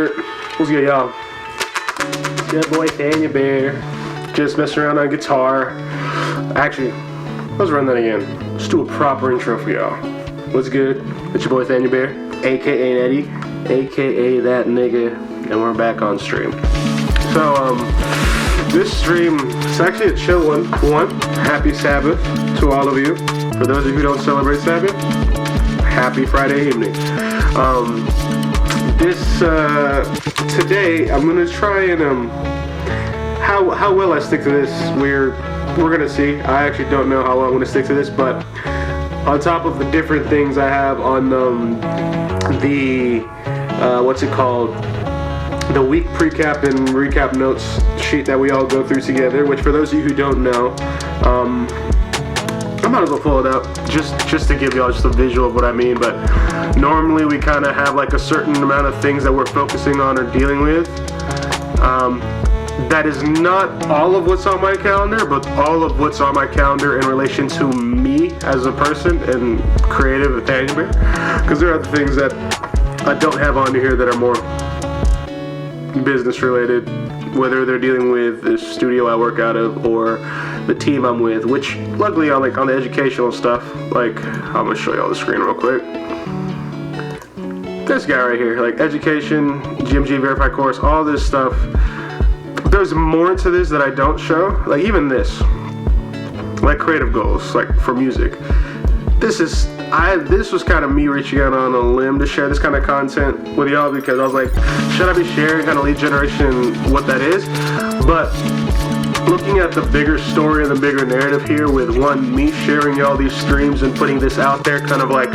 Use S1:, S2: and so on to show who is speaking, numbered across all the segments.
S1: Word. What's good, y'all? It's your boy Daniel Bear. Just messing around on guitar. Actually, let's run that again. Let's do a proper intro for y'all. What's good? It's your boy Daniel Bear, aka Eddie, aka that nigga, and we're back on stream. So, this stream, it's actually a chill one. Happy Sabbath to all of you. For those of you who don't celebrate Sabbath, happy Friday evening. Today I'm gonna try and how well I stick to this. We're gonna see. I actually don't know how well I'm gonna stick to this, but on top of the different things I have on what's it called? The week pre-cap and recap notes sheet that we all go through together, which for those of you who don't know, I might as well pull it up just to give y'all just a visual of what I mean. But normally we kind of have like a certain amount of things that we're focusing on or dealing with. That is not all of what's on my calendar, but all of what's on my calendar in relation to me as a person and creative at Daniel Bear. Because there are other things that I don't have on here that are more business related, whether they're dealing with the studio I work out of or the team I'm with, which luckily on the educational stuff, like I'm gonna show y'all the screen real quick. This guy right here, like education, GMG verified course, all this stuff. There's more to this that I don't show, like even this, like creative goals, like for music. This was kind of me reaching out on a limb to share this kind of content with y'all, because I was like, should I be sharing kind of lead generation, what that is? But looking at the bigger story and the bigger narrative here, with me sharing y'all these streams and putting this out there, kind of like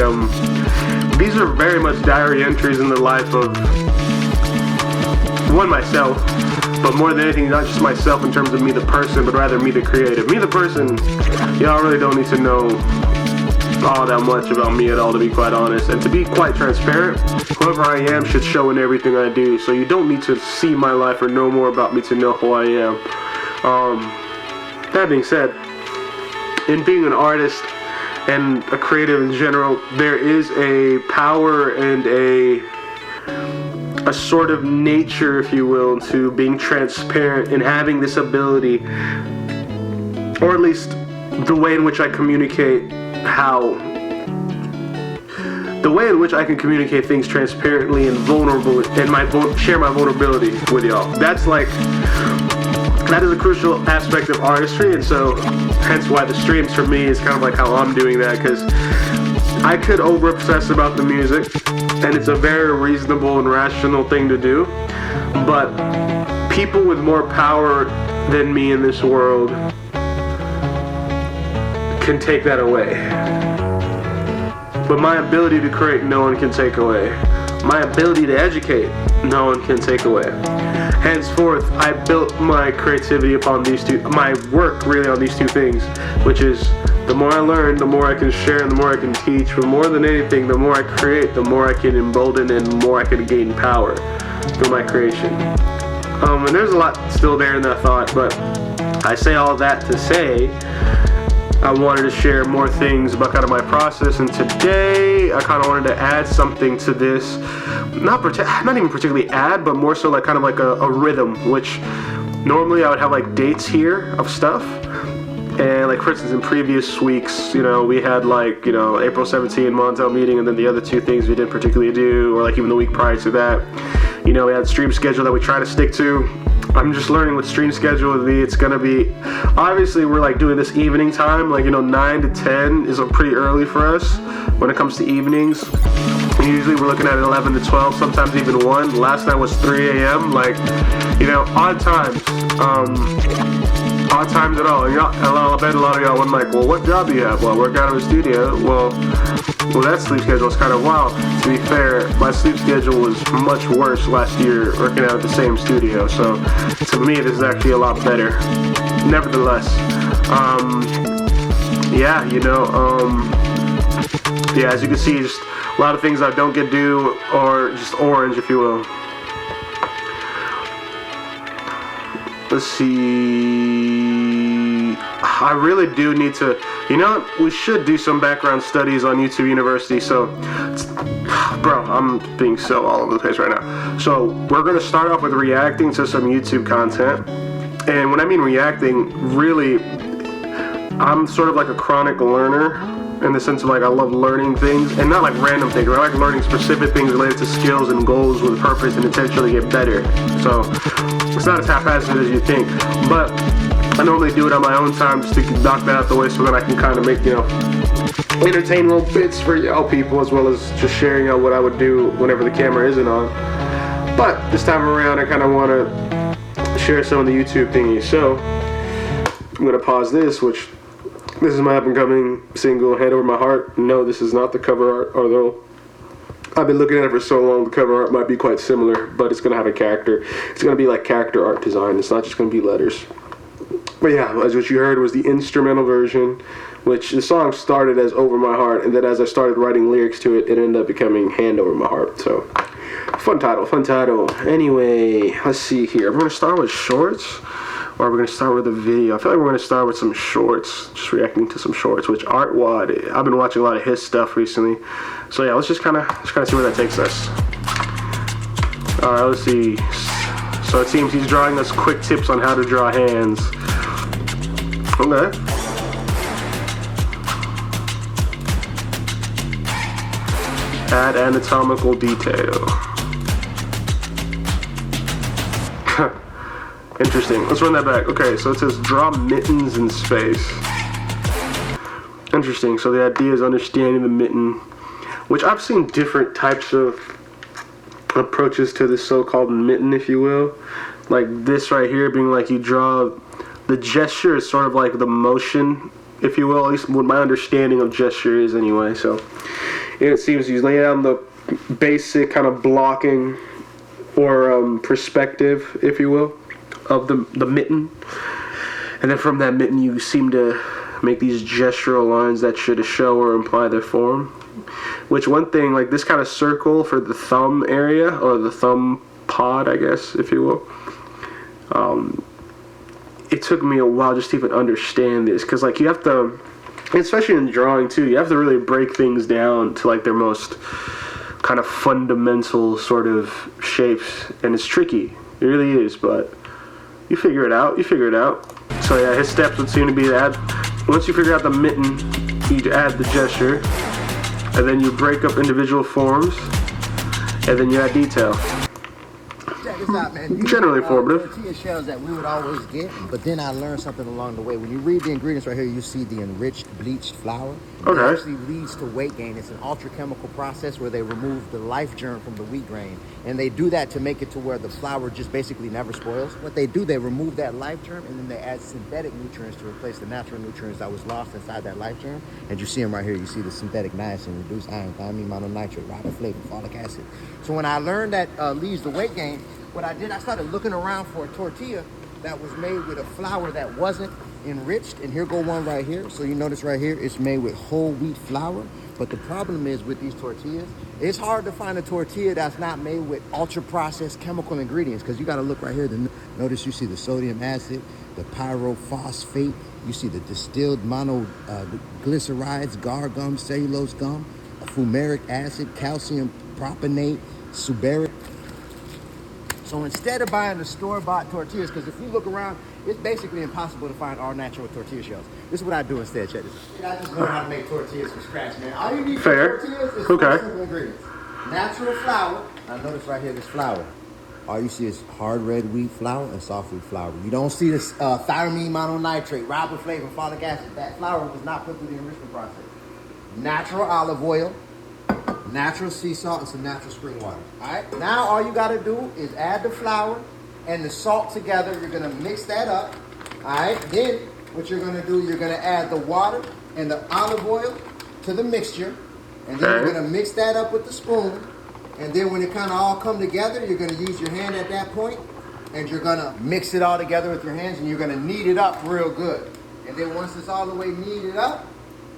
S1: these are very much diary entries in the life of myself, but more than anything, not just myself in terms of me the person, but rather me the creative. Me the person, y'all really don't need to know all that much about me at all, to be quite honest. And to be quite transparent, whoever I am should show in everything I do. So you don't need to see my life or know more about me to know who I am. That being said, in being an artist and a creative in general, there is a power and a sort of nature, if you will, to being transparent and having this ability, or at least the way in which I communicate the way in which I can communicate things transparently and vulnerable, and share my vulnerability with y'all. That is a crucial aspect of artistry, and so hence why the streams for me is kind of like how I'm doing that, because I could over-obsess about the music, and it's a very reasonable and rational thing to do, but people with more power than me in this world can take that away. But my ability to create, no one can take away. My ability to educate, no one can take away. Henceforth, I built my creativity upon my work really on these two things, which is the more I learn, the more I can share, and the more I can teach. But more than anything, the more I create, the more I can embolden and the more I can gain power through my creation. And there's a lot still there in that thought, but I say all that to say I wanted to share more things about kind of my process, and today I kind of wanted to add something to this. Not even particularly add, but more so like kind of like a rhythm, which normally I would have like dates here of stuff. And like for instance, in previous weeks, we had like, April 17 Montel meeting, and then the other two things we didn't particularly do, or like even the week prior to that, we had stream schedule that we try to stick to. I'm just learning what stream schedule would be. It's gonna be, obviously we're like doing this evening time, like 9 to 10 is pretty early for us when it comes to evenings. Usually we're looking at 11 to 12, sometimes even 1. Last night was 3 a.m. Like, odd times. Odd times at all. And I bet a lot of y'all were like, well, what job do you have? Well, I work out of a studio. Well, that sleep schedule is kind of wild. To be fair, my sleep schedule was much worse last year working out at the same studio. So to me, this is actually a lot better. Nevertheless, as you can see, just a lot of things I don't get to do, or just orange, if you will. Let's see. I really do need to, we should do some background studies on YouTube University. So, bro, I'm being so all over the place right now. So we're gonna start off with reacting to some YouTube content. And when I mean reacting, really, I'm sort of like a chronic learner in the sense of like I love learning things, and not like random things. I like learning specific things related to skills and goals with a purpose and intention to get better. So it's not as haphazard as you think, but I normally do it on my own time just to knock that out the way so that I can kind of make, you know, entertain little bits for y'all people, as well as just sharing out what I would do whenever the camera isn't on. But this time around I kind of want to share some of the YouTube thingy. So I'm going to pause this, which this is my up and coming single, Head Over My Heart. No, this is not the cover art, although I've been looking at it for so long. The cover art might be quite similar, but it's going to have a character. It's going to be like character art design. It's not just going to be letters. But yeah, as what you heard was the instrumental version, which the song started as Over My Heart, and then as I started writing lyrics to it, it ended up becoming Hand Over My Heart. So, fun title, fun title. Anyway, let's see here. We're going to start with shorts, or we're going to start with a video. I feel like we're going to start with some shorts, just reacting to some shorts, which Art Wad, I've been watching a lot of his stuff recently. So yeah, let's kind of see where that takes us. Alright, let's see. So it seems he's drawing us quick tips on how to draw hands. Okay. Add anatomical detail. Interesting. Let's run that back. Okay, so it says draw mittens in space. Interesting. So the idea is understanding the mitten, which I've seen different types of approaches to this so-called mitten, if you will. Like this right here being like you draw, the gesture is sort of like the motion, if you will, at least what my understanding of gesture is anyway. So it seems you lay down the basic kind of blocking or perspective, if you will, of the mitten, and then from that mitten you seem to make these gestural lines that should show or imply their form. Which one thing, like this kind of circle for the thumb area, or the thumb pod, I guess, if you will, it took me a while just to even understand this, because like you have to, especially in drawing too, you have to really break things down to like their most kind of fundamental sort of shapes, and it's tricky, it really is, but you figure it out, So yeah, his steps would seem to be to add, once you figure out the mitten, you add the gesture, and then you break up individual forms, and then you add detail.
S2: Check this out, man.
S1: Generally formative.
S2: Tortilla shells that we would always get, but then I learned something along the way. When you read the ingredients right here, you see the enriched bleached flour.
S1: Okay.
S2: It actually leads to weight gain. It's an ultra-chemical process where they remove the life germ from the wheat grain, and they do that to make it to where the flour just basically never spoils. What they do, they remove that life germ, and then they add synthetic nutrients to replace the natural nutrients that was lost inside that life germ. And you see them right here. You see the synthetic niacin, reduced iron, thiamine mononitrate, riboflavin, folic acid. So when I learned that leads to weight gain, what I did, I started looking around for a tortilla that was made with a flour that wasn't enriched, and here go one right here. So you notice right here, it's made with whole wheat flour. But the problem is with these tortillas, it's hard to find a tortilla that's not made with ultra processed chemical ingredients, because you got to look right here. Notice you see the sodium acid, the pyrophosphate, you see the distilled monoglycerides, gar gum, cellulose gum, fumaric acid, calcium propionate, suberin. So instead of buying the store-bought tortillas, because if you look around, it's basically impossible to find all natural tortilla shells. This is what I do instead. Check this out. I just learned how to make tortillas from scratch, man. All you need for tortillas is four simple ingredients. Natural flour. Now notice right here, this flour. All you see is hard red wheat flour and soft wheat flour. You don't see this thiamine mononitrate, riboflavin, folic acid. That flour was not put through the enrichment process. Natural olive oil, natural sea salt, and some natural spring water. All right, now all you got to do is add the flour and the salt together. You're going to mix that up. All right, then what you're going to do, you're going to add the water and the olive oil to the mixture, and then you're going to mix that up with the spoon. And then when it kind of all come together, you're going to use your hand at that point, and you're going to mix it all together with your hands, and you're going to knead it up real good. And then once it's all the way kneaded up,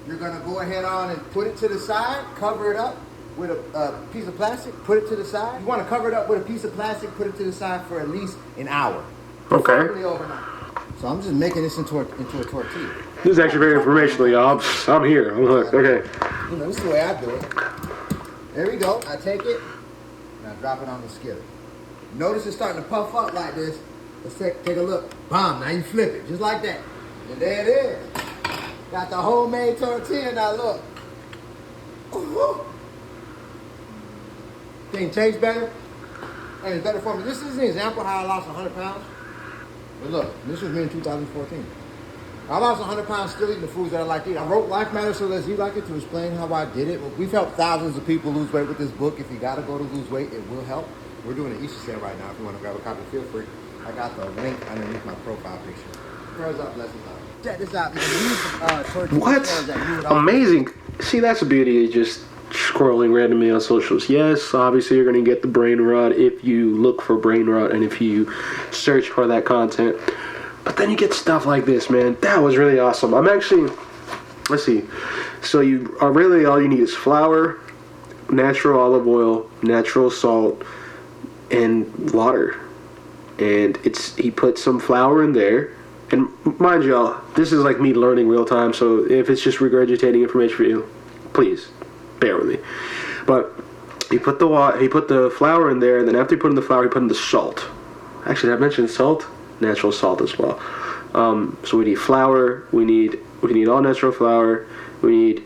S2: you're going to go ahead on and put it to the side, cover it up with a piece of plastic, put it to the side. You want to cover it up with a piece of plastic, put it to the side for at least an hour. Preferably overnight. So I'm just making this into a tortilla.
S1: This is actually very informational, y'all. I'm here. I'm hooked. Okay.
S2: You know, this is the way I do it. There we go. I take it and I drop it on the skillet. Notice it's starting to puff up like this. Let's take a look. Bam, now you flip it, just like that. And there it is. Got the homemade tortilla, now look. Ooh. Thing tastes better, and it's better for me. This is an example of how I lost 100 pounds. But look, this was me in 2014. I lost 100 pounds still eating the foods that I like to eat. I wrote Life Matters So Let's Eat Like It to explain how I did it. We've helped thousands of people lose weight with this book. If you got to go to lose weight, it will help. We're doing an Easter sale right now. If you want to grab a copy, feel free. I got the link underneath my profile picture. Prayers up, blessings up. Check this out.
S1: What? Amazing. See, that's the beauty of just scrolling randomly on socials. Yes, obviously you're going to get the brain rot if you look for brain rot and if you search for that content. But then you get stuff like this, man. That was really awesome. I'm actually, let's see. So you are really, all you need is flour, natural olive oil, natural salt, and water. And he put some flour in there. And mind y'all, this is like me learning real time. So if it's just regurgitating information for you, please bear with me. But he put the flour in there, and then after he put in the flour, he put in the salt. Actually, did I mention salt? Natural salt as well. So we need flour, we need all natural flour, we need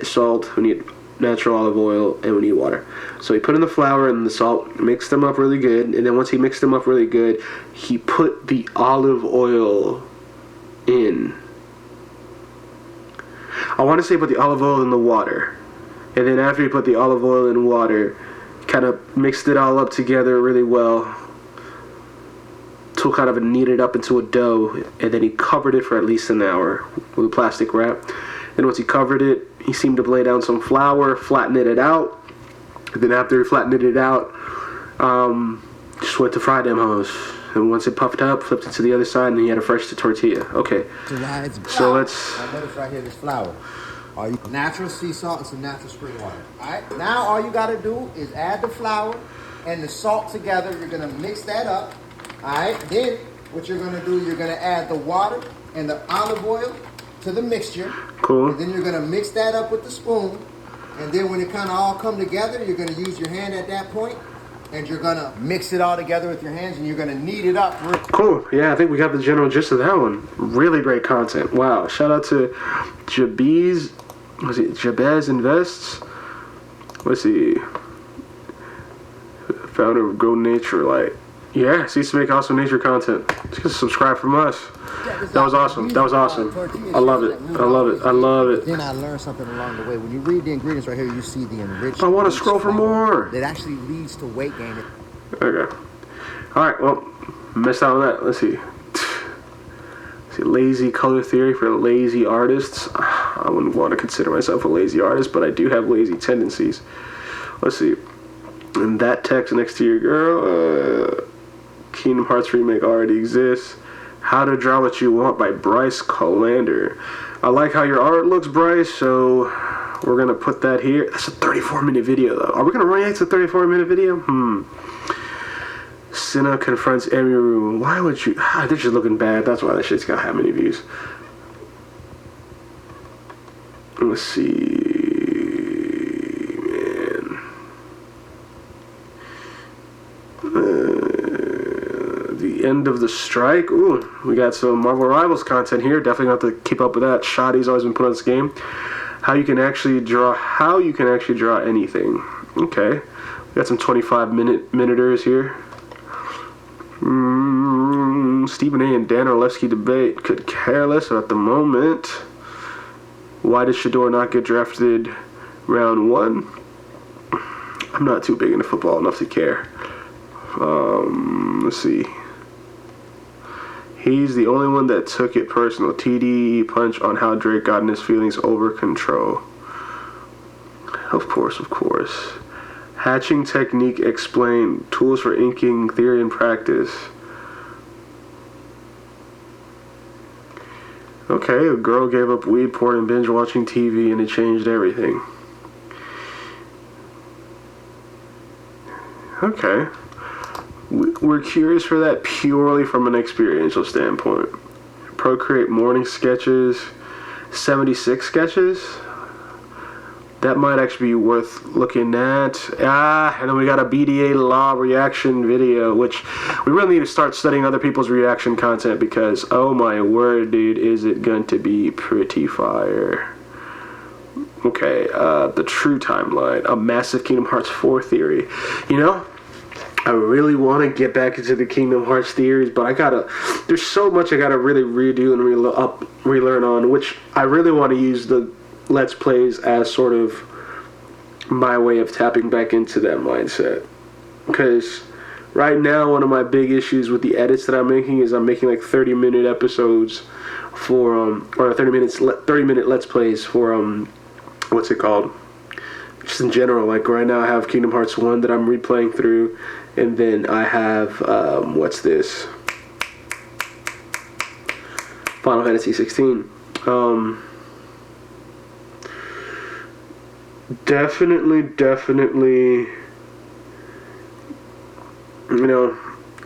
S1: salt, we need natural olive oil, and we need water. So he put in the flour and the salt, mixed them up really good, and then once he mixed them up really good, he put the olive oil in. I want to say put the olive oil in the water. And then after he put the olive oil in water, kind of mixed it all up together really well to kind of knead it up into a dough, and then he covered it for at least an hour with a plastic wrap. And once he covered it, he seemed to lay down some flour, flatten it out. And then after he flattened it out, just went to fry them hoes. And once it puffed up, flipped it to the other side, and he had a fresh tortilla. Okay. So let's.
S2: I notice right here this flour. Natural sea salt and some natural spring water. All right. Now all you got to do is add the flour and the salt together. You're gonna mix that up. All right. Then what you're gonna do, you're gonna add the water and the olive oil to the mixture.
S1: Cool.
S2: And then you're gonna mix that up with the spoon. And then when it kind of all come together, you're gonna use your hand at that point, and you're gonna mix it all together with your hands, and you're gonna knead it up.
S1: Cool. Yeah, I think we got the general gist of that one. Really great content. Wow. Shout out to Jabez Invests. Let's see. Founder of Go Nature Light. Yeah, he used to make awesome nature content. Just subscribe from us. That was awesome. That was awesome. I love it. I love it. I love it.
S2: Then I learned something along the way. When you read the ingredients right here, you see the enriched.
S1: I want to scroll for more.
S2: It actually leads to weight gain.
S1: Okay. All right. Well, missed out on that. Let's see. See, lazy color theory for lazy artists. I wouldn't want to consider myself a lazy artist, but I do have lazy tendencies. Let's see. And that text next to your girl. Kingdom Hearts remake already exists. How to Draw What You Want by Bryce Colander. I like how your art looks, Bryce, so we're going to put that here. That's a 34-minute video, though. Are we going to react to a 34-minute video? Senna confronts Emiru. Why would you? They're just looking bad. That's why that shit's got how many views. Let's see. The end of the strike. Ooh, we got some Marvel Rivals content here. Definitely have to keep up with that. Shoddy's always been put on this game. How you can actually draw anything. Okay, we got some 25-minuters here. Stephen A. and Dan Orlevsky debate. Could care less at the moment. Why did Shador not get drafted round 1? I'm not too big into football enough to care. Let's see. He's the only one that took it personal. TD punch on how Drake got in his feelings over control. Of course. Hatching technique explained. Tools for inking, theory and practice. Okay, a girl gave up weed, porn, and binge watching TV, and it changed everything. Okay. We're curious for that purely from an experiential standpoint. Procreate morning sketches, 76 sketches. That might actually be worth looking at. And then we got a BDA Law reaction video, which we really need to start studying other people's reaction content because, oh my word, dude, is it going to be pretty fire. Okay, the true timeline, a massive Kingdom Hearts 4 theory. You know, I really want to get back into the Kingdom Hearts theories, but there's so much I gotta really redo and relearn on, which I really want to use the Let's Plays as sort of my way of tapping back into that mindset. Because right now, one of my big issues with the edits that I'm making is I'm making like 30-minute episodes for, or 30-minute Let's Plays for, what's it called? Just in general, like right now I have Kingdom Hearts 1 that I'm replaying through, and then I have, what's this? Final Fantasy 16. Definitely, you know,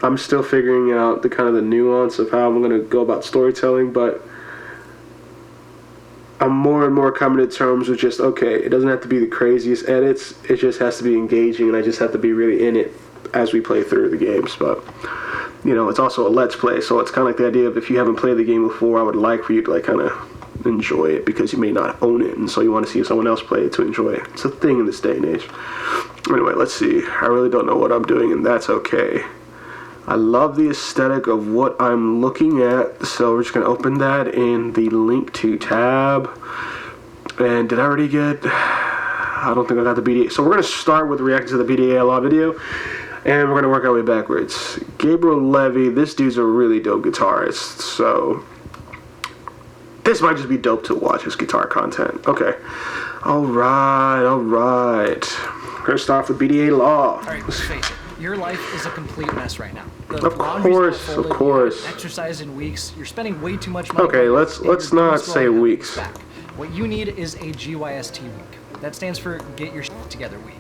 S1: I'm still figuring out the kind of the nuance of how I'm going to go about storytelling, but I'm more and more coming to terms with just, okay, it doesn't have to be the craziest edits, it just has to be engaging, and I just have to be really in it as we play through the games. But, you know, it's also a Let's Play, so it's kind of like the idea of if you haven't played the game before, I would like for you to, like, kind of enjoy it because you may not own it, and so you want to see someone else play it to enjoy it. It's a thing in this day and age. Anyway, let's see. I really don't know what I'm doing, and that's okay. I love the aesthetic of what I'm looking at, so we're just going to open that in the link to tab. And did I already get... I don't think I got the BDA. So we're going to start with reacting to the BDA Law video, and we're going to work our way backwards. Gabriel Levy, this dude's a really dope guitarist, so this might just be dope to watch his guitar content. Okay. Alright. We're going to start with BDA Law.
S3: Alright, let's face it. Your life is a complete mess right now.
S1: Of course.
S3: Exercise in weeks. You're spending way too much money.
S1: Okay, let's not say weeks.
S3: What you need is a GYST week. That stands for Get Your Shit Together Week.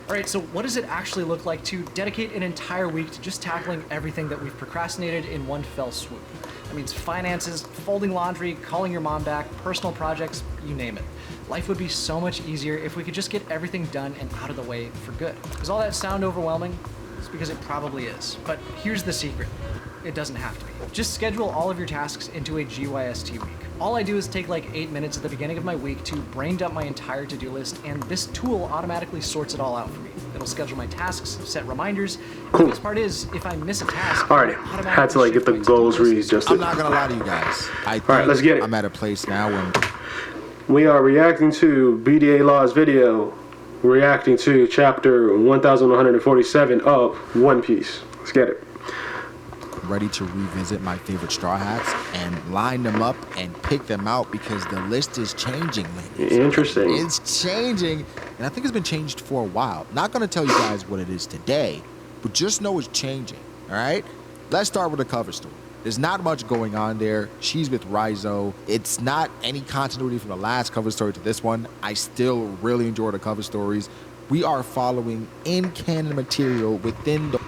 S3: Alright, so what does it actually look like to dedicate an entire week to just tackling everything that we've procrastinated in one fell swoop? That means finances, folding laundry, calling your mom back, personal projects, you name it. Life would be so much easier if we could just get everything done and out of the way for good. Does all that sound overwhelming? It's because it probably is. But here's the secret. It doesn't have to be. Just schedule all of your tasks into a GYST week. All I do is take like 8 minutes at the beginning of my week to brain dump my entire to-do list, and this tool automatically sorts it all out for me. It'll schedule my tasks, set reminders.
S1: Cool.
S3: The best part is, if I miss a task,
S1: alrighty, had to like get the goals readjusted.
S2: I'm not gonna lie to you guys.
S1: Alright, let's get it.
S2: I'm at a place now when
S1: we are reacting to BDA Law's video, reacting to chapter 1147 of One Piece. Let's get it.
S2: ready to revisit my favorite Straw Hats and line them up and pick them out because the list is changing, ladies.
S1: Interesting.
S2: It's changing, and I think it's been changed for a while. Not going to tell you guys what it is today, but just know it's changing, all right? Let's start with the cover story. There's not much going on there. She's with Raizo. It's not any continuity from the last cover story to this one. I still really enjoy the cover stories. We are following in-canon material within the...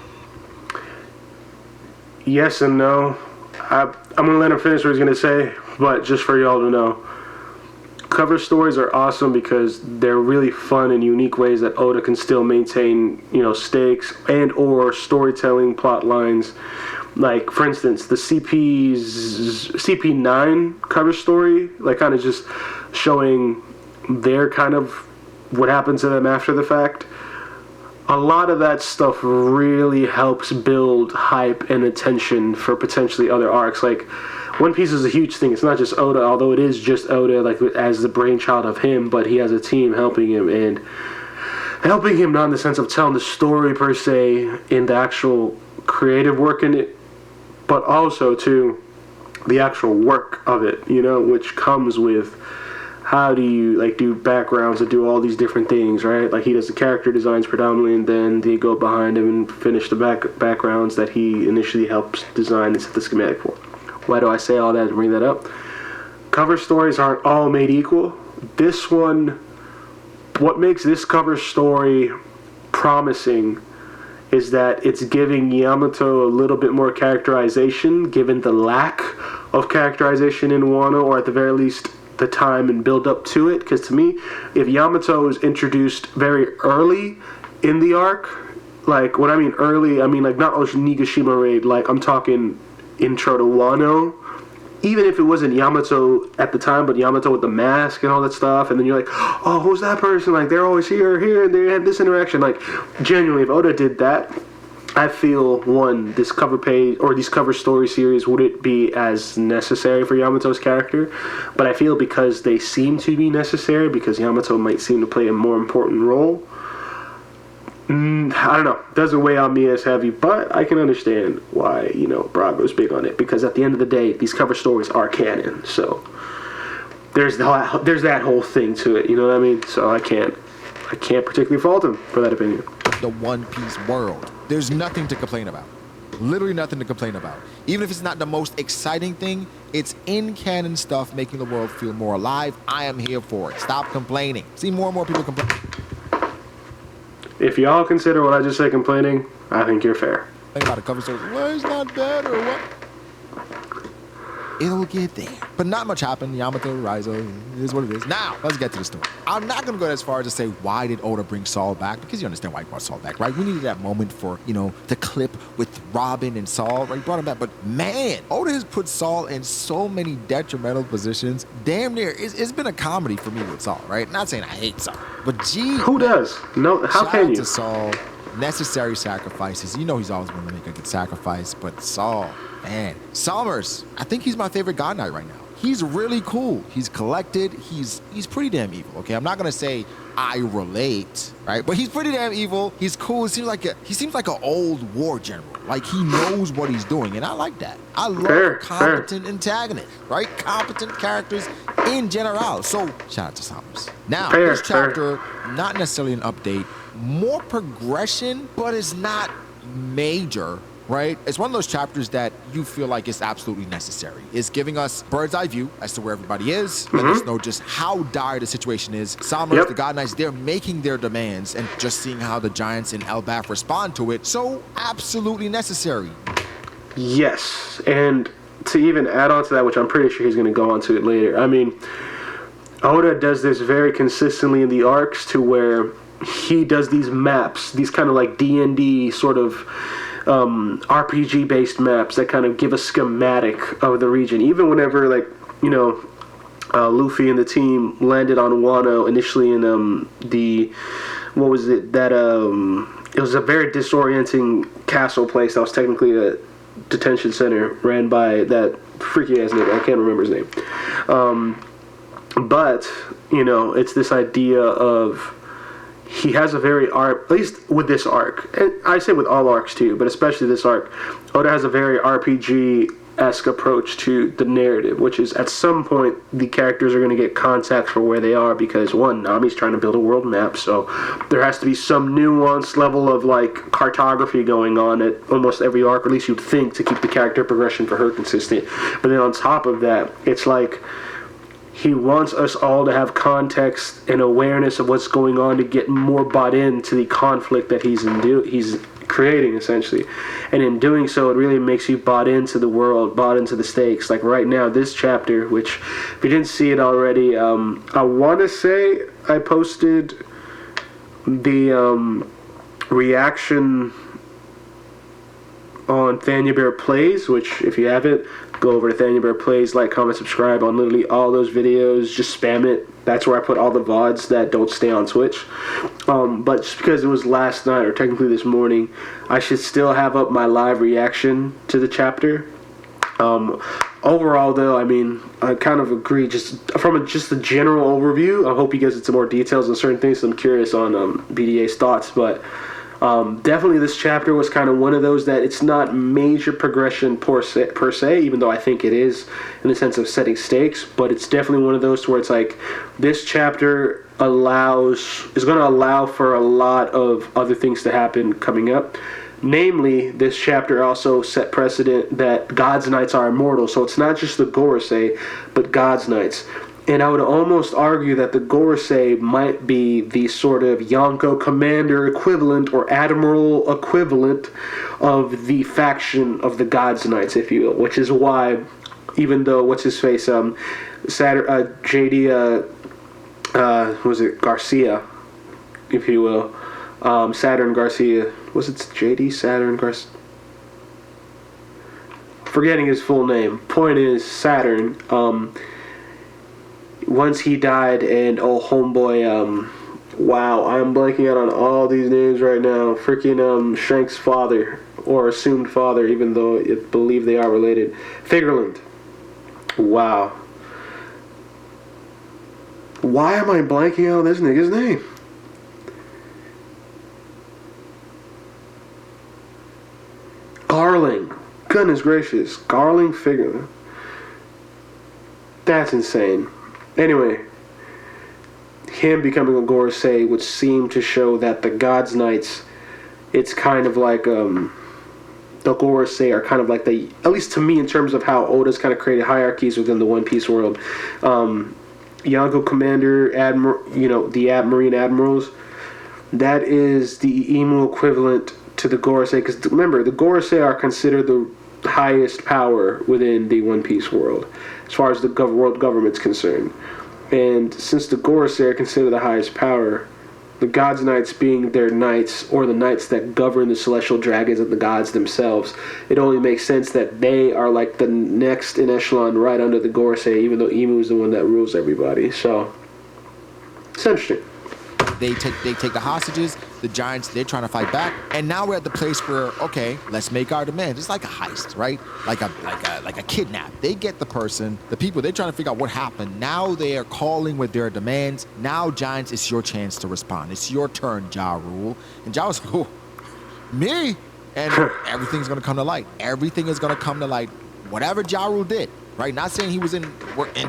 S1: Yes and no. I'm going to let him finish what he's going to say, but just for y'all to know, cover stories are awesome because they're really fun and unique ways that Oda can still maintain, you know, stakes and or storytelling plot lines. Like, for instance, the CP9 cover story, like kind of just showing their kind of what happened to them after the fact. A lot of that stuff really helps build hype and attention for potentially other arcs. Like, One Piece is a huge thing. It's not just Oda, although it is just Oda, like, as the brainchild of him, but he has a team helping him, and helping him not in the sense of telling the story per se in the actual creative work in it, but also to the actual work of it, you know, which comes with how do you, like, do backgrounds and do all these different things, right? Like, he does the character designs predominantly, and then they go behind him and finish the backgrounds that he initially helps design and set the schematic for. Why do I say all that and bring that up? Cover stories aren't all made equal. This one, what makes this cover story promising is that it's giving Yamato a little bit more characterization, given the lack of characterization in Wano, or at the very least, the time and build up to it. Because to me, if Yamato is introduced very early in the arc, like when I mean early, I mean like not Onigashima raid, like I'm talking intro to Wano. Even if it wasn't Yamato at the time, but Yamato with the mask and all that stuff, and then you're like, oh, who's that person? Like, they're always here, and they had this interaction. Like, genuinely, if Oda did that, I feel, one, this cover page, or these cover story series wouldn't be as necessary for Yamato's character, but I feel because they seem to be necessary, because Yamato might seem to play a more important role, I don't know. Doesn't weigh on me as heavy, but I can understand why, Brago's big on it. Because at the end of the day, these cover stories are canon. So there's that whole thing to it. You know what I mean? So I can't particularly fault him for that opinion.
S4: The One Piece world. There's nothing to complain about. Literally nothing to complain about. Even if it's not the most exciting thing, it's in canon stuff making the world feel more alive. I am here for it. Stop complaining. See more and more people complain.
S1: If y'all consider what I just said complaining, I think you're fair.
S4: Think about a cover story. Well, it's not bad or what? It'll get there. But not much happened. Yamato, Raizo, it is what it is. Now, let's get to the story. I'm not going to go as far as to say, why did Oda bring Saul back? Because you understand why he brought Saul back, right? We needed that moment for, the clip with Robin and Saul, right? He brought him back. But man, Oda has put Saul in so many detrimental positions. Damn near, it's been a comedy for me with Saul, right? Not saying I hate Saul, but gee.
S1: Who does? No, how
S4: shout
S1: can
S4: out
S1: you?
S4: to Saul. Necessary sacrifices. He's always going to make a good sacrifice, but Saul, man. Somers, I think he's my favorite God Knight right now. He's really cool. He's collected. He's pretty damn evil, okay? I'm not going to say I relate, right? But he's pretty damn evil. He's cool. He seems like an old war general. Like he knows what he's doing, and I like that. I love competent antagonists, right? Competent characters in general. So, shout out to Somers. Now, this chapter, not necessarily an update, more progression, but it's not major, right? It's one of those chapters that you feel like is absolutely necessary. It's giving us bird's eye view as to where everybody is, letting us know just how dire the situation is. Somers, the God Knights, they're making their demands and just seeing how the Giants in Elbaf respond to it. So absolutely necessary.
S1: Yes, and to even add on to that, which I'm pretty sure he's going to go on to it later, I mean, Oda does this very consistently in the arcs to where he does these maps, these kind of like D&D sort of RPG-based maps that kind of give a schematic of the region. Even whenever, like, Luffy and the team landed on Wano initially in it was a very disorienting castle place that was technically a detention center ran by that freaky ass nigga. I can't remember his name. But, it's this idea of he has a very at least with this arc, and I say with all arcs too, but especially this arc, Oda has a very RPG-esque approach to the narrative, which is at some point the characters are going to get context for where they are, because one, Nami's trying to build a world map, so there has to be some nuanced level of like cartography going on at almost every arc, or at least you'd think, to keep the character progression for her consistent. But then on top of that, it's like he wants us all to have context and awareness of what's going on to get more bought into the conflict that he's creating, essentially. And in doing so, it really makes you bought into the world, bought into the stakes. Like right now, this chapter, which if you didn't see it already, I want to say I posted the reaction on Thanya Bear Plays, which if you haven't, go over to Thanya Bear Plays, like, comment, subscribe on literally all those videos. Just spam it. That's where I put all the VODs that don't stay on Twitch. But just because it was last night, or technically this morning, I should still have up my live reaction to the chapter. Overall, though, I mean, I kind of agree. Just from just the general overview, I hope you guys get some more details on certain things. So I'm curious on BDA's thoughts, but definitely this chapter was kind of one of those that it's not major progression per se, even though I think it is in the sense of setting stakes, but it's definitely one of those where it's like this chapter is going to allow for a lot of other things to happen coming up. Namely, this chapter also set precedent that God's Knights are immortal, so it's not just the Gorosei, but God's Knights. And I would almost argue that the Gorosei might be the sort of Yonko commander equivalent or admiral equivalent of the faction of the God's Knights, if you will, which is why even though what's his face, Saturn, JD, was it Garcia, if you will, Saturn Garcia. Was it JD Saturn Garcia? Forgetting his full name. Point is, Saturn. Once he died, and homeboy, wow, I'm blanking out on all these names right now. Freaking Shank's father, or assumed father, even though I believe they are related. Figureland. Wow. Why am I blanking out on this nigga's name? Garling. Goodness gracious. Garling Figureland. That's insane. Anyway, him becoming a Gorosei would seem to show that the God's Knights, it's kind of like, the Gorosei are kind of like the, at least to me in terms of how Oda's kind of created hierarchies within the One Piece world. Yonko Commander, the Marine Admirals, that is the Emu equivalent to the Gorosei, because remember, the Gorosei are considered the highest power within the One Piece world, as far as the world government's concerned. And since the Gorosei are considered the highest power, the God's Knights being their knights, or the knights that govern the celestial dragons and the gods themselves, it only makes sense that they are like the next in echelon right under the Gorosei, even though Emu is the one that rules everybody. So, it's interesting.
S4: They take the hostages, the giants, they're trying to fight back, and now we're at the place where, okay, let's make our demands. It's like a heist, right? Like a kidnap. They get the person, the people, they're trying to figure out what happened. Now they are calling with their demands. Now, giants, it's your chance to respond. It's your turn, Ja Rule. And Ja was like, oh, me? And everything's gonna come to light. Everything is gonna come to light. Whatever Ja Rule did, right? Not saying he was in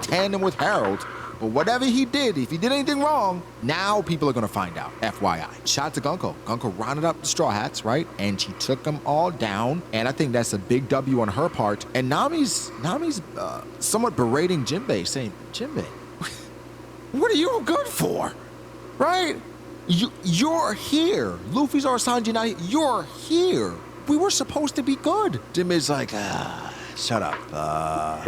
S4: tandem with Harold, but whatever he did, if he did anything wrong, now people are going to find out. FYI. Shout to Gunko. Gunko rounded up the Straw Hats, right? And she took them all down. And I think that's a big W on her part. And Nami's somewhat berating Jinbei, saying, Jinbei, what are you good for? Right? You're here. Luffy's our Sanji now. You're here. We were supposed to be good. Jinbei's like, shut up.
S1: God.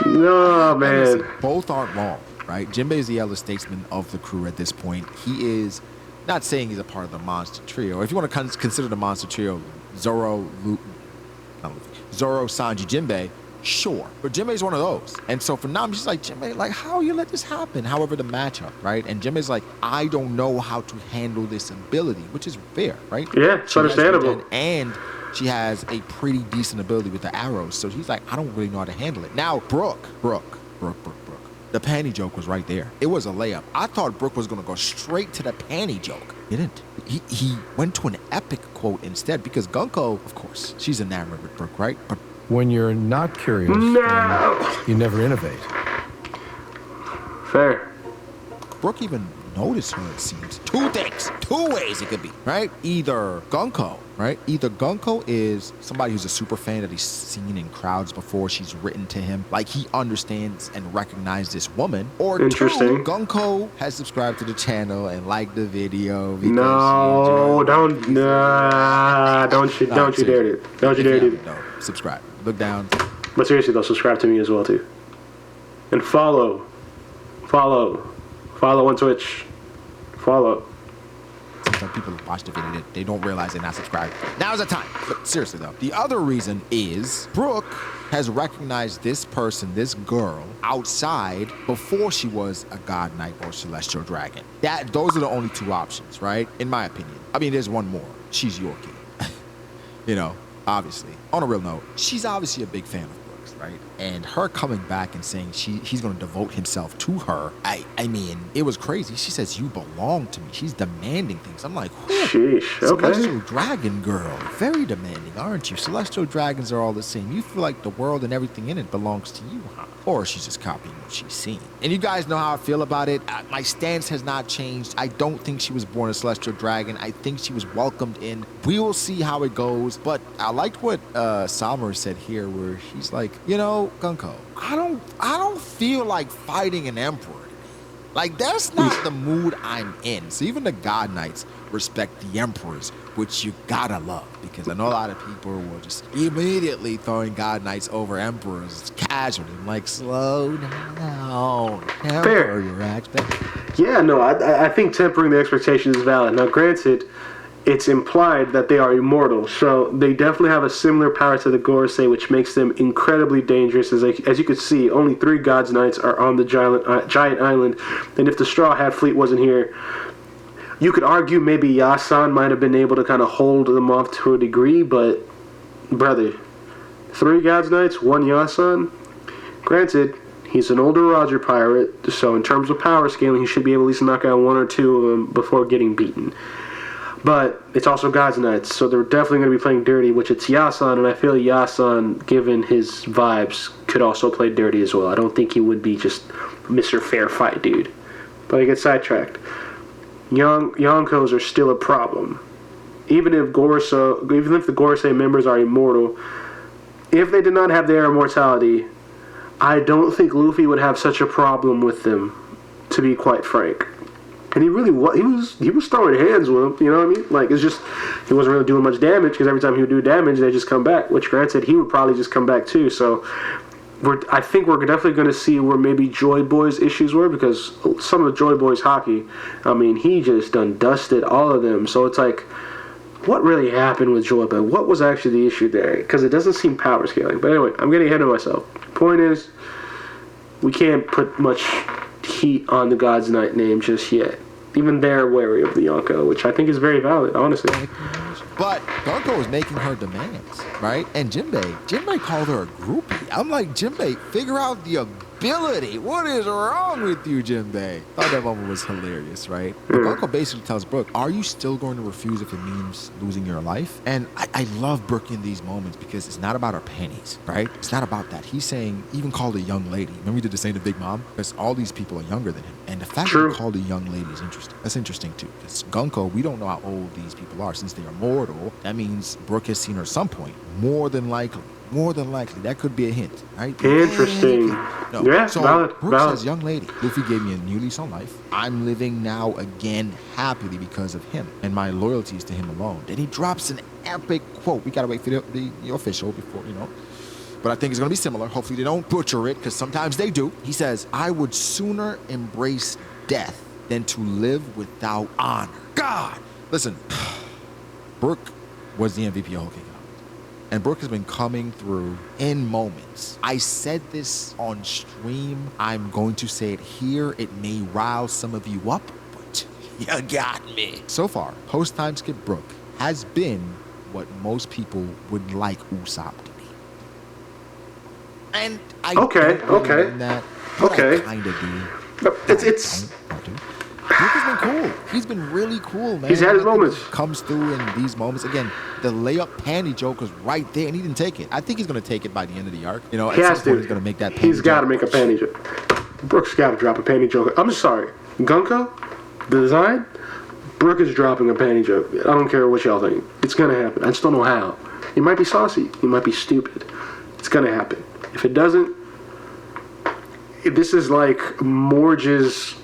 S1: No, man.
S4: Listen, both aren't wrong, right? Jinbei is the elder statesman of the crew at this point. He is not saying he's a part of the monster trio. If you want to consider the monster trio, Zoro, Sanji, Jinbei, sure. But Jinbei's one of those. And so for Nami, she's like, Jinbei, like, how you let this happen? However, the matchup, right? And Jinbei's like, I don't know how to handle this ability, which is fair, right?
S1: Yeah, it's understandable.
S4: And she has a pretty decent ability with the arrows. So he's like, I don't really know how to handle it. Now, Brooke. The panty joke was right there. It was a layup. I thought Brooke was going to go straight to the panty joke. He didn't. He went to an epic quote instead, because Gunko, of course, she's enamored with Brooke, right? But
S5: when you're not curious, you never innovate.
S1: Fair.
S4: Brooke even noticed her, it seems. Two ways it could be, right? Either Gunko is somebody who's a super fan that he's seen in crowds before. She's written to him, like he understands and recognized this woman. Or two, Gunko has subscribed to the channel and liked the video.
S1: Don't you dare do it. Don't you dare do it.
S4: No, subscribe. Look down.
S1: But seriously though, subscribe to me as well too. And follow on Twitch. Follow.
S4: Some people watch the video, they don't realize they're not subscribed. Now's the time. But seriously though, the other reason is Brooke has recognized this person, this girl, outside before she was a God Knight or Celestial Dragon. Those are the only two options, right? In my opinion. I mean, there's one more. She's Yorkie. Obviously. On a real note, she's obviously a big fan of Brooke's, right? And her coming back and saying he's going to devote himself to her, I mean, it was crazy. She says, you belong to me. She's demanding things. I'm like,
S1: sheesh, okay.
S4: Celestial Dragon girl. Very demanding, aren't you? Celestial Dragons are all the same. You feel like the world and everything in it belongs to you, huh? Or she's just copying what she's seen. And you guys know how I feel about it. My stance has not changed. I don't think she was born a Celestial Dragon. I think she was welcomed in. We will see how it goes. But I liked what Salmer said here, where he's like, Gunko, I don't feel like fighting an emperor. Like, that's not the mood I'm in. So even the God Knights respect the Emperors, which you gotta love, because I know a lot of people will just immediately throwing God Knights over Emperors casually. I'm like, slow down. Temper your expectations.
S1: Yeah, no, I think tempering the expectations is valid. Now, granted, it's implied that they are immortal, so they definitely have a similar power to the Gorosei, which makes them incredibly dangerous. As you can see, only 3 God's Knights are on the giant island, and if the Straw Hat Fleet wasn't here, you could argue maybe Yasan might have been able to kind of hold them off to a degree, but, brother, 3 God's Knights, 1 Yasan, granted, he's an older Roger pirate, so in terms of power scaling, he should be able to at least knock out 1 or 2 of them before getting beaten. But it's also God's Knights, so they're definitely going to be playing dirty, which it's Yasan, and I feel Yasan, given his vibes, could also play dirty as well. I don't think he would be just Mr. Fair Fight dude. But I get sidetracked. Yonkos are still a problem. Even if the Gorosei members are immortal, if they did not have their immortality, I don't think Luffy would have such a problem with them, to be quite frank. And he really was. He was throwing hands with them. You know what I mean? Like, it's just he wasn't really doing much damage, because every time he would do damage, they just come back. Which, granted, he would probably just come back too. So, I think we're definitely going to see where maybe Joy Boy's issues were, because some of the Joy Boy's hockey, I mean, he just done dusted all of them. So it's like, what really happened with Joy Boy? What was actually the issue there? Because it doesn't seem power scaling. But anyway, I'm getting ahead of myself. Point is, we can't put much heat on the God's Knight name just yet. Even they're wary of the Yonko, which I think is very valid, honestly.
S4: But Yonko was making her demands, right? And Jinbei called her a groupie. I'm like, Jinbei, figure out the ability. What is wrong with you, Jinbei? Thought that moment was hilarious, right? But Yonko basically tells Brook, are you still going to refuse if it means losing your life? And I love Brook in these moments, because it's not about her panties, right? It's not about that. He's saying, even called a young lady. Remember he did the same to Big Mom? Because all these people are younger than him. And the fact that he called a young lady is interesting. That's interesting too. Because Gunko, we don't know how old these people are. Since they are mortal, that means Brook has seen her at some point. More than likely. That could be a hint, right?
S1: Interesting.
S4: No.
S1: Yeah,
S4: so
S1: valid.
S4: Brook says, young lady, Luffy gave me a new lease on life. I'm living now again happily because of him, and my loyalty is to him alone. Then he drops an epic quote. We gotta wait for the official before, but I think it's going to be similar. Hopefully they don't butcher it, because sometimes they do. He says, I would sooner embrace death than to live without honor. God! Listen, Brook was the MVP of Whole Cake Island. And Brook has been coming through in moments. I said this on stream. I'm going to say it here. It may rile some of you up, but you got me. So far, post-time skip Brook has been what most people would like Usopp to be. And I don't really mean that, but I kind of do.
S1: It's
S4: Brook has been cool. He's been really cool, man.
S1: He's had his moments.
S4: Comes through in these moments. Again, the layup panty joke was right there, and he didn't take it. I think he's going to take it by the end of the arc. At some point he's going to make that panty
S1: He's got to
S4: joke.
S1: make a panty joke. Brook's got to drop a panty joke. I'm sorry. Gunko, the design, Brook is dropping a panty joke. I don't care what y'all think. It's going to happen. I just don't know how. It might be saucy. It might be stupid. It's going to happen. If it doesn't, this is like Morge's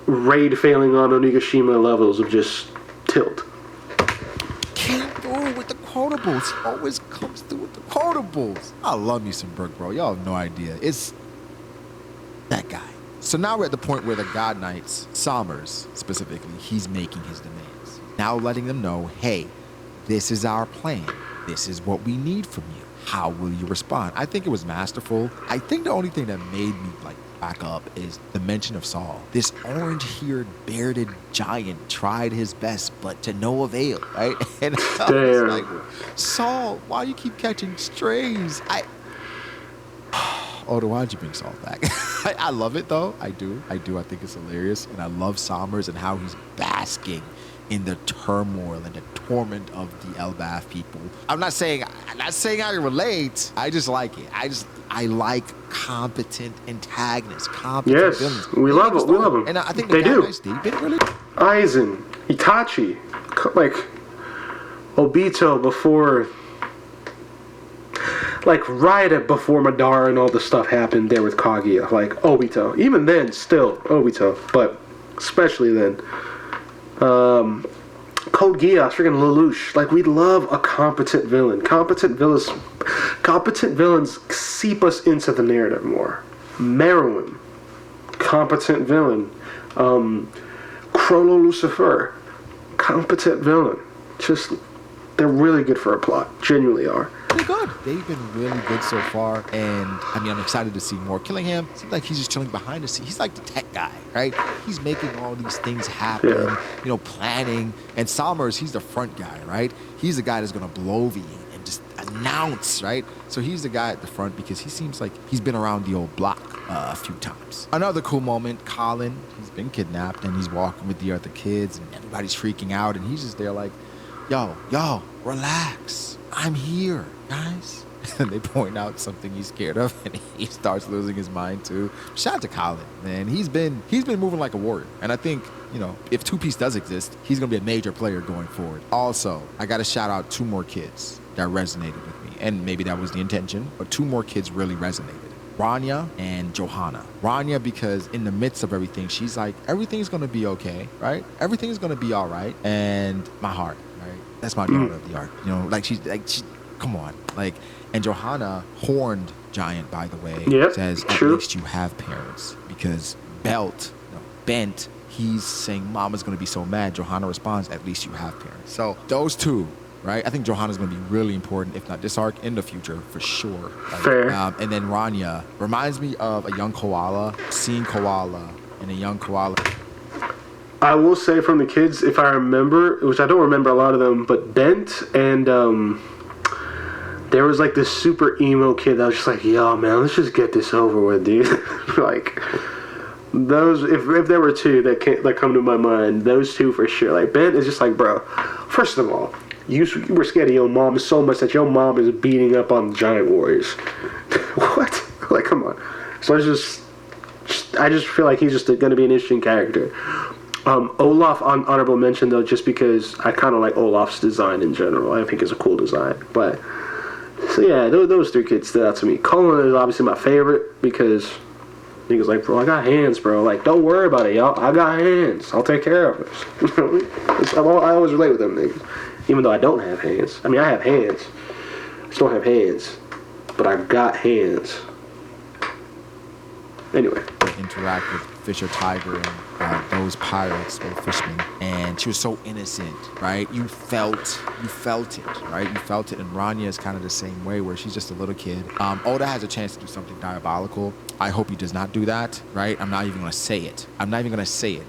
S1: raid failing on Onigashima levels of just tilt.
S4: Came through with the quotables. He always comes through with the quotables. I love me some Brook, bro. Y'all have no idea. It's that guy. So now we're at the point where the God Knights, Sommers specifically, he's making his demands. Now letting them know, hey, this is our plan. This is what we need from you. How will you respond? I think it was masterful. I think the only thing that made me back up is the mention of Saul. This orange-haired, bearded giant tried his best, but to no avail, right? And I was like, Saul, why you keep catching strays? Oda, why'd you bring Saul back? I love it though. I do. I think it's hilarious, and I love Sommers and how he's basking in the turmoil and the torment of the Elbaf people. I'm not saying I relate. I just like it. I like competent antagonists, competent villains.
S1: We love them.
S4: And I think
S1: they do.
S4: They've been really.
S1: Aizen, Itachi, like Obito before. like right before Madara and all the stuff happened there with Kaguya, like Obito. Even then, still Obito, but especially then. Code Geass, freaking Lelouch. Like, we love a competent villain. Competent villains seep us into the narrative more. Meruem, competent villain. Chrono Lucifer, competent villain. Just, they're really good for a plot. Genuinely are.
S4: They're good. They've been really good so far, and I mean, I'm excited to see more. Killingham seems like he's just chilling behind the scenes. He's like the tech guy, right? He's making all these things happen, you know, planning. And Salmers, he's the front guy, right? He's the guy that's gonna blow the and just announce, right? So he's the guy at the front because he seems like he's been around the old block a few times. Another cool moment, Colin, he's been kidnapped and he's walking with the other kids and everybody's freaking out and he's just there like, yo, relax. I'm here, guys. And they point out something he's scared of and he starts losing his mind too. Shout out to Colin, man. He's been moving like a warrior. And I think, you know, if Two Piece does exist, he's gonna be a major player going forward. Also, I gotta shout out 2 more kids that resonated with me. And maybe that was the intention, but 2 more kids really resonated. Rania and Johanna. Rania, because in the midst of everything, she's like, everything's gonna be okay, right? Everything's gonna be all right. And my heart, right? That's my daughter of the art. You know, like she, come on. Like, and Johanna, horned giant, by the way, says, at least you have parents. Because Bent, he's saying, Mama's gonna be so mad. Johanna responds, at least you have parents. So those 2, right? I think Johanna's going to be really important, if not this arc, in the future, for sure. Like,
S1: fair.
S4: And then Rania reminds me of a young koala, seeing koala and a young koala.
S1: I will say from the kids, if I remember, which I don't remember a lot of them, but Bent and there was like this super emo kid that was just like, yo, man, let's just get this over with, dude. Like, those, if there were 2 that come to my mind, those 2 for sure. Like, Bent is just like, bro, first of all, you were scared of your mom so much that your mom is beating up on giant warriors. What? Like, come on. So I just feel like he's just going to be an interesting character. Olaf, honorable mention though, just because I kind of like Olaf's design in general. I think it's a cool design. But so yeah, those 3 kids stood out to me. Colin is obviously my favorite because niggas like, bro, I got hands, bro. Like, don't worry about it, y'all. I got hands. I'll take care of it. I always relate with them niggas. Even though I don't have hands. I mean, I have hands. I just don't have hands. But I got hands. Anyway.
S4: Interact with Fisher Tiger and those pirates, those fishermen. And she was so innocent, right? You felt it, right? You felt it. And Rania is kind of the same way, where she's just a little kid. Oda has a chance to do something diabolical. I hope he does not do that, right? I'm not even going to say it.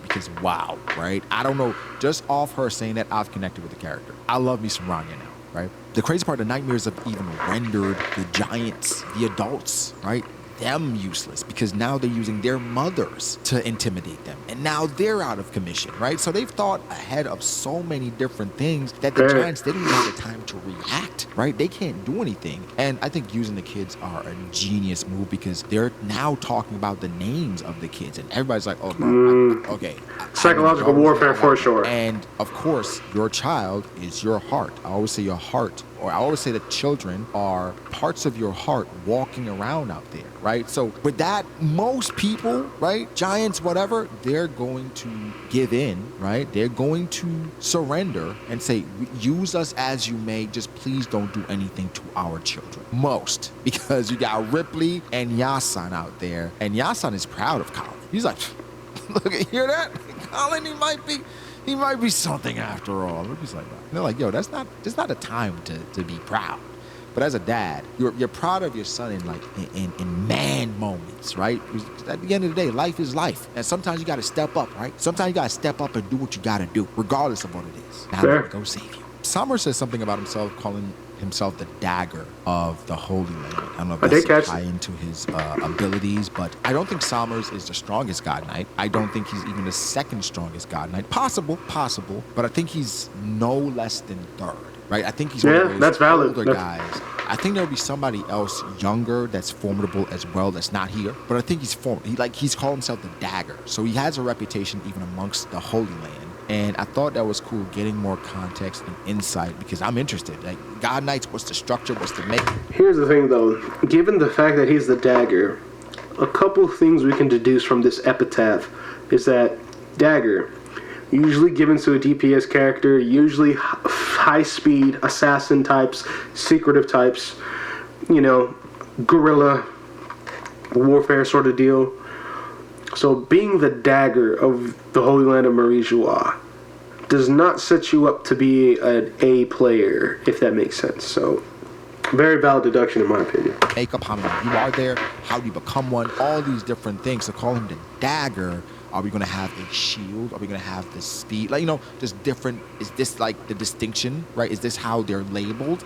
S4: Because, wow, right? I don't know. Just off her saying that, I've connected with the character. I love me some Rania now, right? The crazy part, the nightmares have even rendered the giants, the adults, right? Them useless, because now they're using their mothers to intimidate them, and now they're out of commission, right? So they've thought ahead of so many different things that the giants, they don't even have the time to react, right? They can't do anything. And I think using the kids are a genius move, because they're now talking about the names of the kids, and everybody's like, oh, bro, okay.
S1: Psychological warfare for sure.
S4: And of course, your child is your heart. I always say your heart, or I always say that children are parts of your heart walking around out there, right? So with that, most people, right, giants, whatever, they're going to give in, right? They're going to surrender and say, use us as you may, just please don't do anything to our children. Most, because you got Ripley and Yasan out there, and Yasan is proud of Colin. He's like, look, hear that? Colin, he might be something after all. He's like, they're like, yo, that's not a time to be proud. But as a dad, you're proud of your son in man moments, right? At the end of the day, life is life. And sometimes you got to step up, right? Sometimes you got to step up and do what you got to do, regardless of what it is. Now let me go save you. Summer says something about himself, calling himself the dagger of the Holy Land. I don't know if that's a tie into his abilities, but I don't think Summers is the strongest God Knight. I don't think he's even the second strongest God Knight. Possible, but I think he's no less than third, right? I think he's one of those older guys. I think there'll be somebody else younger that's formidable as well that's not here, but I think he's called himself the dagger. So he has a reputation even amongst the Holy Land And I thought that was cool, getting more context and insight, because I'm interested. Like, God Knights, what's the structure, what's the make?
S1: Here's the thing, though. Given the fact that he's the dagger, a couple things we can deduce from this epitaph is that dagger, usually given to a DPS character, usually high-speed assassin types, secretive types, you know, guerrilla warfare sort of deal. So being the dagger of the Holy Land of Marie-Joie does not set you up to be an A player, if that makes sense. So very valid deduction in my opinion.
S4: Makeup, how many you are there, how do you become one, all these different things. So call him the dagger. Are we going to have a shield? Are we going to have the speed? Like, you know, just different. Is this like the distinction, right? Is this how they're labeled?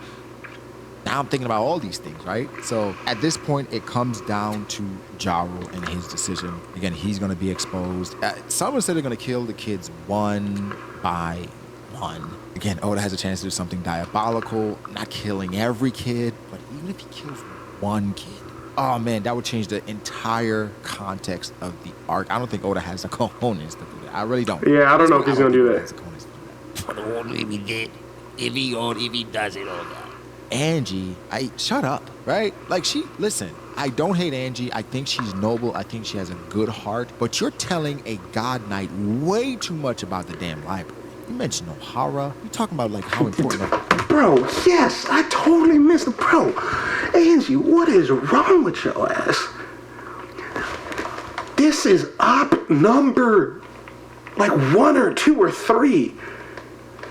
S4: Now I'm thinking about all these things, right? So at this point, it comes down to Jarl and his decision. Again, he's going to be exposed. Someone said they're going to kill the kids one by one. Again, Oda has a chance to do something diabolical, not killing every kid, but even if he kills one kid, oh man, that would change the entire context of the arc. I don't think Oda has the cojones to do that. I really don't.
S1: Yeah, I don't know if he's going to do that.
S6: But only if he did. If he does it all that.
S4: Angie, shut up, right? Like, listen, I don't hate Angie. I think she's noble. I think she has a good heart. But you're telling a God Knight way too much about the damn library. You mentioned O'Hara. You're talking about, like, how important...
S1: Bro, yes, I totally missed it. Bro, Angie, what is wrong with your ass? This is op number, like, 1 or 2 or 3.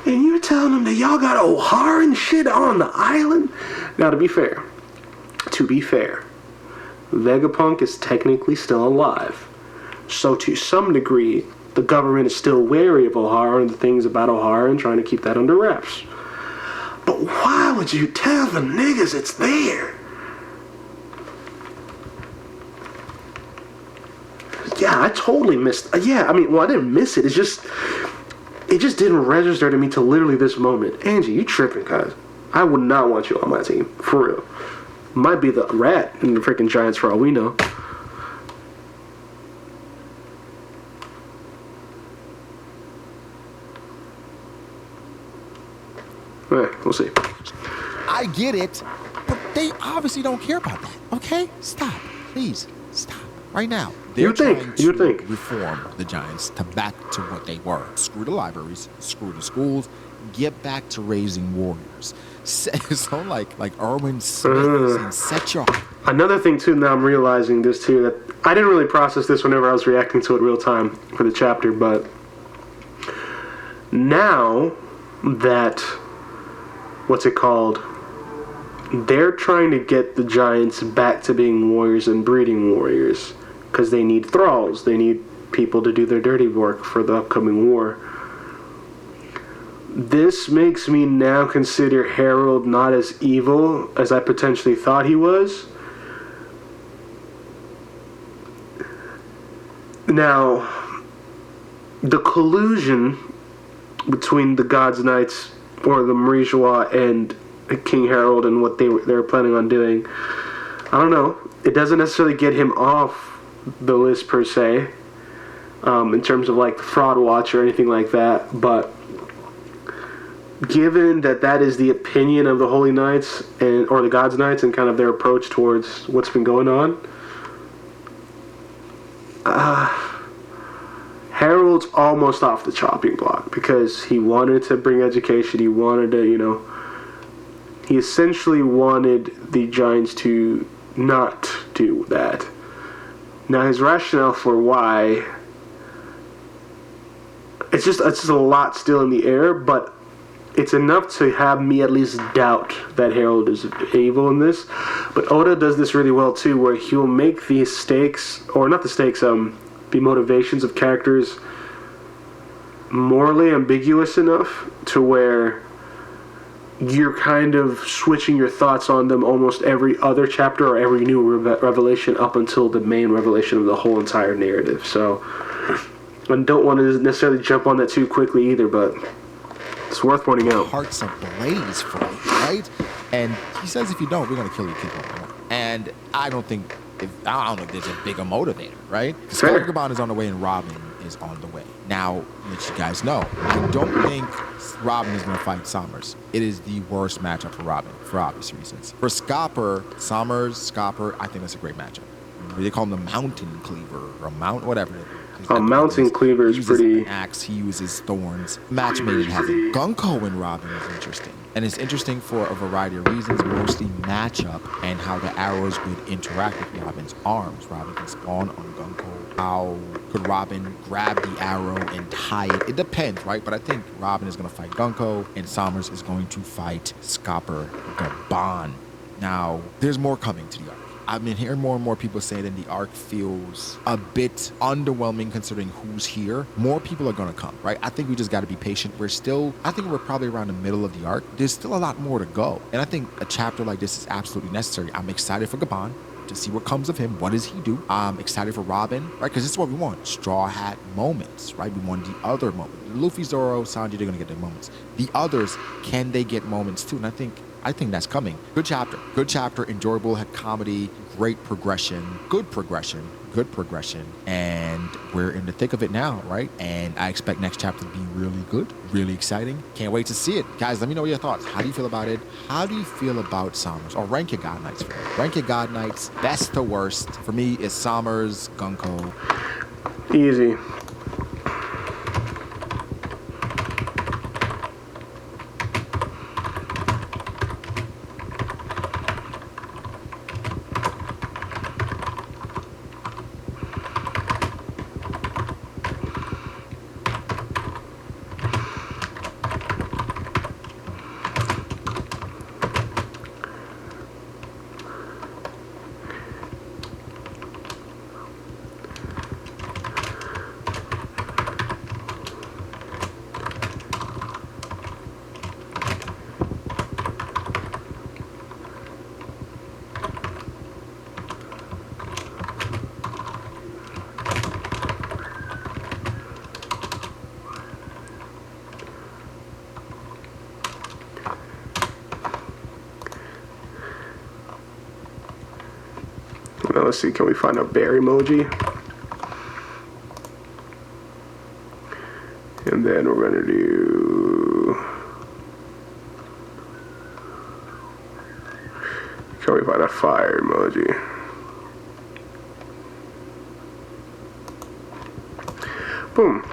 S1: And you're telling them that y'all got O'Hara and shit on the island? Now, to be fair, Vegapunk is technically still alive. So to some degree, the government is still wary of O'Hara and the things about O'Hara and trying to keep that under wraps. But why would you tell the niggas it's there? Yeah, I totally missed... Yeah, I mean, well, I didn't miss it. It just didn't register to me till literally this moment. Angie, you tripping, guys. I would not want you on my team. For real. Might be the rat in the freaking Giants for all we know. Alright, we'll see.
S4: I get it, but they obviously don't care about that, okay? Stop. Please, stop. Right now. They're trying to reform the Giants to back to what they were. Screw the libraries, screw the schools, get back to raising warriors. So like Erwin Smith and set your...
S1: Another thing too, now I'm realizing this too, that I didn't really process this whenever I was reacting to it real time for the chapter, but now that, what's it called? They're trying to get the Giants back to being warriors and breeding warriors because they need thralls. They need people to do their dirty work for the upcoming war. This makes me now consider Harold not as evil as I potentially thought he was. Now, the collusion between the God's Knights or the Marie-Joie and King Harold and what they were planning on doing, I don't know. It doesn't necessarily get him off the list per se, in terms of like the fraud watch or anything like that, but given that that is the opinion of the Holy Knights or the God's Knights and kind of their approach towards what's been going on, Harold's almost off the chopping block because he wanted to bring education. He wanted to, he essentially wanted the Giants to not do that. Now his rationale for why, it's just a lot still in the air, but it's enough to have me at least doubt that Harold is evil in this. But Oda does this really well too, where he'll make the stakes, or not the stakes, the motivations of characters morally ambiguous enough to where you're kind of switching your thoughts on them almost every other chapter or every new revelation up until the main revelation of the whole entire narrative. So I don't want to necessarily jump on that too quickly either, but it's worth pointing out.
S4: Heart's ablaze for me, right? And he says if you don't, we're going to kill your kid. And I don't think if there's a bigger motivator, right? Because Vagabond is on the way and robbing is on the way. Now, let you guys know, I don't think Robin is going to fight Sommers. It is the worst matchup for Robin, for obvious reasons. For Scopper, Scopper, I think that's a great matchup. They call him the Mountain Cleaver, or whatever.
S1: Mountain Cleaver is pretty.
S4: He uses an axe, he uses thorns. Match made in heaven. Gunko and Robin is interesting. And it's interesting for a variety of reasons, mostly matchup and how the arrows would interact with Robin's arms. Robin can spawn on Gunko. How could Robin grab the arrow and tie it? It depends, right? But I think Robin is going to fight Gunko and Sommers is going to fight Scopper Gaban. Now, there's more coming to the arc. I've been hearing more and more people say that the arc feels a bit underwhelming considering who's here. More people are going to come, right? I think we just got to be patient. I think we're probably around the middle of the arc. There's still a lot more to go. And I think a chapter like this is absolutely necessary. I'm excited for Gaban to see what comes of him. What does he do? I'm excited for Robin, right? Because this is what we want. Straw Hat moments, right? We want the other moment. Luffy, Zoro, Sanji, they're going to get their moments. The others, can they get moments too? And I think that's coming. Good chapter, enjoyable, had comedy, great progression, good progression, and we're in the thick of it now, right? And I expect next chapter to be really good, really exciting. Can't wait to see it. Guys, let me know your thoughts. How do you feel about it? How do you feel about Sommers? Or rank your God Knights for me. Rank your God Knights, best to worst. For me, it's Sommers, Gunko.
S1: Easy. Now let's see, can we find a bear emoji? And then we're gonna do... Can we find a fire emoji? Boom.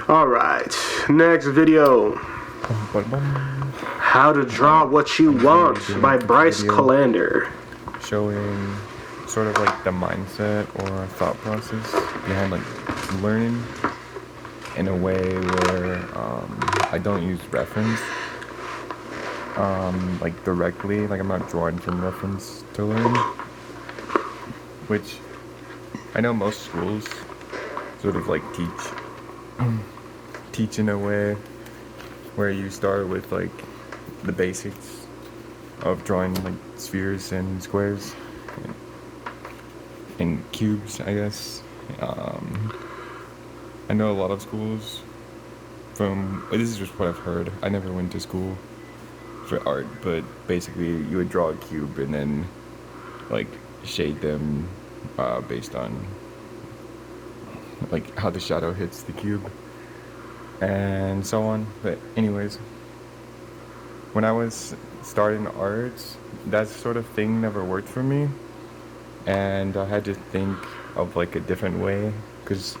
S1: Alright, next video. How to Draw What You Want by Bryce Colander.
S7: Showing sort of like the mindset or thought process behind like learning in a way where I don't use reference like directly, like I'm not drawing from reference to learn, which I know most schools sort of like teach in a way where you start with like the basics of drawing like spheres and squares and cubes, I guess. I know a lot of schools this is just what I've heard. I never went to school for art, but basically you would draw a cube and then like shade them based on like how the shadow hits the cube and so on. But anyways, when I was starting arts, that sort of thing never worked for me, and I had to think of like a different way, because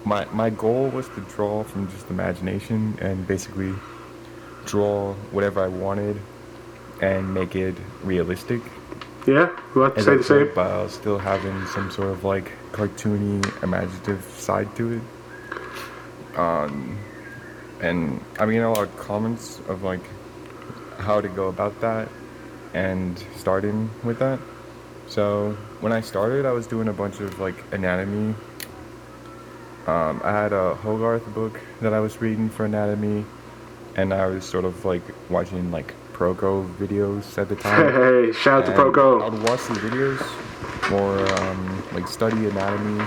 S7: my goal was to draw from just imagination and basically draw whatever I wanted and make it realistic.
S1: Yeah, we'll have to say the same.
S7: While still having some sort of like cartoony, imaginative side to it. And I'm getting a lot of comments of like how to go about that and starting with that. So when I started, I was doing a bunch of like anatomy. I had a Hogarth book that I was reading for anatomy, and I was sort of like watching like Proco videos at the time.
S1: Hey, shout out to Proco.
S7: I would watch the videos or like study anatomy,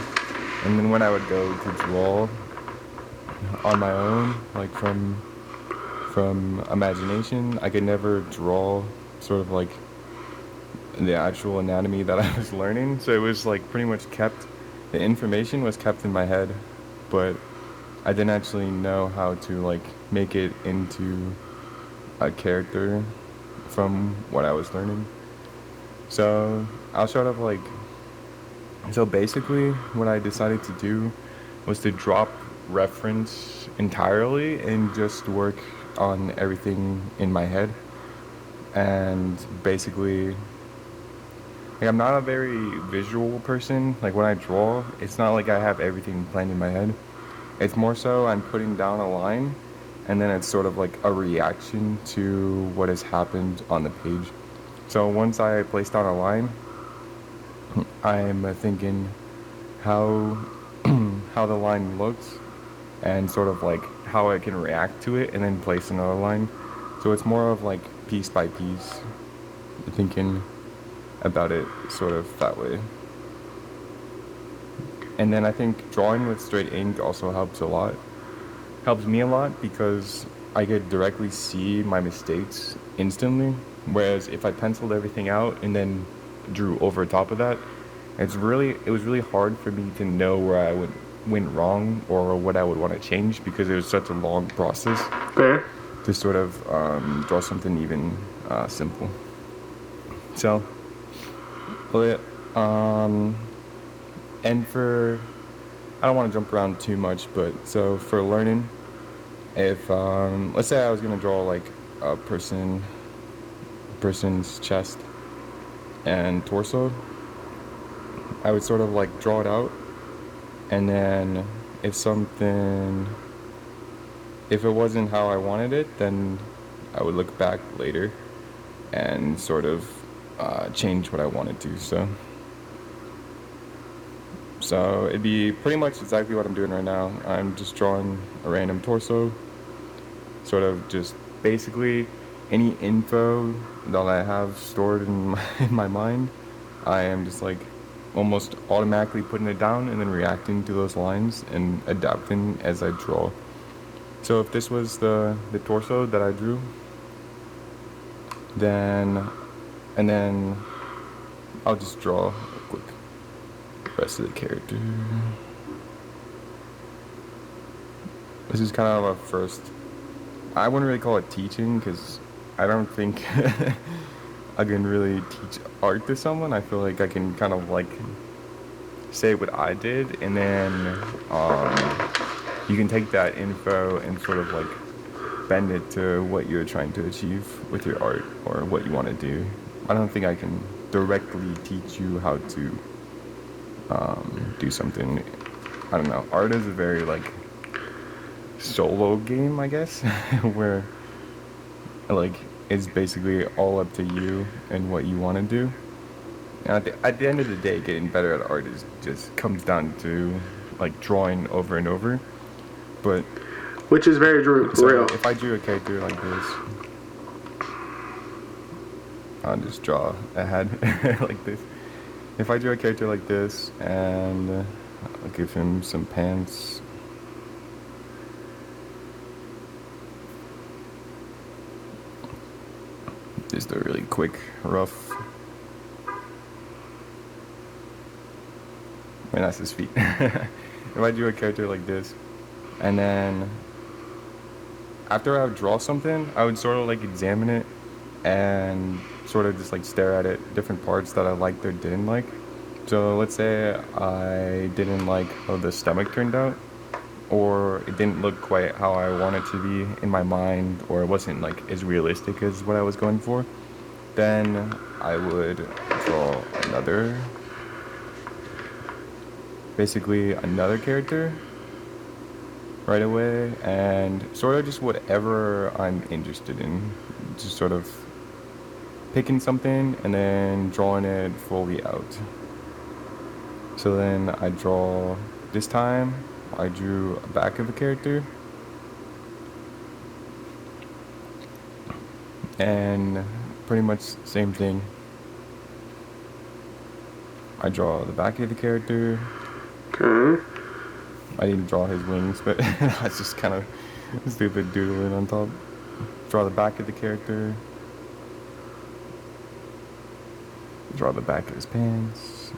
S7: and then when I would go to draw on my own, like from imagination, I could never draw sort of like the actual anatomy that I was learning, so it was like pretty much kept the information was kept in my head, but I didn't actually know how to like make it into a character from what I was learning. So I'll sort of like, so basically what I decided to do was to drop reference entirely and just work on everything in my head. And basically, like, I'm not a very visual person. Like when I draw, it's not like I have everything planned in my head. It's more so I'm putting down a line and then it's sort of like a reaction to what has happened on the page. So once I place down a line, I'm thinking how how the line looks and sort of like how I can react to it and then place another line. So it's more of like piece by piece, thinking about it sort of that way. And then I think drawing with straight ink also helps a lot. Helps me a lot because I could directly see my mistakes instantly. Whereas if I penciled everything out and then drew over top of that, it was really hard for me to know where I went wrong or what I would want to change because it was such a long process
S1: Okay.
S7: to sort of draw something even simple. So, but and for, I don't want to jump around too much, but so for learning, if let's say I was gonna draw like a person's chest and torso, I would sort of like draw it out, and then if it wasn't how I wanted it, then I would look back later and sort of change what I wanted to. So it'd be pretty much exactly what I'm doing right now. I'm just drawing a random torso, sort of just basically any info that I have stored in my mind. I am just like almost automatically putting it down and then reacting to those lines and adapting as I draw. So if this was the torso that I drew, then I'll just draw a quick rest of the character. This is kind of a first, I wouldn't really call it teaching because I don't think I can really teach art to someone. I feel like I can kind of like say what I did, and then you can take that info and sort of like bend it to what you're trying to achieve with your art or what you want to do. I don't think I can directly teach you how to do something. I don't know. Art is a very like solo game, I guess, where like it's basically all up to you and what you want to do. And at the end of the day, getting better at art is just comes down to like drawing over and over. But
S1: Which is very real.
S7: if I drew a character like this, I'll just draw a head like this. If I drew a character like this and I'll give him some pants. Just a really quick, rough. I mean, that's his feet. If I drew a character like this, and then after I would draw something, I would sort of like examine it and sort of just like stare at it, different parts that I liked or didn't like. So let's say I didn't like how the stomach turned out, or it didn't look quite how I wanted to be in my mind, or it wasn't like as realistic as what I was going for, then I would draw basically another character right away, and sort of just whatever I'm interested in, just sort of picking something and then drawing it fully out. So then I draw, this time I drew a back of a character, and pretty much same thing. I draw the back of the character.
S1: Okay.
S7: I didn't draw his wings, but that's just kind of stupid doodling on top. Draw the back of the character. Draw the back of his pants.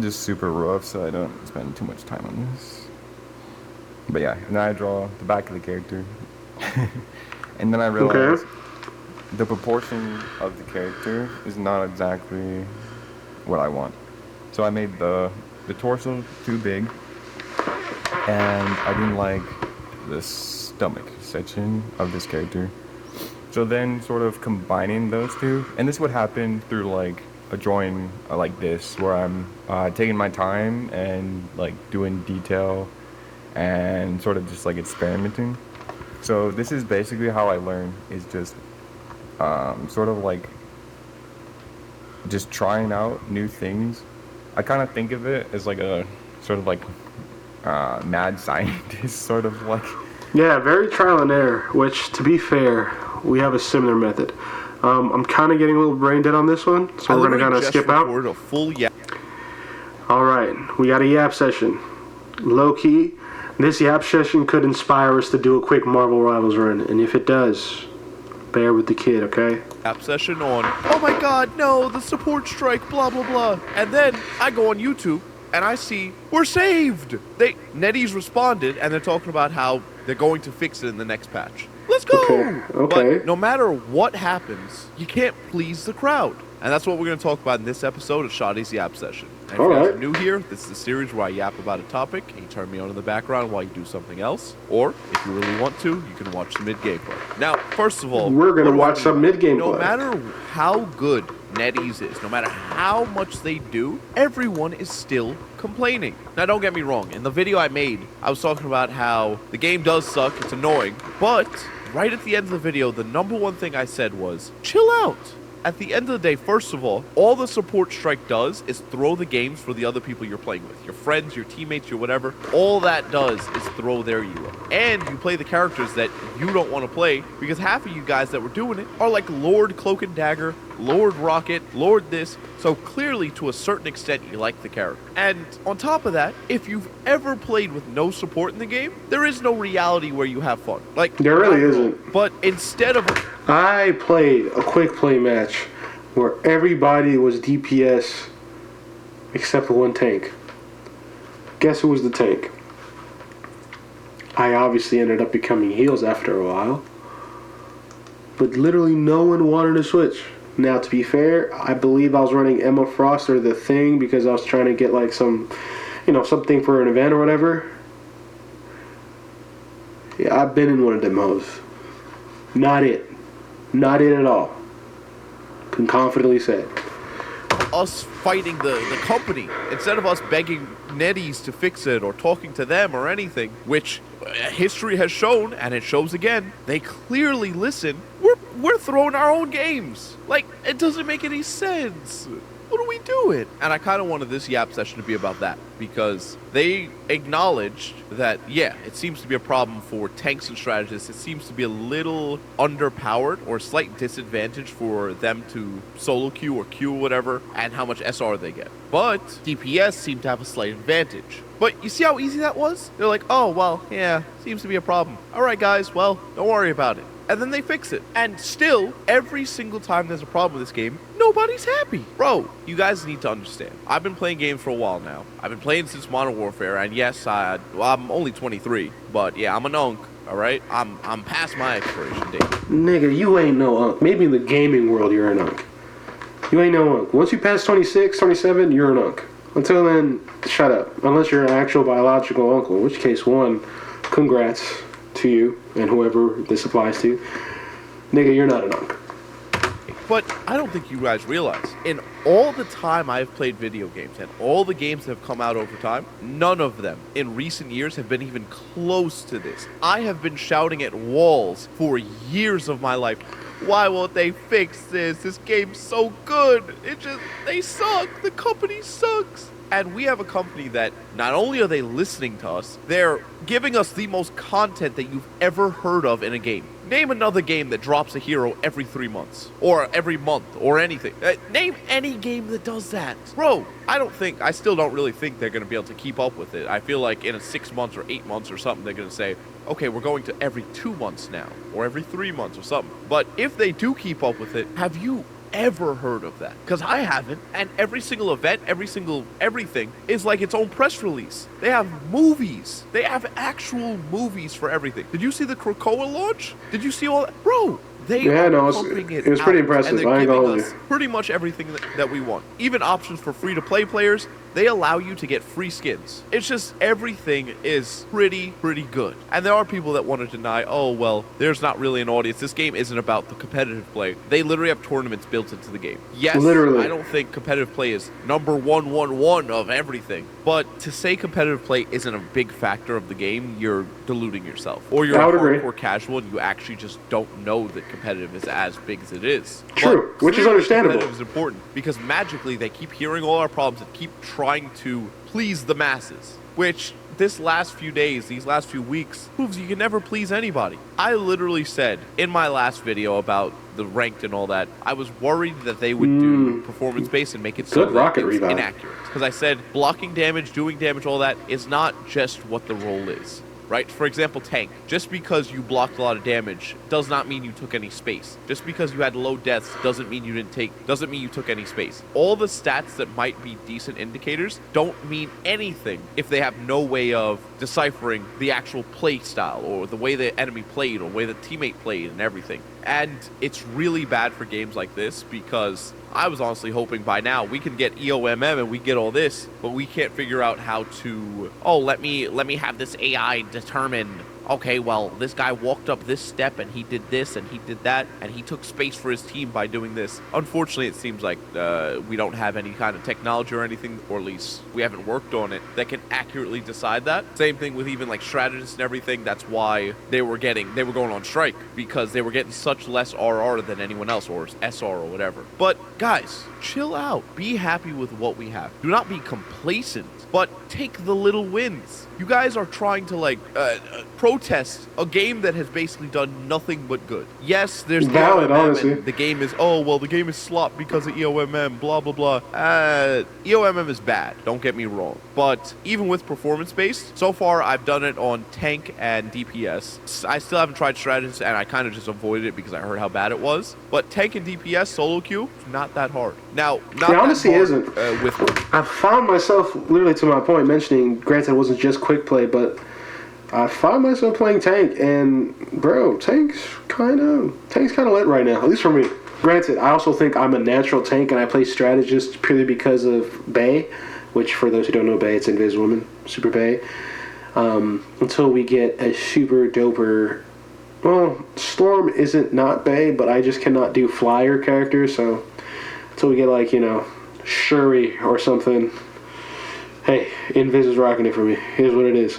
S7: just super rough, so I don't spend too much time on this. But yeah, and then I draw the back of the character. And then I realized the proportion of the character is not exactly what I want. So I made the torso too big, and I didn't like the stomach section of this character. So then sort of combining those two, and this would happen through like a drawing like this, where I'm taking my time and like doing detail and sort of just like experimenting. So this is basically how I learn, is just sort of like just trying out new things. I kind of think of it as like a sort of like mad scientist, sort of like.
S1: Yeah, very trial and error, which, to be fair, we have a similar method. I'm kind of getting a little brain dead on this one, so we're going to kind of skip out.
S8: A full yap.
S1: All right, we got a yap session. Low key, this yap session could inspire us to do a quick Marvel Rivals run, and if it does, bear with the kid, okay?
S8: App session on, oh my god, no, the support strike, blah, blah, blah. And then I go on YouTube and I see, we're saved. NetEase responded and they're talking about how they're going to fix it in the next patch. Let's go.
S1: Okay.
S8: But no matter what happens, you can't please the crowd. And that's what we're going to talk about in this episode of Shotty's Yap Session. And if you guys are new here, this is a series where I yap about a topic and you turn me on in the background while you do something else. Or, if you really want to, you can watch the mid-game play. Now, first of all,
S1: we're going to watch some mid-game play.
S8: No matter how good NetEase is, no matter how much they do, everyone is still complaining. Now, don't get me wrong. In the video I made, I was talking about how the game does suck, it's annoying, but right at the end of the video, the number one thing I said was, chill out. At the end of the day, first of all the support strike does is throw the games for the other people you're playing with. Your friends, your teammates, your whatever. All that does is throw their elo. And you play the characters that you don't want to play, because half of you guys that were doing it are like Lord Cloak and Dagger, Lord Rocket, Lord this. So clearly, to a certain extent, you like the character. And on top of that, if you've ever played with no support in the game, there is no reality where you have fun. Like,
S1: there really isn't.
S8: But instead of...
S1: I played a quick play match where everybody was DPS except for one tank. Guess who was the tank? I obviously ended up becoming heals after a while. But literally no one wanted to switch. Now, to be fair, I believe I was running Emma Frost or the Thing because I was trying to get like some, something for an event or whatever. Yeah, I've been in one of them hoes. Not it. Not it at all. Can confidently say.
S8: Us fighting the company instead of us begging NetEase to fix it or talking to them or anything, which history has shown, and it shows again, they clearly listen. We're throwing our own games. Like, it doesn't make any sense. What are we doing? And I kind of wanted this Yap session to be about that, because they acknowledged that, yeah, it seems to be a problem for tanks and strategists. It seems to be a little underpowered or a slight disadvantage for them to solo queue or queue or whatever, and how much SR they get. But DPS seem to have a slight advantage. But you see how easy that was? They're like, oh, well, yeah, seems to be a problem. All right, guys, well, don't worry about it. And then they fix it. And still, every single time there's a problem with this game, nobody's happy. Bro, you guys need to understand. I've been playing games for a while now. I've been playing since Modern Warfare, and yes, I'm only 23, but yeah, I'm an unk, all right? I'm past my expiration date.
S1: Nigga, you ain't no unk. Maybe in the gaming world, you're an unk. You ain't no unk. Once you pass 26, 27, you're an unk. Until then, shut up. Unless you're an actual biological uncle, in which case, one, congrats to you and whoever this applies to. Nigga, you're not an unk.
S8: But I don't think you guys realize, in all the time I've played video games and all the games that have come out over time, none of them in recent years have been even close to this. I have been shouting at walls for years of my life, why won't they fix this? This game's so good. They suck. The company sucks. And we have a company that not only are they listening to us, they're giving us the most content that you've ever heard of in a game. Name another game that drops a hero every 3 months, or every month, or anything. Name any game that does that. Bro, I still don't really think they're going to be able to keep up with it. I feel like in a 6 months or 8 months or something, they're going to say, okay, we're going to every 2 months now, or every 3 months or something. But if they do keep up with it, have you ever heard of that? Because I haven't. And every single event, every single everything is like its own press release. They have movies. They have actual movies for everything. Did you see the Krakoa launch? Did you see all that? Bro, they are pumping
S1: it was pretty impressive.
S8: And they're
S1: I ain't gonna
S8: giving
S1: hold
S8: us
S1: you.
S8: pretty much everything that we want. Even options for free-to-play players. They allow you to get free skins. It's just everything is pretty good. And there are people that want to deny, oh, well, there's not really an audience. This game isn't about the competitive play. They literally have tournaments built into the game. Yes,
S1: literally.
S8: I don't think competitive play is number 111 of everything. But to say competitive play isn't a big factor of the game, you're deluding yourself. Or you're a hardcore casual and you actually just don't know that competitive is as big as it is.
S1: True, which is understandable.
S8: Competitive is important because magically they keep hearing all our problems and keep trying to please the masses, which this last few days, these last few weeks, proves you can never please anybody. I literally said in my last video about the ranked and all that, I was worried that they would do performance-based and make it so that it's inaccurate. Because I said blocking damage, doing damage, all that is not just what the role is. Right? For example, tank. Just because you blocked a lot of damage does not mean you took any space. Just because you had low deaths doesn't mean you took any space. All the stats that might be decent indicators don't mean anything if they have no way of deciphering the actual play style or the way the enemy played or the way the teammate played and everything. And it's really bad for games like this because I was honestly hoping by now we can get EOMM and we get all this, but we can't figure out how to, let me have this AI determine, okay, well, this guy walked up this step and he did this and he did that and he took space for his team by doing this. Unfortunately, it seems like we don't have any kind of technology or anything, or at least we haven't worked on it, that can accurately decide that. Same thing with even like strategists and everything. That's why they were going on strike, because they were getting such less RR than anyone else, or SR or whatever. But guys, chill out. Be happy with what we have. Do not be complacent, but take the little wins. You guys are trying to protest a game that has basically done nothing but good. Yes, there's
S1: valid, honestly.
S8: The game is the game is slop because of EOMM, blah blah blah. EOMM is bad, don't get me wrong. But even with performance based, so far I've done it on tank and DPS. I still haven't tried strategists, and I kind of just avoided it because I heard how bad it was. But tank and DPS solo queue, not that hard. Now, not
S1: it honestly isn't.
S8: I
S1: found myself, literally to my point, mentioning, granted it wasn't just quick play, but I found myself playing tank, and bro, tank's kind of lit right now, at least for me. Granted, I also think I'm a natural tank, and I play strategist purely because of Bay, which for those who don't know Bay, it's Invis Woman, Super Bay. Until we get a super doper, well, Storm isn't not Bay, but I just cannot do flyer characters, so until we get like, Shuri or something, hey, Invis is rocking it for me. Here's what it is.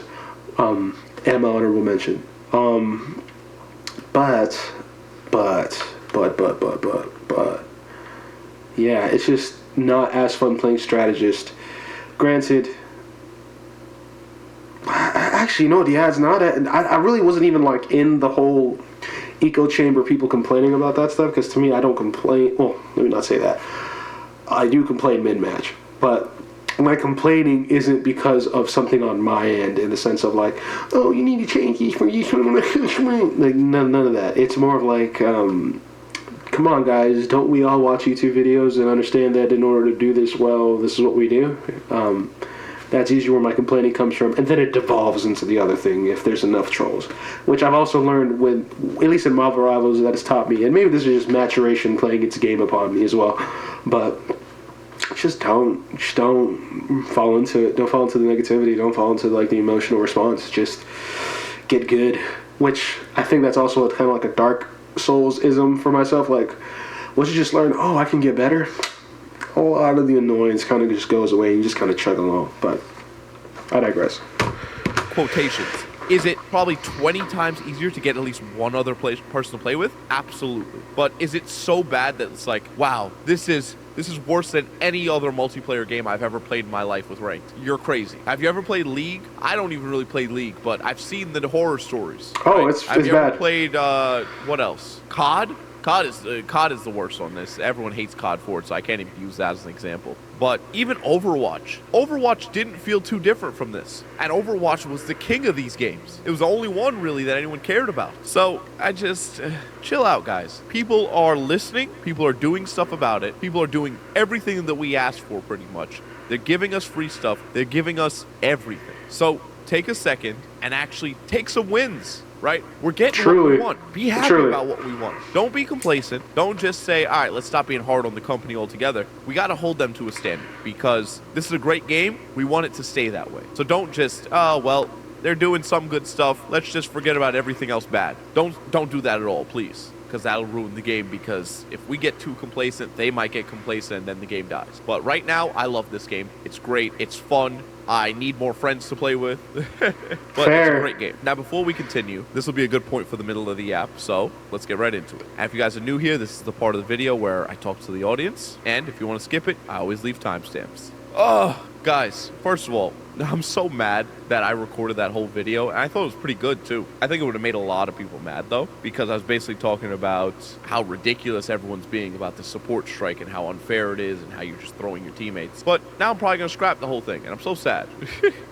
S1: And my honorable mention. But, yeah, it's just not as fun playing strategist. Granted, actually, no, it's not. I really wasn't even like in the whole echo chamber people complaining about that stuff, because to me, I don't complain. Well, let me not say that. I do complain mid-match, but my complaining isn't because of something on my end, in the sense of like, oh, you need to change these for you. Like, none of that. It's more of like, come on, guys, don't we all watch YouTube videos and understand that in order to do this well, this is what we do? That's usually where my complaining comes from, and then it devolves into the other thing if there's enough trolls, which I've also learned with, at least in Marvel Rivals, that has taught me, and maybe this is just maturation playing its game upon me as well, but just don't fall into it. Don't fall into the negativity. Don't fall into like the emotional response. Just get good, which I think that's also kind of like a Dark Souls-ism for myself. Like, once you just learn, I can get better, a lot of the annoyance kind of just goes away and you just kind of chug along. But I digress.
S8: Quotations. Is it probably 20 times easier to get at least one other person to play with? Absolutely. But is it so bad that it's like, wow, this is worse than any other multiplayer game I've ever played in my life with ranked? You're crazy. Have you ever played League? I don't even really play League, but I've seen the horror stories.
S1: Oh,
S8: right?
S1: it's
S8: Have you
S1: bad.
S8: ever played, what else? COD? COD is the worst on this. Everyone hates COD 4, so I can't even use that as an example. But even Overwatch didn't feel too different from this. And Overwatch was the king of these games. It was the only one really that anyone cared about. So I just chill out, guys. People are listening. People are doing stuff about it. People are doing everything that we asked for pretty much. They're giving us free stuff. They're giving us everything. So take a second and actually take some wins. Right? We're getting what we want. Be happy about what we want. Don't be complacent. Don't just say, all right, let's stop being hard on the company altogether. We got to hold them to a standard because this is a great game. We want it to stay that way. So don't just, oh, well, they're doing some good stuff. Let's just forget about everything else bad. Don't do that at all, please. Because that'll ruin the game, because if we get too complacent, they might get complacent and then the game dies. But right now, I love this game. It's great. It's fun. I need more friends to play with. But Fair. It's a great game. Now, before we continue, this will be a good point for the middle of the app, so let's get right into it. And if you guys are new here, this is the part of the video where I talk to the audience. And if you want to skip it, I always leave timestamps. Oh, guys, first of all, I'm so mad that I recorded that whole video, and I thought it was pretty good, too. I think it would have made a lot of people mad, though, because I was basically talking about how ridiculous everyone's being about the support strike and how unfair it is and how you're just throwing your teammates. But now I'm probably going to scrap the whole thing, and I'm so sad,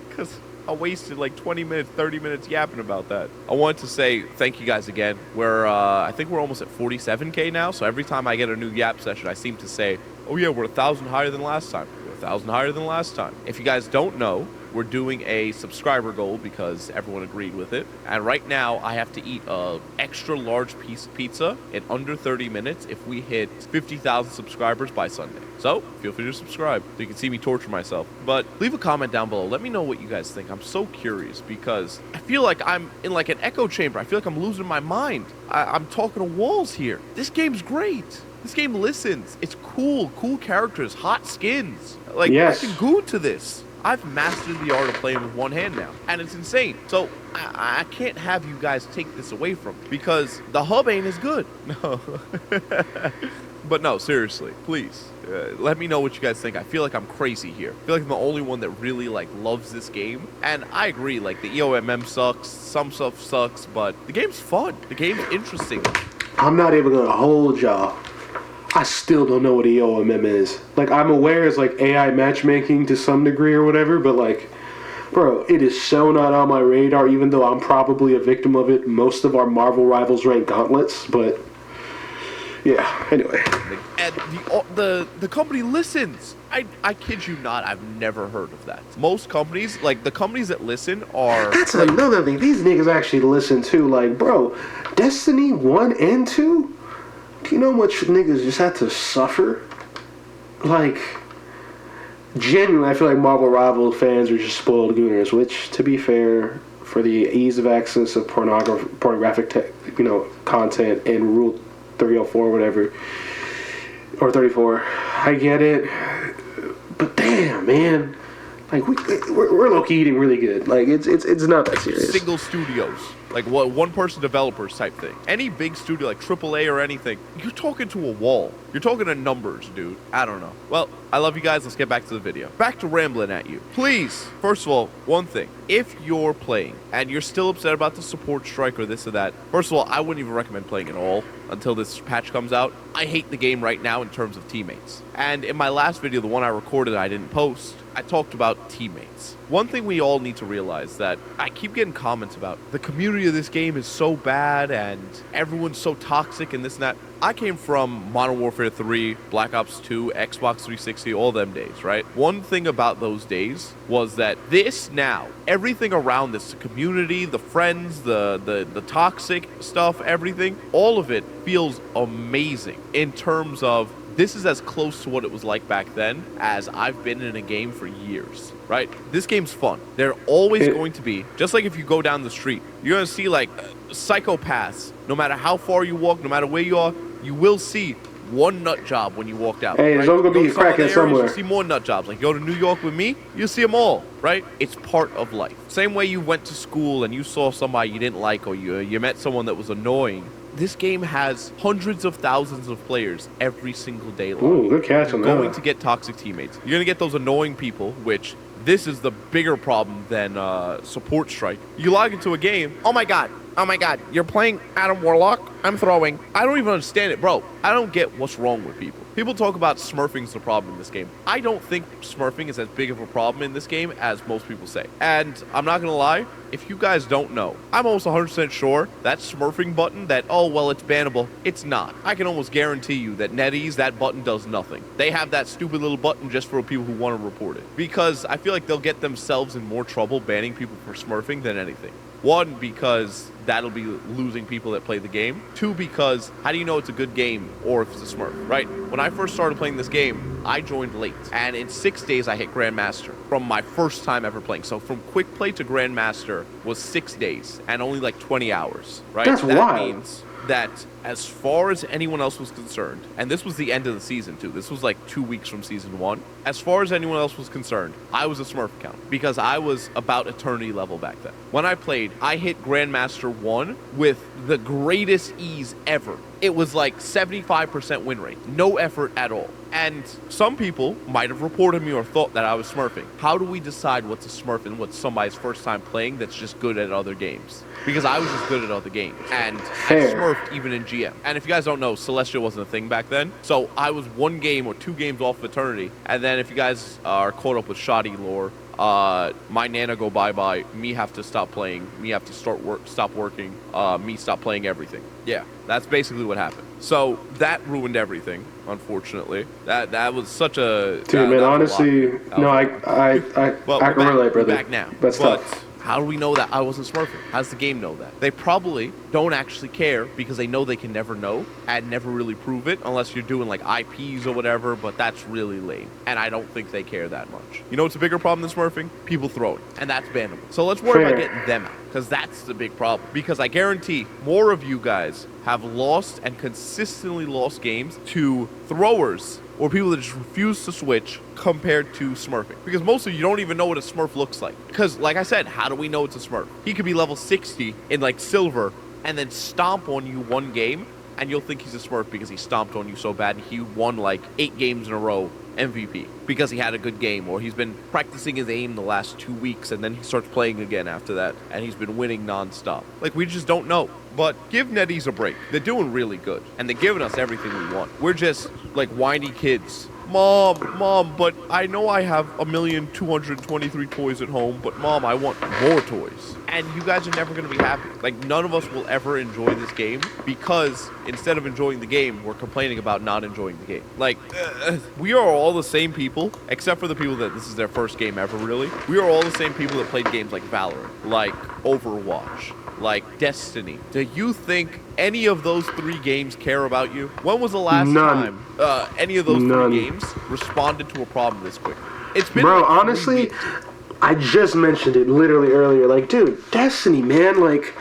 S8: because I wasted like 20 minutes, 30 minutes yapping about that. I wanted to say thank you guys again. I think we're almost at 47K now, so every time I get a new yap session, I seem to say, oh yeah, we're 1,000 higher than last time. We're 1,000 higher than last time. If you guys don't know, we're doing a subscriber goal because everyone agreed with it. And right now, I have to eat a extra large piece of pizza in under 30 minutes if we hit 50,000 subscribers by Sunday. So, feel free to subscribe so you can see me torture myself. But leave a comment down below. Let me know what you guys think. I'm so curious because I feel like I'm in like an echo chamber. I feel like I'm losing my mind. I'm talking to walls here. This game's great. This game listens. It's cool. Cool characters. Hot skins. Like, yes. I can go to this. I've mastered the art of playing with one hand now, and it's insane. So I can't have you guys take this away from me because the hub ain't as good. No. But no, seriously, please, let me know what you guys think. I feel like I'm crazy here. I feel like I'm the only one that really, like, loves this game. And I agree, like, the EOMM sucks, some stuff sucks, but the game's fun. The game's interesting.
S1: I'm not even gonna hold y'all. I still don't know what EOMM is. Like, I'm aware it's like AI matchmaking to some degree or whatever, but like, bro, it is so not on my radar, even though I'm probably a victim of it. Most of our Marvel rivals rank gauntlets, but yeah, anyway.
S8: And the company listens. I kid you not, I've never heard of that. Most companies, like the companies that listen are...
S1: That's like, another thing. These niggas actually listen too. Like, bro, Destiny 1 and 2? Do you know how much niggas just had to suffer? Like, genuinely, I feel like Marvel Rivals fans are just spoiled gooners, which, to be fair, for the ease of access of pornographic content and Rule 304 or whatever, or 34, I get it. But damn, man. Like, we're low-key eating really good. Like, it's not that serious.
S8: Single studios. Like, what, one-person developers type thing. Any big studio, like AAA or anything, you're talking to a wall. You're talking to numbers, dude. I don't know. Well, I love you guys. Let's get back to the video. Back to rambling at you. Please, first of all, one thing. If you're playing and you're still upset about the support strike or this or that, first of all, I wouldn't even recommend playing at all until this patch comes out. I hate the game right now in terms of teammates. And in my last video, the one I recorded I didn't post, I talked about teammates. One thing we all need to realize that I keep getting comments about the community of this game is so bad and everyone's so toxic and this and that. I came from Modern Warfare 3, Black Ops 2, Xbox 360, all them days, right? One thing about those days was that this now, everything around this, the community, the friends, the toxic stuff, everything, all of it feels amazing in terms of this is as close to what it was like back then as I've been in a game for years, right? This game's fun. They're always going to be, just like if you go down the street, you're going to see like psychopaths. No matter how far you walk, no matter where you are, you will see one nut job when you walked out.
S1: Hey, there's always going to be a crackhead somewhere.
S8: You'll see more nut jobs. Like, go to New York with me, you'll see them all, right? It's part of life. Same way you went to school and you saw somebody you didn't like or you met someone that was annoying. This game has hundreds of thousands of players every single day long.
S1: Ooh, good catch on that.
S8: You're going to get toxic teammates. You're going to get those annoying people, which this is the bigger problem than support strike. You log into a game, oh my god, you're playing Adam Warlock? I'm throwing. I don't even understand it, bro. I don't get what's wrong with people. People talk about smurfing's the problem in this game. I don't think smurfing is as big of a problem in this game as most people say. And I'm not gonna lie, if you guys don't know, I'm almost 100% sure that smurfing button that, oh, well, it's bannable, it's not. I can almost guarantee you that NetEase, that button does nothing. They have that stupid little button just for people who want to report it. Because I feel like they'll get themselves in more trouble banning people for smurfing than anything. One, because that'll be losing people that play the game. Two, because how do you know it's a good game or if it's a smurf, right? When I first started playing this game, I joined late. And in 6 days, I hit Grandmaster from my first time ever playing. So from quick play to Grandmaster was 6 days and only like 20 hours, right?
S1: That's
S8: that
S1: wild.
S8: means that as far as anyone else was concerned, and this was the end of the season too, this was like 2 weeks from season 1, as far as anyone else was concerned, I was a smurf account because I was about eternity level back then. When I played, I hit Grandmaster 1 with the greatest ease ever. It was like 75% win rate, no effort at all. And some people might have reported me or thought that I was smurfing. How do we decide what's a smurf and what's somebody's first time playing that's just good at other games? Because I was just good at other games. And I smurfed even in GM. And if you guys don't know, Celestial wasn't a thing back then. So I was 1 game or 2 games off of eternity. And then if you guys are caught up with shoddy lore, my Nana go bye-bye, me have to stop playing, me have to stop working, me stop playing everything. Yeah, that's basically what happened. So that ruined everything, unfortunately. That was such a...
S1: Dude, man, honestly, no, I can relate, brother.
S8: Back now.
S1: That's
S8: but
S1: tough.
S8: how do we know that I wasn't smurfing? How does the game know that? They probably don't actually care because they know they can never know and never really prove it unless you're doing like IPs or whatever, but that's really lame. And I don't think they care that much. You know what's a bigger problem than smurfing? People throwing. And that's bannable. So let's worry about getting them out because that's the big problem. Because I guarantee more of you guys have lost and consistently lost games to throwers or people that just refuse to switch compared to smurfing. Because most of you don't even know what a smurf looks like. Because, like I said, how do we know it's a smurf? He could be level 60 in, like, silver and then stomp on you 1 game, and you'll think he's a smurf because he stomped on you so bad and he won, like, 8 games in a row MVP because he had a good game, or he's been practicing his aim the last 2 weeks and then he starts playing again after that and he's been winning non-stop. Like, we just don't know. But give NetEase a break. They're doing really good and they're giving us everything we want. We're just like whiny kids. Mom, but I know I have 1,223 toys at home, but Mom, I want more toys. And you guys are never going to be happy. Like, none of us will ever enjoy this game because instead of enjoying the game, we're complaining about not enjoying the game. Like, we are all the same people, except for the people that this is their first game ever, really. We are all the same people that played games like Valorant, like Overwatch, like Destiny. Do you think any of those 3 games care about you? When was the last time any of those 3 games responded to a problem this quickly? It's been
S1: Bro,
S8: like
S1: honestly, I just mentioned it literally earlier. Like, dude, Destiny, man, like...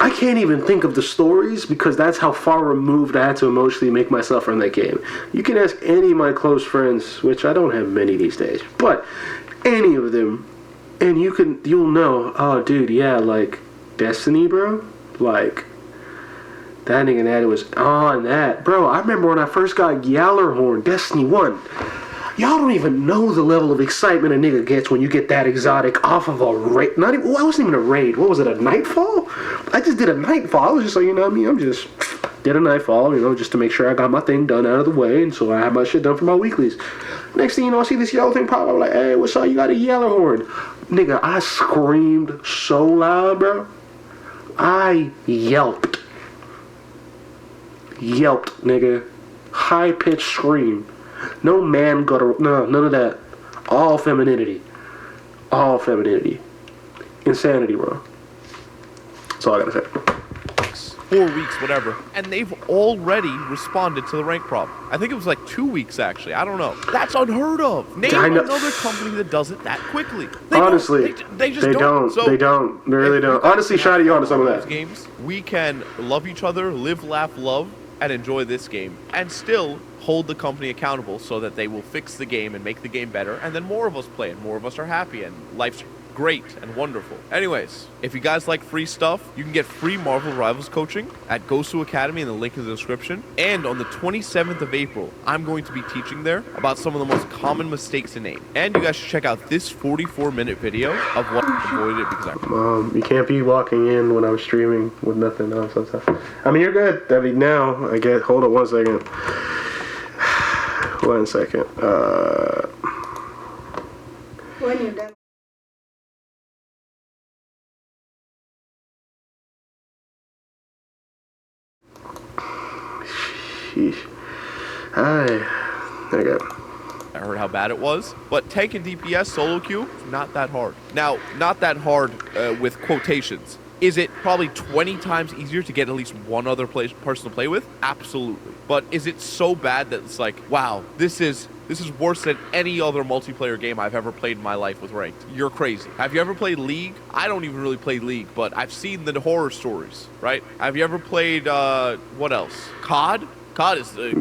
S1: I can't even think of the stories because that's how far removed I had to emotionally make myself from that game. You can ask any of my close friends, which I don't have many these days, but any of them, and you'll know, oh, dude, yeah, like, Destiny, bro? Like, that nigga Natty was on that. Bro, I remember when I first got Gjallarhorn, Destiny 1. Y'all don't even know the level of excitement a nigga gets when you get that exotic off of a raid. It wasn't even a raid. What was it, a Nightfall? I just did a Nightfall. I was just like, you know what I mean? I'm just did a Nightfall, you know, just to make sure I got my thing done out of the way, and so I have my shit done for my weeklies. Next thing you know, I see this yellow thing pop up. I'm like, hey, what's up? You got a Gjallarhorn. Nigga, I screamed so loud, bro. I yelped. Yelped, nigga. High-pitched scream. No man got no, none of that. All femininity. All femininity. Insanity, bro. That's all I gotta say.
S8: 4 weeks, whatever. And they've already responded to the rank problem. I think it was like 2 weeks, actually. I don't know. That's unheard of. Name another company that does it that quickly.
S1: Honestly,
S8: they just
S1: don't.
S8: don't. So
S1: they don't. They really don't. Honestly, Shotty, you onto some of that.
S8: Games, we can love each other, live, laugh, love, and enjoy this game, and still hold the company accountable so that they will fix the game and make the game better, and then more of us play, and more of us are happy, and life's great and wonderful. Anyways, if you guys like free stuff, you can get free Marvel Rivals coaching at Gosu Academy in the link in the description. And on the 27th of April, I'm going to be teaching there about some of the most common mistakes in aim. And you guys should check out this 44-minute video of what I avoided because I...
S1: You can't be walking in when I'm streaming with nothing else. I mean, you're good. I mean, now, I get... Hold on 1 second. 1 second.
S9: When you're done.
S1: Sheesh. Hi. Okay.
S8: I heard how bad it was, but tank and DPS solo queue, not that hard. Now, not that hard with quotations. Is it probably 20 times easier to get at least one other person to play with? Absolutely. But is it so bad that it's like, wow, this is worse than any other multiplayer game I've ever played in my life with ranked? You're crazy. Have you ever played League? I don't even really play League, but I've seen the horror stories, right? Have you ever played, what else? COD? COD is the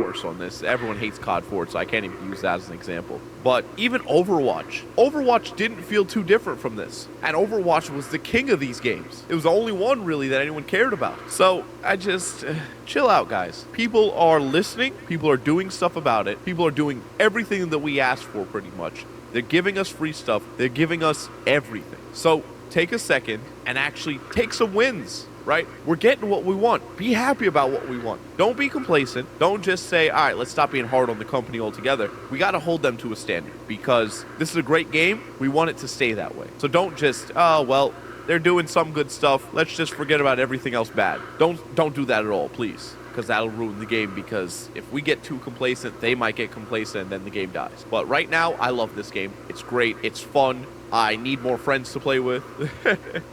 S8: worst on this. Everyone hates COD 4, so I can't even use that as an example. But even Overwatch didn't feel too different from this. And Overwatch was the king of these games. It was the only one, really, that anyone cared about. So, I just... chill out, guys. People are listening. People are doing stuff about it. People are doing everything that we asked for, pretty much. They're giving us free stuff. They're giving us everything. So, take a second and actually take some wins. Right? We're getting what we want. Be happy about what we want. Don't be complacent. Don't just say, all right, let's stop being hard on the company altogether. We got to hold them to a standard because this is a great game. We want it to stay that way. So don't just, oh, well, they're doing some good stuff. Let's just forget about everything else bad. Don't do that at all, please. Because that'll ruin the game, because if we get too complacent, they might get complacent and then the game dies. But right now, I love this game. It's great. It's fun. I need more friends to play with,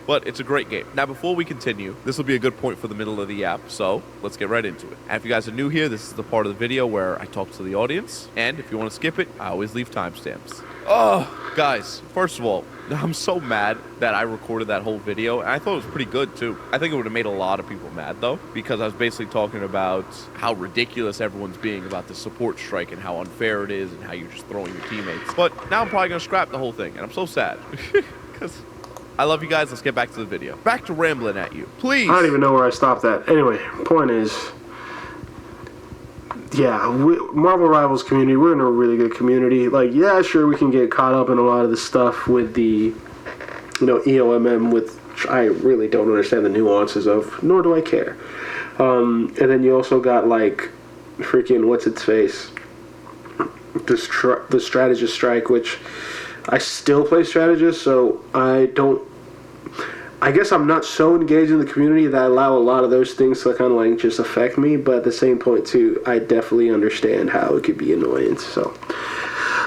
S8: but it's a great game. Now, before we continue, this will be a good point for the middle of the app, so let's get right into it. And if you guys are new here, this is the part of the video where I talk to the audience, and if you want to skip it, I always leave timestamps. Oh, guys, first of all, I'm so mad that I recorded that whole video, and I thought it was pretty good, too. I think it would have made a lot of people mad, though, because I was basically talking about how ridiculous everyone's being about the support strike and how unfair it is and how you're just throwing your teammates. But now I'm probably going to scrap the whole thing, and I'm so sad, because I love you guys. Let's get back to the video. Back to rambling at you. Please.
S1: I don't even know where I stopped at. Anyway, point is... Yeah, Marvel Rivals community, we're in a really good community. Like, yeah, sure, we can get caught up in a lot of the stuff with the, EOMM, which I really don't understand the nuances of, nor do I care. And then you also got, like, freaking, what's its face? The Strategist Strike, which I still play Strategist, so I guess I'm not so engaged in the community that I allow a lot of those things to kind of like just affect me, but at the same point too, I definitely understand how it could be annoying. So,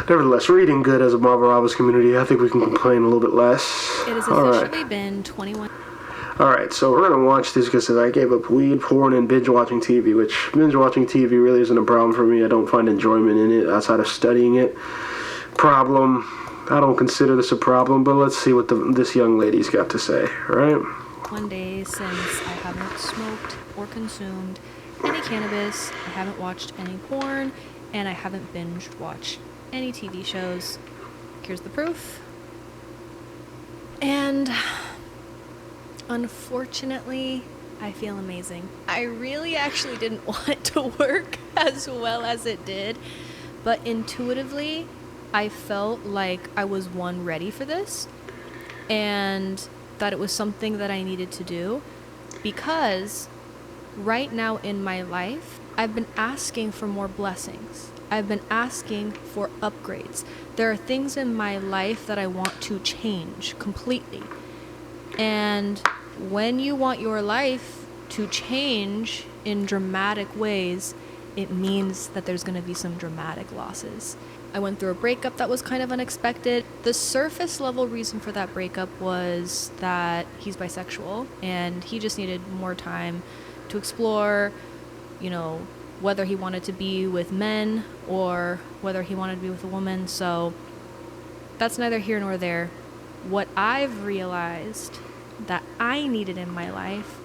S1: nevertheless, we're eating good as a Marvel Rivals community. I think we can complain a little bit less.
S10: It has officially been 21.
S1: Alright, so we're going to watch this because I gave up weed, porn, and binge watching TV, which binge watching TV really isn't a problem for me. I don't find enjoyment in it outside of studying it. Problem... I don't consider this a problem, but let's see what this young lady's got to say, right?
S10: 1 day since I haven't smoked or consumed any cannabis, I haven't watched any porn, and I haven't binge watched any TV shows. Here's the proof. And unfortunately, I feel amazing. I really actually didn't want it to work as well as it did, but intuitively, I felt like I was ready for this, and that it was something that I needed to do, because right now in my life, I've been asking for more blessings. I've been asking for upgrades. There are things in my life that I want to change completely. And when you want your life to change in dramatic ways, it means that there's going to be some dramatic losses. I went through a breakup that was kind of unexpected. The surface level reason for that breakup was that he's bisexual and he just needed more time to explore, whether he wanted to be with men or whether he wanted to be with a woman. So that's neither here nor there. What I've realized that I needed in my life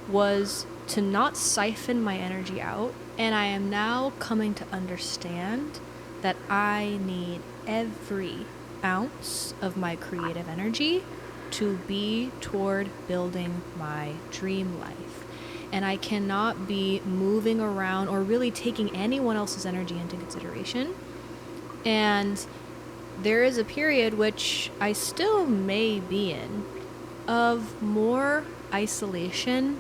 S10: was to not siphon my energy out. And I am now coming to understand that I need every ounce of my creative energy to be toward building my dream life. And I cannot be moving around or really taking anyone else's energy into consideration. And there is a period, which I still may be in, of more isolation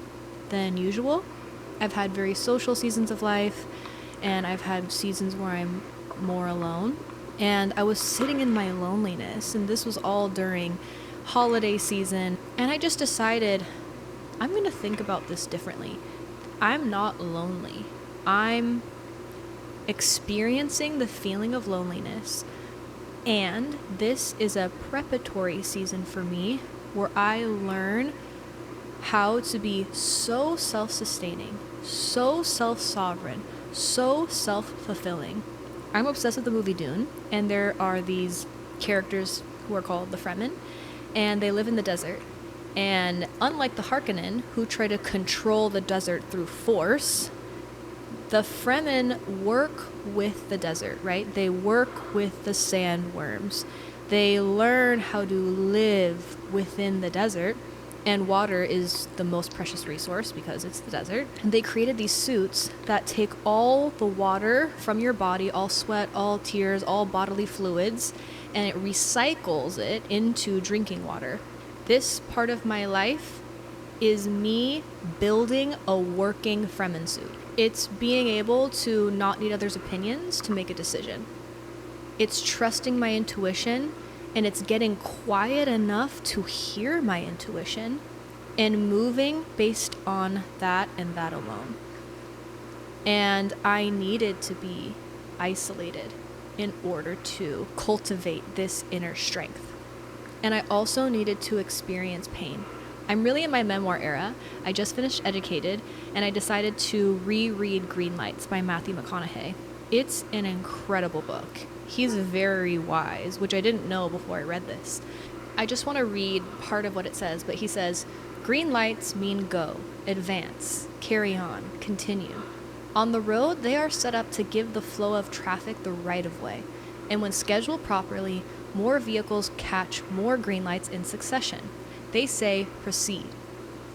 S10: than usual. I've had very social seasons of life, and I've had seasons where I'm more alone. And I was sitting in my loneliness, and this was all during holiday season. And I just decided, I'm going to think about this differently. I'm not lonely. I'm experiencing the feeling of loneliness. And this is a preparatory season for me where I learn how to be so self-sustaining, so self-sovereign, so self-fulfilling. I'm obsessed with the movie Dune, and there are these characters who are called the Fremen, and they live in the desert. And unlike the Harkonnen, who try to control the desert through force, the Fremen work with the desert, right? They work with the sandworms. They learn how to live within the desert, and water is the most precious resource because it's the desert. And they created these suits that take all the water from your body, all sweat, all tears, all bodily fluids, and it recycles it into drinking water. This part of my life is me building a working Fremen suit. It's being able to not need others' opinions to make a decision. It's trusting my intuition, and it's getting quiet enough to hear my intuition and moving based on that and that alone. And I needed to be isolated in order to cultivate this inner strength. And I also needed to experience pain. I'm really in my memoir era. I just finished Educated, and I decided to reread Green Lights by Matthew McConaughey. It's an incredible book. He's very wise, which I didn't know before I read this. I just want to read part of what it says, but he says, green lights mean go, advance, carry on, continue. On the road, they are set up to give the flow of traffic the right of way, and when scheduled properly, more vehicles catch more green lights in succession. They say, proceed.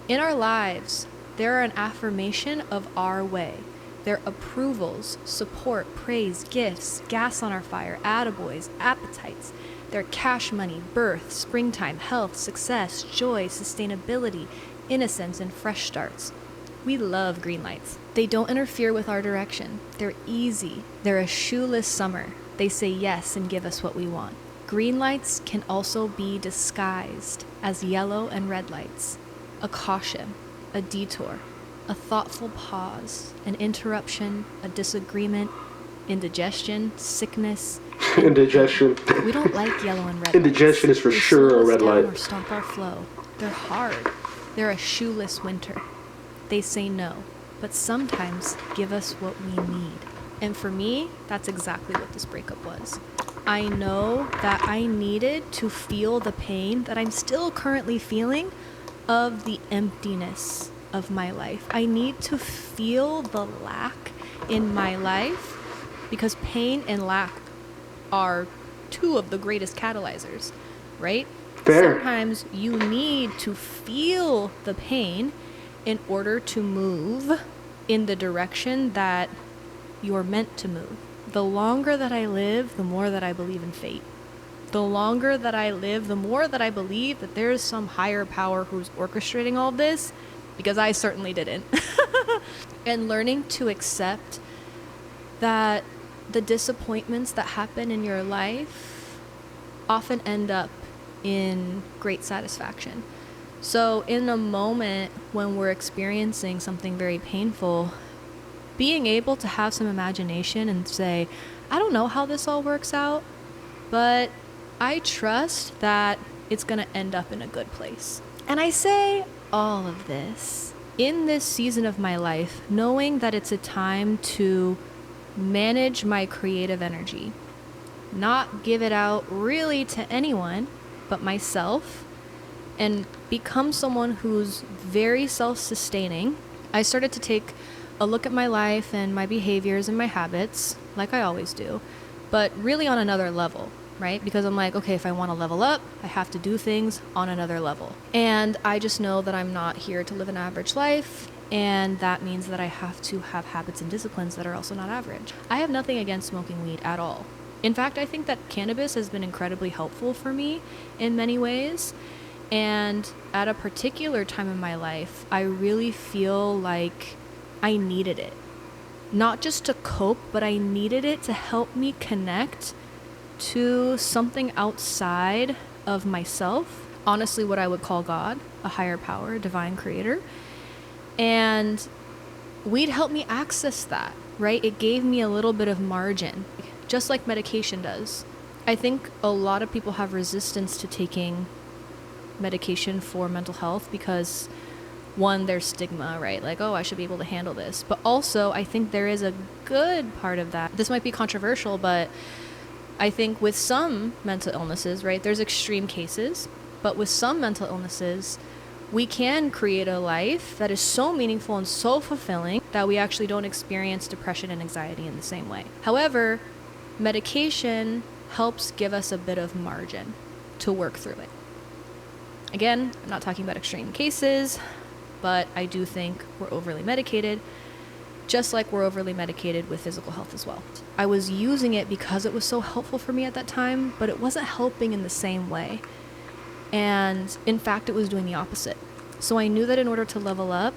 S10: In our lives, they're an affirmation of our way. They're approvals, support, praise, gifts, gas on our fire, attaboys, appetites. They're cash money, birth, springtime, health, success, joy, sustainability, innocence, and fresh starts. We love green lights. They don't interfere with our direction. They're easy. They're a shoeless summer. They say yes and give us what we want. Green lights can also be disguised as yellow and red lights, a caution, a detour, a thoughtful pause, an interruption, a disagreement, indigestion, sickness.
S1: Indigestion.
S10: We don't like yellow and red
S1: Indigestion
S10: lights.
S1: is for
S10: They
S1: sure
S10: slow
S1: a
S10: us
S1: red
S10: down
S1: light.
S10: or stop our flow. They're hard. They're a shoeless winter. They say no, but sometimes give us what we need. And for me, that's exactly what this breakup was. I know that I needed to feel the pain that I'm still currently feeling of the emptiness of my life. I need to feel the lack in my life because pain and lack are two of the greatest catalyzers, right?
S1: Fair.
S10: Sometimes you need to feel the pain in order to move in the direction that you're meant to move. The longer that I live, the more that I believe in fate. The longer that I live, the more that I believe that there is some higher power who's orchestrating all of this, because I certainly didn't. And learning to accept that the disappointments that happen in your life often end up in great satisfaction. So in a moment when we're experiencing something very painful, being able to have some imagination and say, I don't know how this all works out, but I trust that it's going to end up in a good place. And I say all of this in this season of my life, knowing that it's a time to manage my creative energy, not give it out really to anyone but myself, and become someone who's very self-sustaining. I started to take a look at my life and my behaviors and my habits, like I always do, but really on another level. right? Because I'm like, okay, if I want to level up, I have to do things on another level. And I just know that I'm not here to live an average life. And that means that I have to have habits and disciplines that are also not average. I have nothing against smoking weed at all. In fact, I think that cannabis has been incredibly helpful for me in many ways. And at a particular time in my life, I really feel like I needed it. Not just to cope, but I needed it to help me connect to something outside of myself. Honestly, what I would call God, a higher power, a divine creator. And weed helped me access that, right? It gave me a little bit of margin, just like medication does. I think a lot of people have resistance to taking medication for mental health because, one, there's stigma, right? Like, oh, I should be able to handle this. But also, I think there is a good part of that. This might be controversial, but I think with some mental illnesses, right, there's extreme cases, but with some mental illnesses, we can create a life that is so meaningful and so fulfilling that we actually don't experience depression and anxiety in the same way. However, medication helps give us a bit of margin to work through it. Again, I'm not talking about extreme cases, but I do think we're overly medicated, just like we're overly medicated with physical health as well. I was using it because it was so helpful for me at that time, but it wasn't helping in the same way. And in fact, it was doing the opposite. So I knew that in order to level up,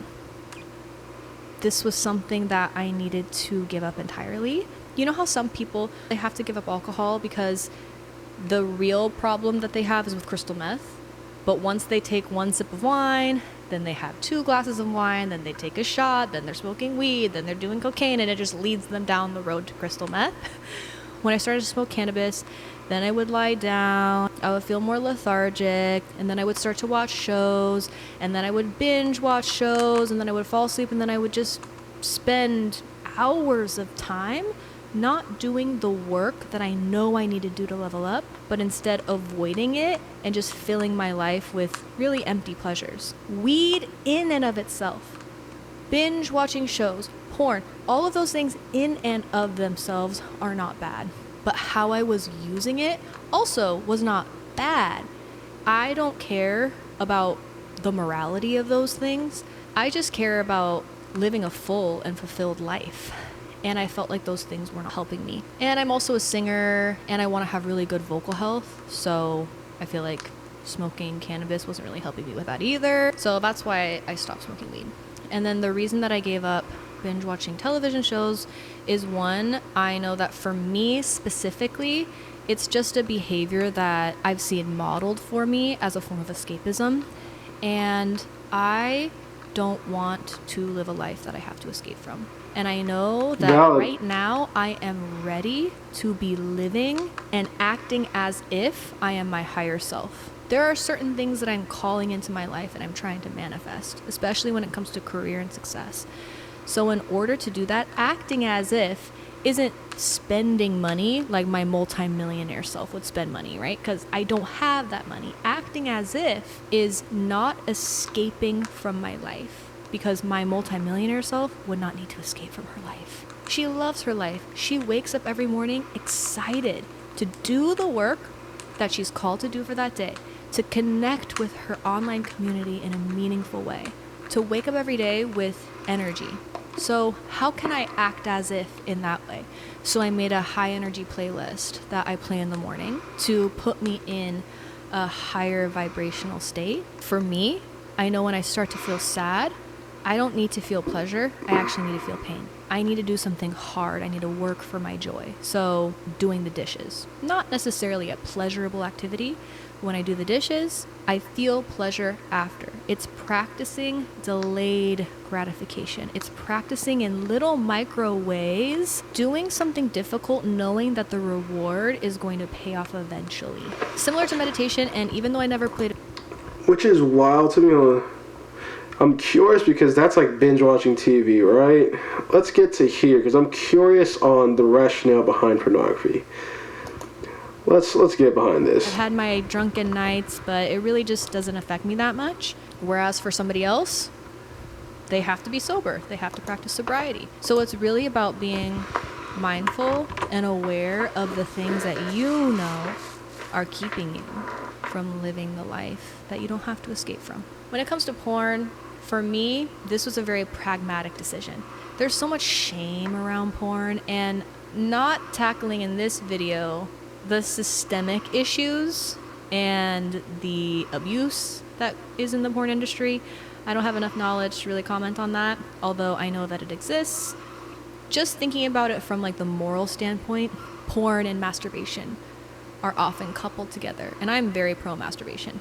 S10: this was something that I needed to give up entirely. You know how some people, they have to give up alcohol because the real problem that they have is with crystal meth? But once they take one sip of wine, then they have 2 glasses of wine, then they take a shot, then they're smoking weed, then they're doing cocaine, and it just leads them down the road to crystal meth. When I started to smoke cannabis, then I would lie down, I would feel more lethargic, and then I would start to watch shows, and then I would binge watch shows, and then I would fall asleep, and then I would just spend hours of time not doing the work that I know I need to do to level up, but instead avoiding it and just filling my life with really empty pleasures. Weed in and of itself, binge watching shows, porn, all of those things in and of themselves are not bad. But how I was using it also was not bad. I don't care about the morality of those things. I just care about living a full and fulfilled life. And I felt like those things were not helping me. And I'm also a singer, and I want to have really good vocal health. So I feel like smoking cannabis wasn't really helping me with that either. So that's why I stopped smoking weed. And then the reason that I gave up binge watching television shows is, one, I know that for me specifically, it's just a behavior that I've seen modeled for me as a form of escapism. And I don't want to live a life that I have to escape from. And I know that right now I am ready to be living and acting as if I am my higher self. There are certain things that I'm calling into my life and I'm trying to manifest, especially when it comes to career and success. So in order to do that, acting as if isn't spending money like my multi-millionaire self would spend money, right? Because I don't have that money. Acting as if is not escaping from my life, because my multi-millionaire self would not need to escape from her life. She loves her life. She wakes up every morning excited to do the work that she's called to do for that day, to connect with her online community in a meaningful way, to wake up every day with energy. So how can I act as if in that way? So I made a high energy playlist that I play in the morning to put me in a higher vibrational state. For me, I know when I start to feel sad, I don't need to feel pleasure. I actually need to feel pain. I need to do something hard. I need to work for my joy. So doing the dishes, not necessarily a pleasurable activity. When I do the dishes, I feel pleasure after. It's practicing delayed gratification. It's practicing in little micro ways, doing something difficult, knowing that the reward is going to pay off eventually. Similar to meditation, and even though I never played,
S1: which is wild to me. I'm curious because that's like binge watching TV, right? Let's get to here because I'm curious on the rationale behind pornography. Let's get behind this.
S10: I've had my drunken nights, but it really just doesn't affect me that much. Whereas for somebody else, they have to be sober. They have to practice sobriety. So it's really about being mindful and aware of the things that you know are keeping you from living the life that you don't have to escape from. When it comes to porn, for me, this was a very pragmatic decision. There's so much shame around porn, and not tackling in this video the systemic issues and the abuse that is in the porn industry. I don't have enough knowledge to really comment on that, although I know that it exists. Just thinking about it from like the moral standpoint, porn and masturbation are often coupled together, and I'm very pro masturbation.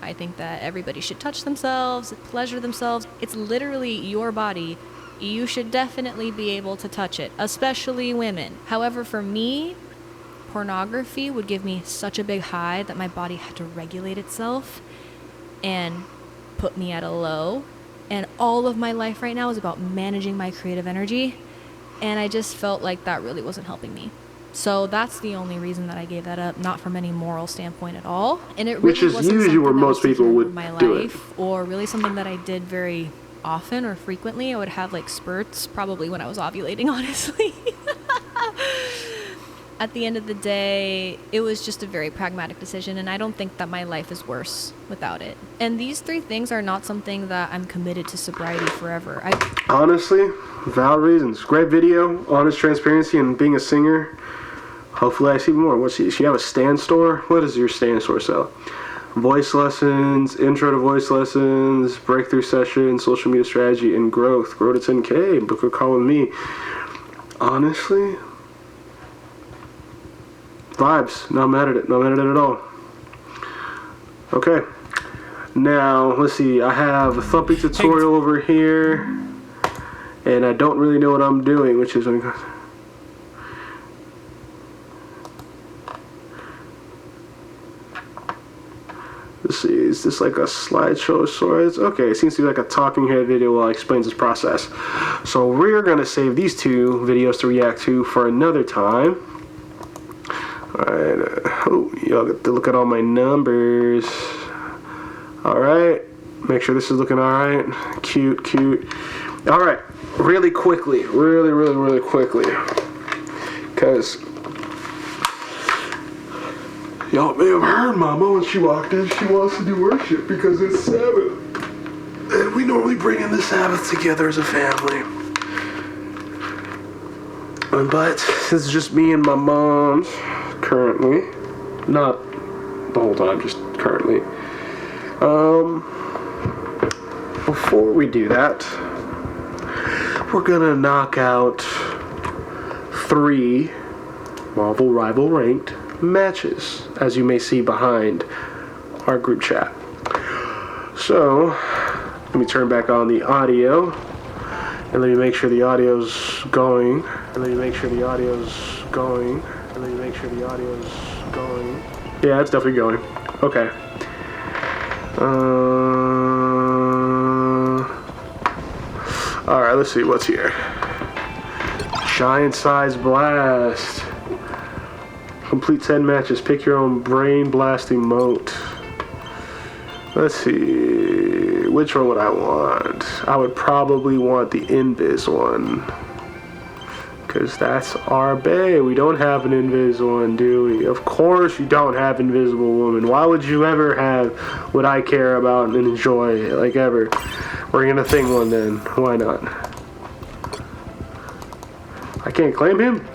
S10: I think that everybody should touch themselves, pleasure themselves. It's literally your body. You should definitely be able to touch it, especially women. However, for me, pornography would give me such a big high that my body had to regulate itself and put me at a low. And all of my life right now is about managing my creative energy, and I just felt like that really wasn't helping me. So that's the only reason that I gave that up, not from any moral standpoint at all. And it really
S1: Which is
S10: wasn't
S1: usually where
S10: something that
S1: most
S10: was
S1: people
S10: taken
S1: would
S10: over my
S1: do it.
S10: life, or really something that I did very often or frequently. I would have like spurts, probably when I was ovulating, honestly. At the end of the day, it was just a very pragmatic decision, and I don't think that my life is worse without it. And these three things are not something that I'm committed to sobriety forever.
S1: Honestly, valid reasons. Great video, honest transparency, and being a singer. Hopefully I see more. What's she have a stand store? What does your stand store sell? Voice lessons, intro to voice lessons, breakthrough sessions, social media strategy, and growth. Grow to 10K. Book a call with me. Honestly, vibes. Not mad at it. Not mad at it at all. Okay. Now, let's see. I have a thumping tutorial over here, and I don't really know what I'm doing, which is when it goes. Let's see, is this like a slideshow of sorts? Okay, it seems to be like a talking head video while it explains this process. So we're gonna save these two videos to react to for another time. Alright, oh, y'all get to look at all my numbers. Alright, make sure this is looking alright. Cute, cute. Alright, really quickly, really quickly. Because y'all may have heard Mama when she walked in. She wants to do worship because it's Sabbath. And we normally bring in the Sabbath together as a family. But this is just me and my mom currently. Not the whole time, just currently. Before we do that, we're gonna knock out 3 Marvel Rival Ranked matches, as you may see behind our group chat. So let me turn back on the audio, and let me make sure the audio's going, yeah, it's definitely going. Okay. Alright, let's see what's here. Giant size blast. Complete 10 matches. Pick your own brain blast emote. Let's see. Which one would I want? I would probably want the Invis one. Because that's our bae. We don't have an Invis one, do we? Of course you don't have Invisible Woman. Why would you ever have what I care about and enjoy, like, ever? We're gonna thing one then. Why not? I can't claim him?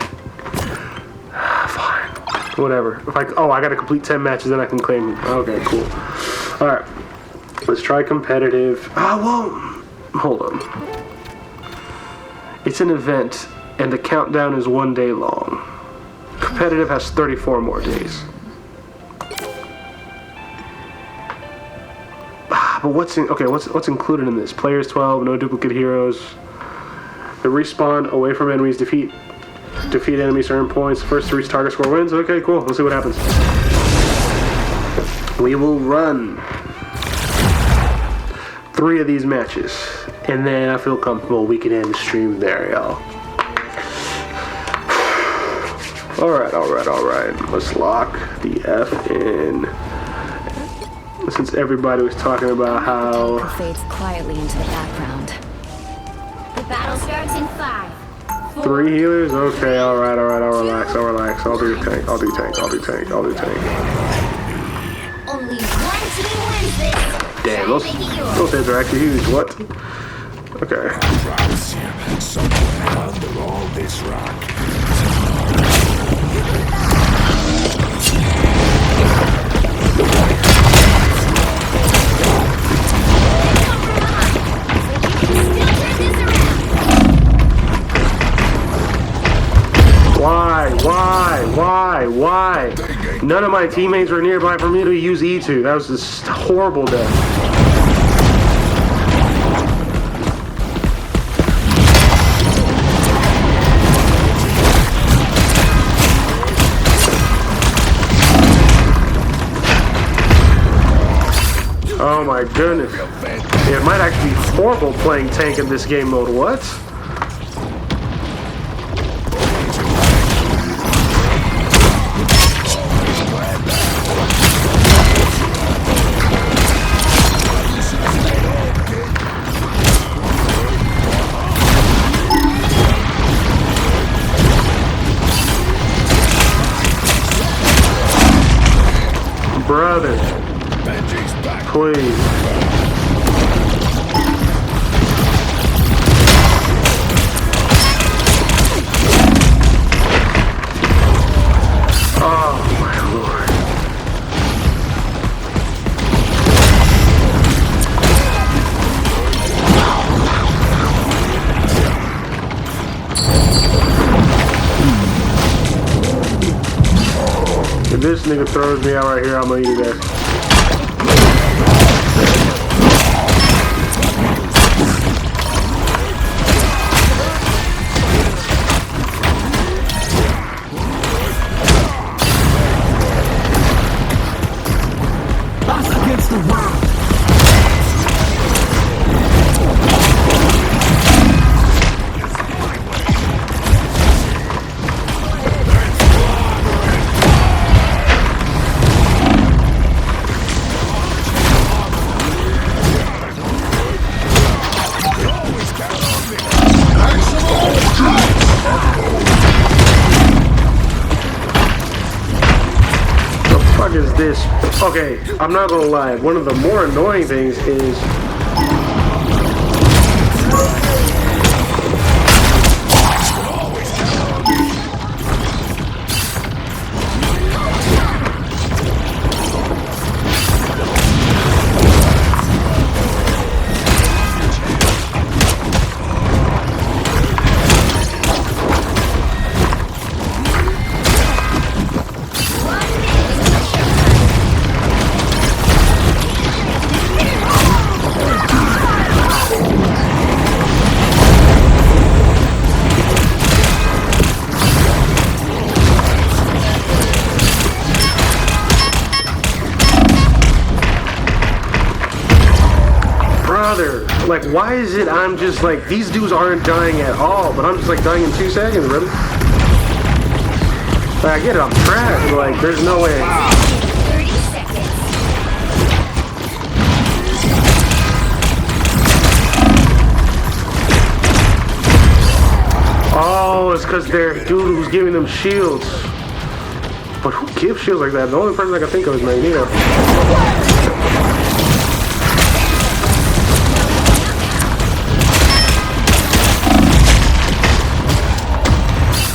S1: Whatever. If I gotta complete 10 matches, then I can claim him. Okay, cool. Alright. Let's try competitive. Hold on. It's an event, and the countdown is 1 day long. Competitive has 34 more days. But what's included in this? Players 12, no duplicate heroes. The respawn away from enemies, defeat enemies, earn points. First to reach target score wins. Okay, cool. Let's see what happens. We will run 3 of these matches, and then I feel comfortable we can end the stream there, y'all. Alright. Let's lock the F in. Since everybody was talking about how
S11: fades quietly into the background. The battle starts in 5,
S1: 3 healers? Okay, alright, I'll relax. I'll do tank. I'll do tank.
S11: Only one team wins this.
S1: Damn, those heads are actually huge. What? Okay.
S12: Somewhere under all this rock.
S1: Why? None of my teammates were nearby for me to use E2. That was just horrible death. Oh my goodness. Yeah, it might actually be horrible playing tank in this game mode. What? Brother, please. Oh my lord. If this nigga throws me out right here, I'm gonna eat it. Is this okay? I'm not gonna lie, one of the more annoying things is like, why is it I'm just like, these dudes aren't dying at all, but I'm just like dying in 2 seconds, really? Like, I get it, I'm trash, but like, there's no way.
S11: 30 seconds.
S1: Oh, it's because they're dude who's giving them shields. But who gives shields like that? The only person I can think of is Magneto.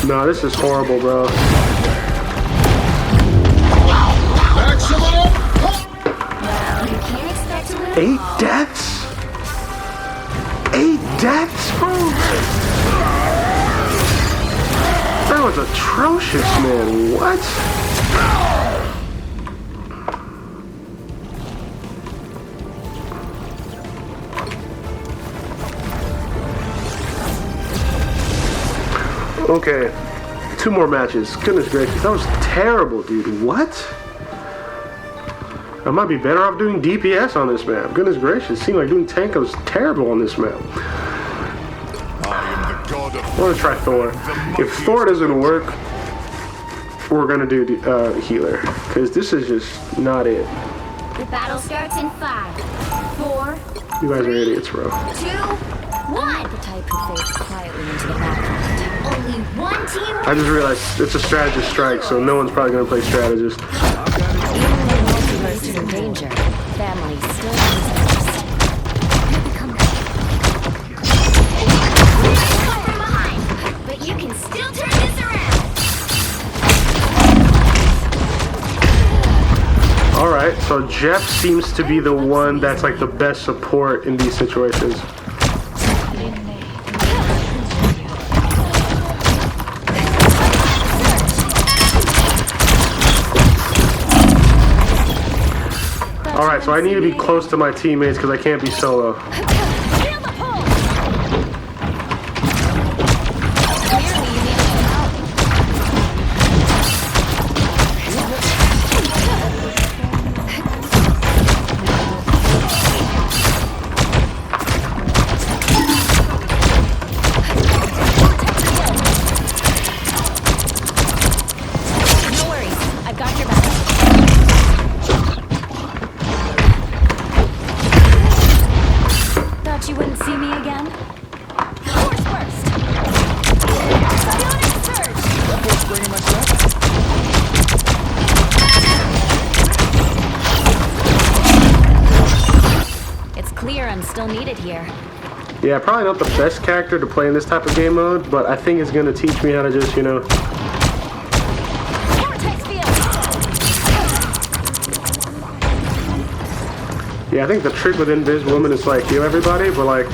S1: No, this is horrible, bro. 8 deaths? 8 deaths, bro? That was atrocious, man. What? Okay, 2 more matches. Goodness gracious, that was terrible, dude. What? I might be better off doing DPS on this map. Goodness gracious, it seemed like doing tank was terrible on this map. I'm gonna try Thor. If Thor doesn't work, we're gonna do healer, because this is just not it.
S11: The battle starts in 5, 4.
S1: You guys are idiots, bro.
S11: 2, 1.
S13: The type who fades quietly into the background.
S11: Only one team.
S1: I just realized it's a strategist strike, so no one's probably gonna play strategist.
S11: Even when the multiverse is in danger, family still comes first. Come from behind, but you can still turn this around.
S1: Alright, so Jeff seems to be the one that's like the best support in these situations. Alright, so I need to be close to my teammates because I can't be solo.
S11: You wouldn't see me again? Force burst! Psionic surge! It's clear I'm still needed here.
S1: Yeah, probably not the best character to play in this type of game mode, but I think it's gonna teach me how to just, you know... Yeah, I think the trick with Invis Woman is like heal everybody, but like...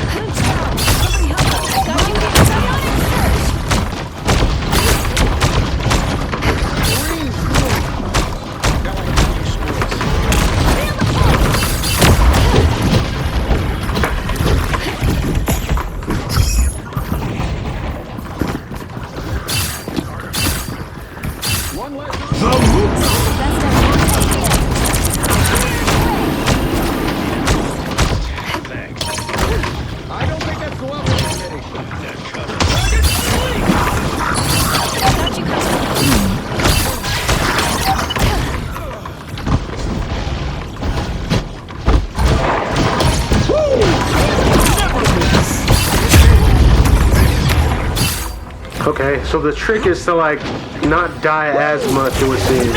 S1: Okay, so the trick is to like not die as much, it would seem.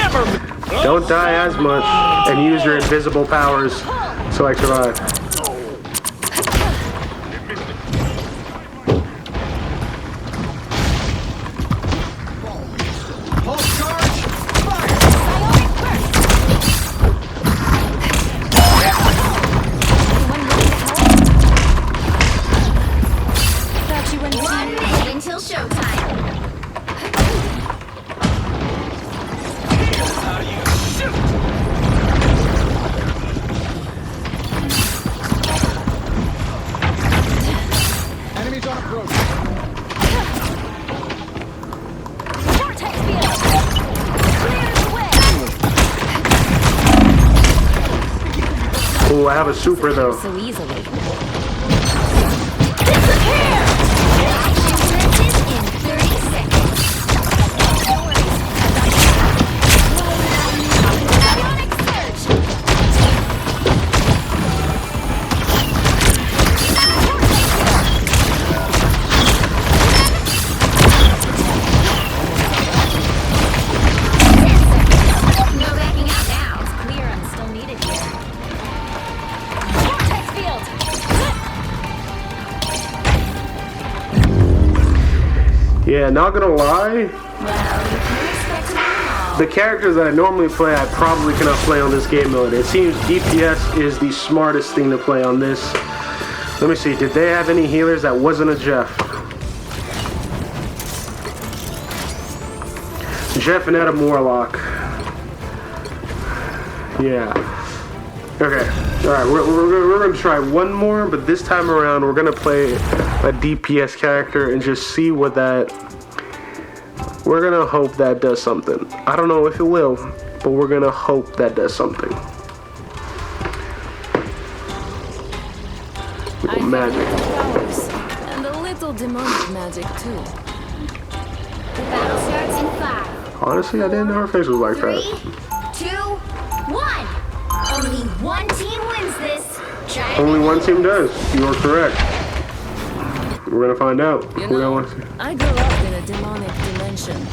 S1: Don't die as much and use your invisible powers to like survive.
S11: Until showtime.
S2: Enemies on approach.
S11: Vortex field. Clear the way.
S1: Oh, I have a super though.
S11: So easily.
S1: Yeah, not gonna lie, the characters that I normally play, I probably cannot play on this game mode. It seems DPS is the smartest thing to play on this. Let me see, did they have any healers that wasn't a Jeff? Jeff and Adam Warlock. Yeah. Okay. Alright, we're gonna try one more, but this time around we're gonna play a DPS character and just see what that... We're gonna hope that does something. I don't know if it will, but we're gonna hope that does something. With magic.
S11: Powers, and a little demonic magic too. The battle starts in 5.
S1: Honestly, I didn't know her face was like
S11: 3,
S1: that.
S11: 2, 1. Only one team wins this.
S1: Only one team does. You are correct. We're gonna find out.
S11: You
S1: We're
S11: know,
S1: gonna want to see.
S11: I grew up in a demonic dimension.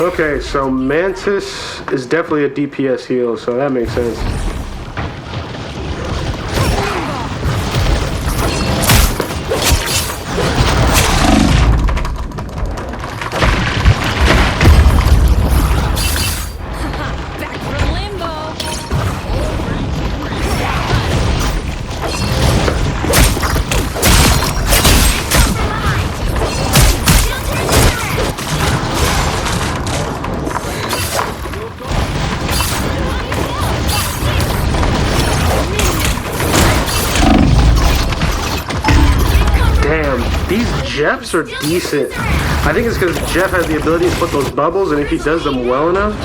S1: Okay, so Mantis is definitely a DPS heal, so that makes sense.
S11: Back from limbo.
S1: Damn, these Jeffs are decent. I think it's because Jeff has the ability to put those bubbles, and if he does them well enough.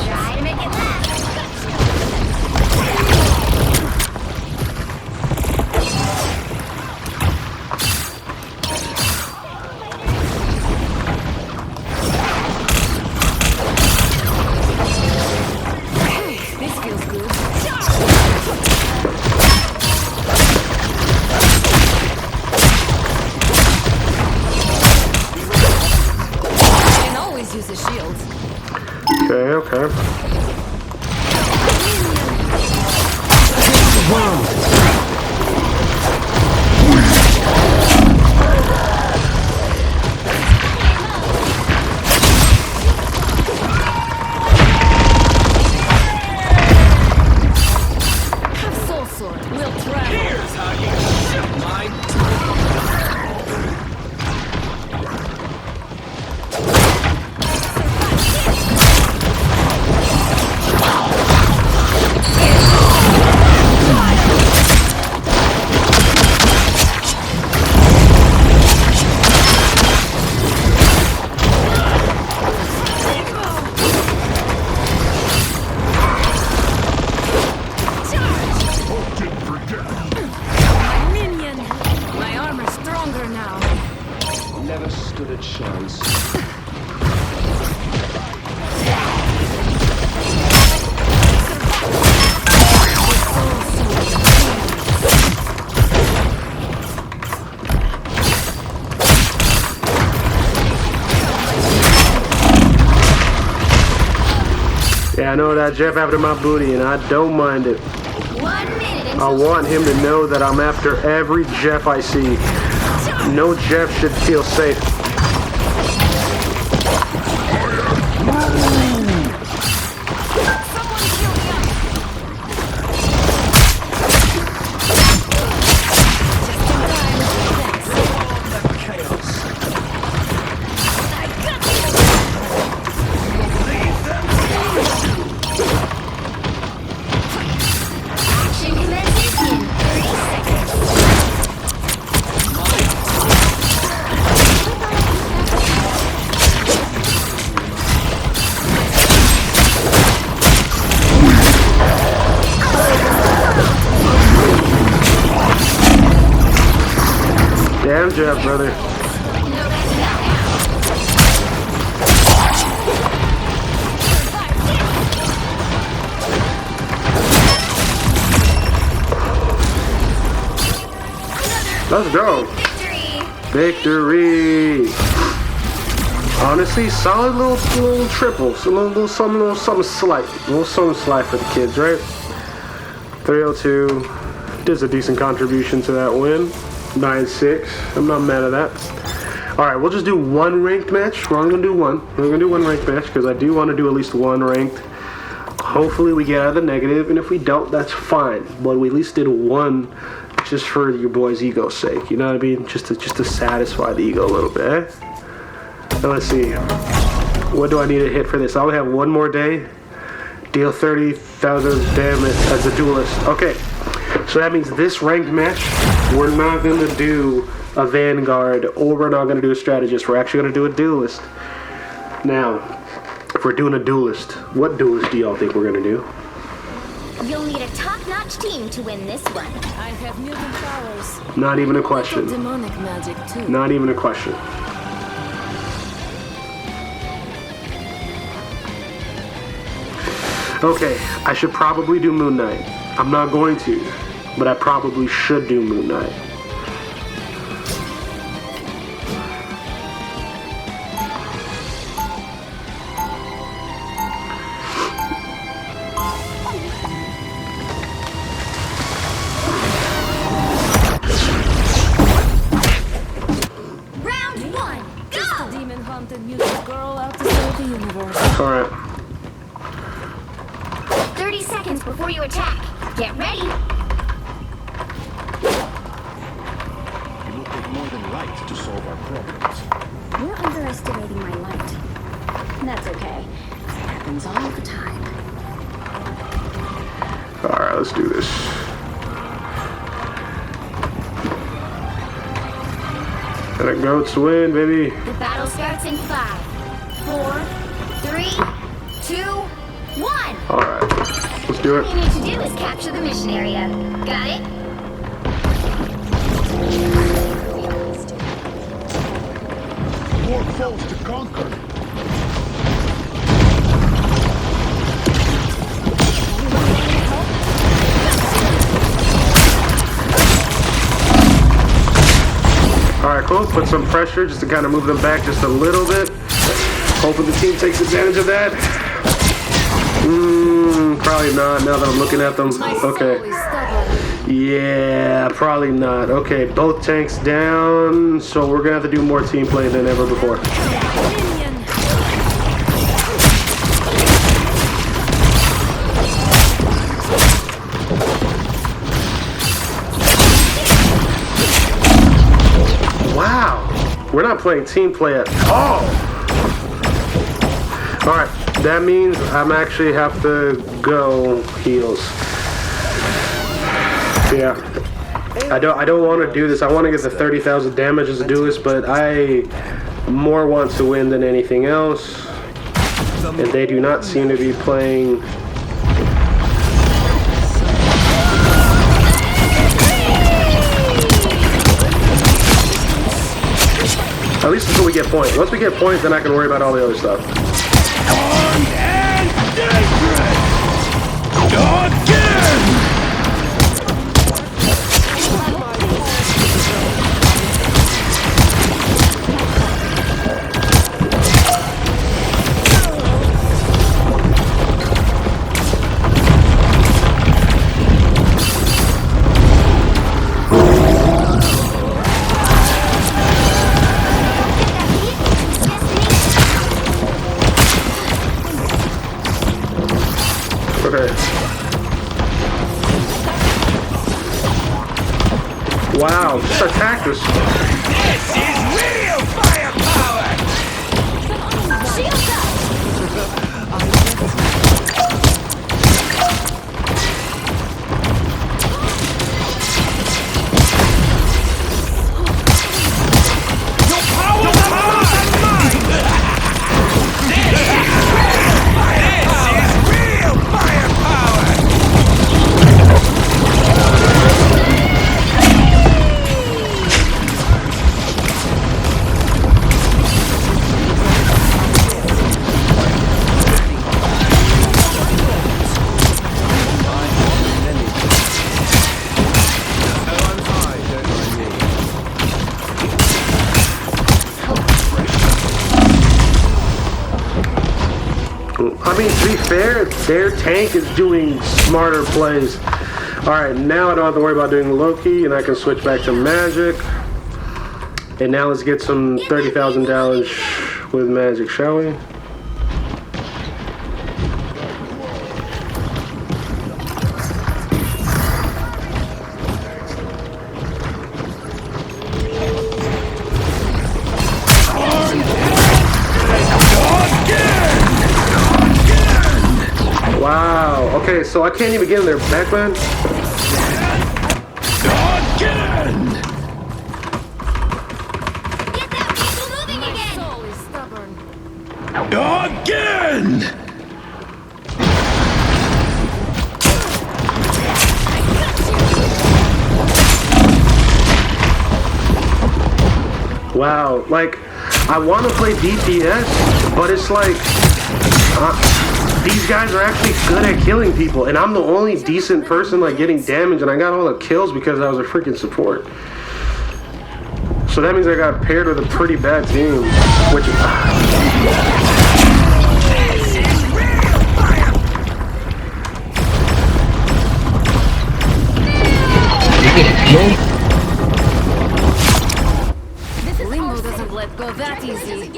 S11: This feels good. Can always use a shield.
S1: Okay, okay.
S11: Have soul sword. We'll travel. Here's how you shut my My minion! My armor's stronger now.
S12: Never stood a chance.
S1: Yeah, I know that Jeff after my booty, and I don't mind it. I want him to know that I'm after every Jeff I see. No Jeff should feel safe. Damn Jeff, brother. Let's go. Victory. Honestly, solid little triples. A little something slight. A little something slight for the kids, right? 302. Does a decent contribution to that win. 9-6. I'm not mad at that. Alright, we'll just do one ranked match. We're only gonna do one. We're gonna do one ranked match because I do want to do at least one ranked. Hopefully we get out of the negative, and if we don't, that's fine. But we at least did one just for your boy's ego's sake. You know what I mean? Just to satisfy the ego a little bit, eh? So let's see. What do I need to hit for this? I only have one more day. Deal 30,000 damage as a duelist. Okay. So that means this ranked match, we're not going to do a Vanguard, or we're not going to do a Strategist. We're actually going to do a Duelist. Now, if we're doing a Duelist, what Duelist do y'all think we're going to do?
S13: You'll need a top-notch team to win this one.
S11: I have mutant powers.
S1: Not even a question.
S11: Demonic magic too.
S1: Not even a question. Okay, I should probably do Moon Knight. I'm not going to, but I probably should do Moon Knight.
S13: Round one, go!
S11: Just a demon-haunted mutant girl out to save the universe.
S1: Alright.
S13: 30 seconds before you attack. Get ready.
S12: It will take more than light to solve our problems.
S13: You're underestimating my light. That's okay. It happens all the time.
S1: Alright, let's do this. Let it go to win, baby.
S13: The battle starts in 5, 4, 3, 2, 1.
S1: Alright, let's do
S13: All you
S1: it.
S13: need to do is capture the mission area. Got it?
S12: More foes to conquer.
S1: Alright, cool. Put some pressure just to kind of move them back just a little bit. Hoping the team takes advantage of that. Probably not now that I'm looking at them. Okay. Yeah, probably not. Okay, both tanks down. So we're going to have to do more team play than ever before. Wow. We're not playing team play at all. Alright, that means I'm actually have to go heals. Yeah. I don't want to do this. I want to get the 30,000 damage as a duelist, but I more want to win than anything else. And they do not seem to be playing. At least until we get points. Once we get points, then I can worry about all the other stuff.
S12: Armed and dangerous! Again!
S1: Okay. Wow, just attacked us.
S12: This is real firepower!
S13: Shields up!
S12: Your power is mine! This is real firepower!
S1: I mean, to be fair, their tank is doing smarter plays. Alright, now I don't have to worry about doing Loki, and I can switch back to magic. And now let's get some 30,000 damage with magic, shall we? Wow, okay, so I can't even get in their backman?
S12: Again!
S13: Get that vehicle moving again!
S11: Soul is stubborn.
S12: Again!
S1: Wow, like, I want to play DPS, but it's like, these guys are actually good at killing people, and I'm the only decent person, like, getting damage, and I got all the kills because I was a freaking support. So that means I got paired with a pretty bad team, which is...
S11: Limbo doesn't let go that easy.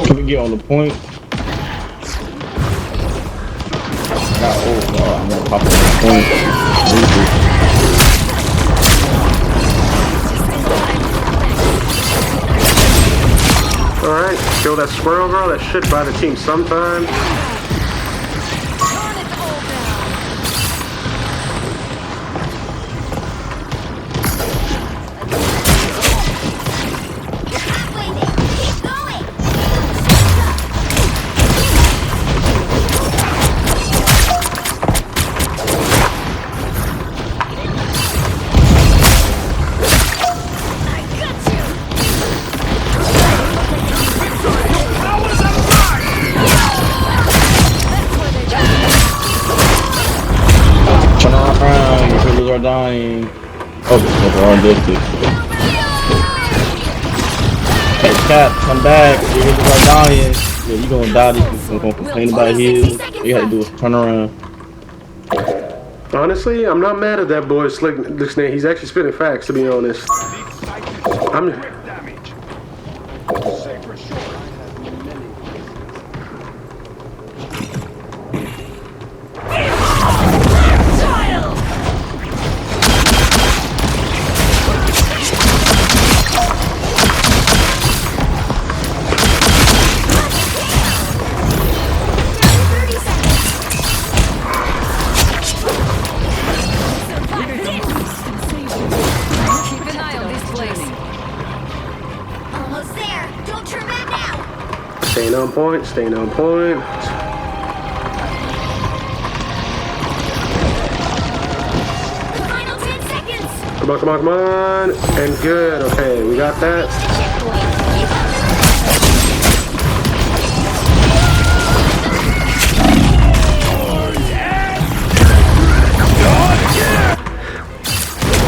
S14: Can we get on the point? I'm gonna pop on the point.
S1: Alright, kill that squirrel girl. That should buy the team sometime.
S14: Are dying. Oh, that's wrong distance. Hey, Cap, come back. Your healers are dying. Yeah, you gonna die. This is gonna complain about heals. All you gotta do is turn around.
S1: Honestly, I'm not mad at that boy Slick. He's actually spitting facts, to be honest. Staying on point, staying on point.
S13: Final 10 seconds.
S1: Come on, come on, come on. And good. Okay, we got that.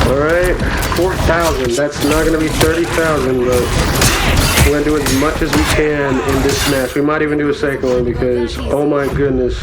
S1: Alright, 4,000. That's not going to be 30,000, but we're going to do as much as we can in this match. We might even do a second one because, oh my goodness.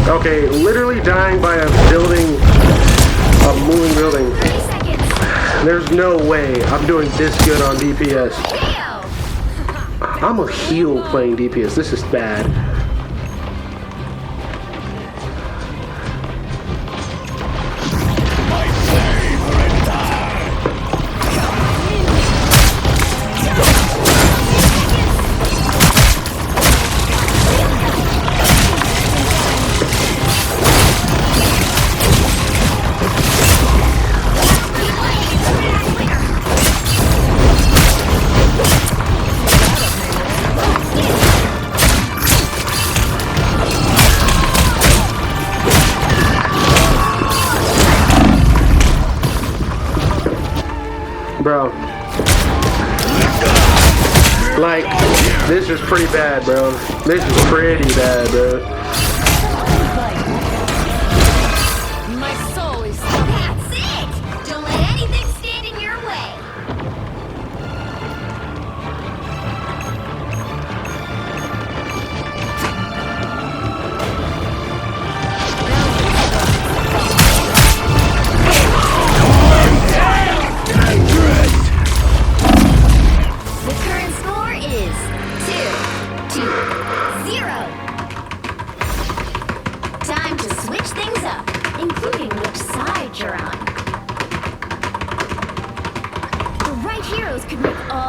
S1: Okay, literally dying by a building, a moving building. There's no way I'm doing this good on DPS. I'm a heel playing DPS. This is bad. Bro, like, this is pretty bad, bro. This is pretty bad, bro.
S11: My soul is...
S13: That's it! Don't let anything stand in your way. The current score is 2-0.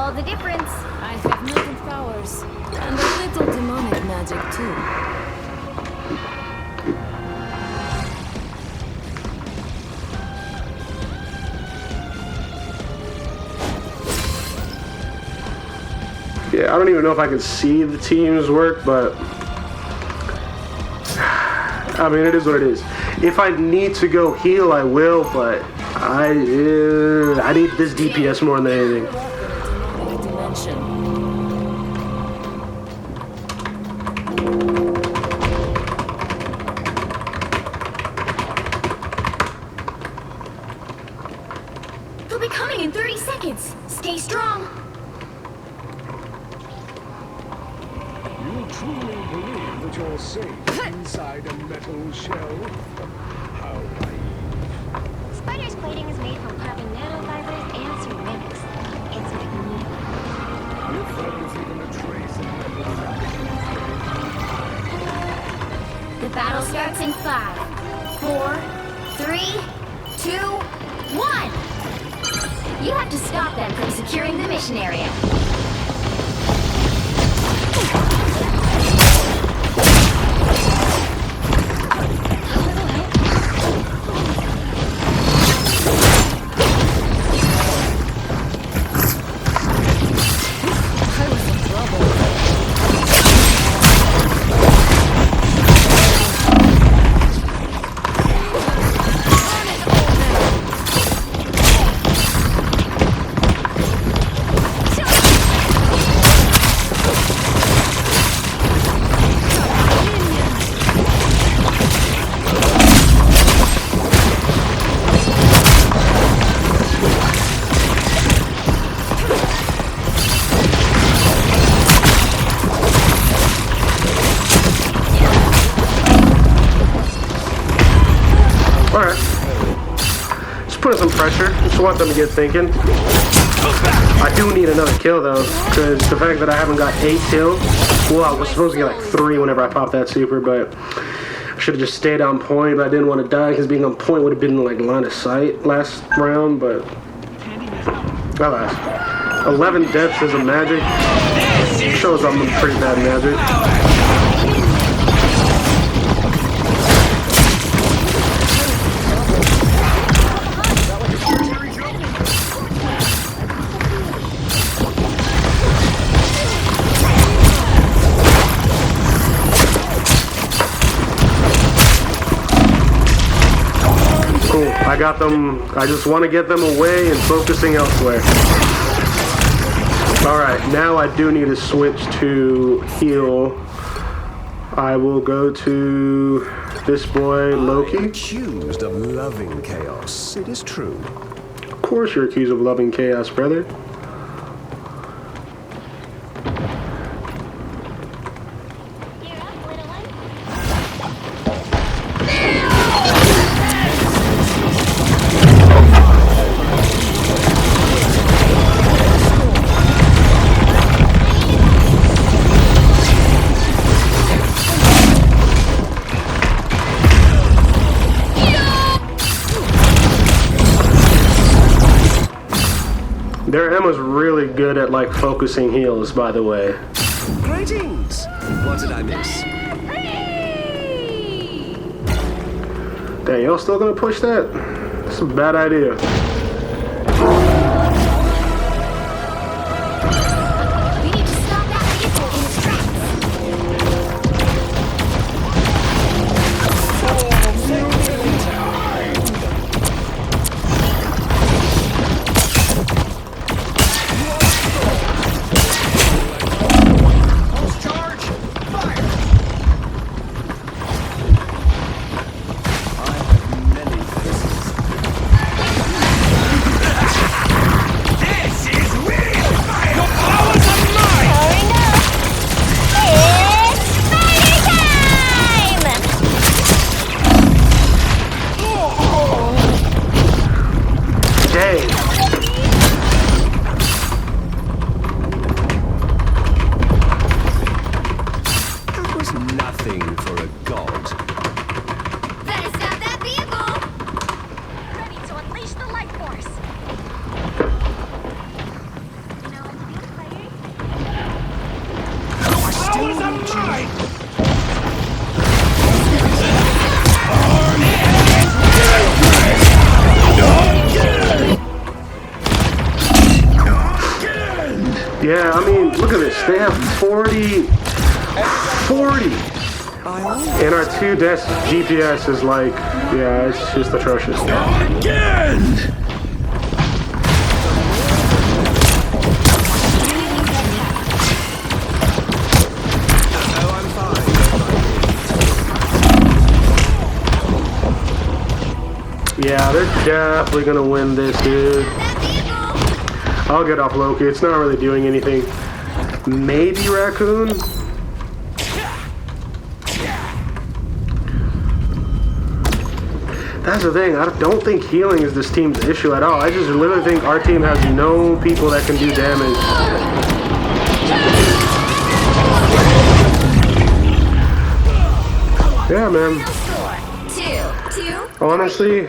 S13: all the difference.
S11: I have mutant powers. And a little demonic magic, too.
S1: Yeah, I don't even know if I can see the teams work, but I mean, it is what it is. If I need to go heal, I will, but I need this DPS more than anything.
S13: They'll be coming in 30 seconds. Stay strong.
S12: You truly believe that you're safe inside a metal shell? How naive.
S13: Spider's plating is made from carbon nanofibers and ceramics. It's magnetic.
S12: If there was even a trace of metal fabric.
S13: The battle starts in 5, 4, 3, 2, 1. You have to stop them from securing the mission area.
S1: Alright. Just putting some pressure. Just want them to get thinking. I do need another kill though, because the fact that I haven't got 8 kills, well, I was supposed to get like 3 whenever I popped that super, but I should have just stayed on point, but I didn't want to die because being on point would have been like line of sight last round, but alas. 11 deaths is a magic. Shows I'm pretty bad magic. Cool, I got them. I just want to get them away and focusing elsewhere. Alright, now I do need to switch to heal. I will go to this boy, Loki.
S15: Accused of loving chaos. It is true.
S1: Of course you're accused of loving chaos, brother. Their Emma's really good at like focusing heals, by the way.
S15: Greetings! What did I miss?
S1: Dang, y'all still gonna push that? That's a bad idea. Yeah, I mean, look at this. They have 40. And our 2 desk GPS is like, yeah, it's just atrocious. Yeah, they're definitely gonna win this, dude. I'll get off Loki. It's not really doing anything. Maybe Raccoon? That's the thing. I don't think healing is this team's issue at all. I just literally think our team has no people that can do damage. Yeah, man. Honestly,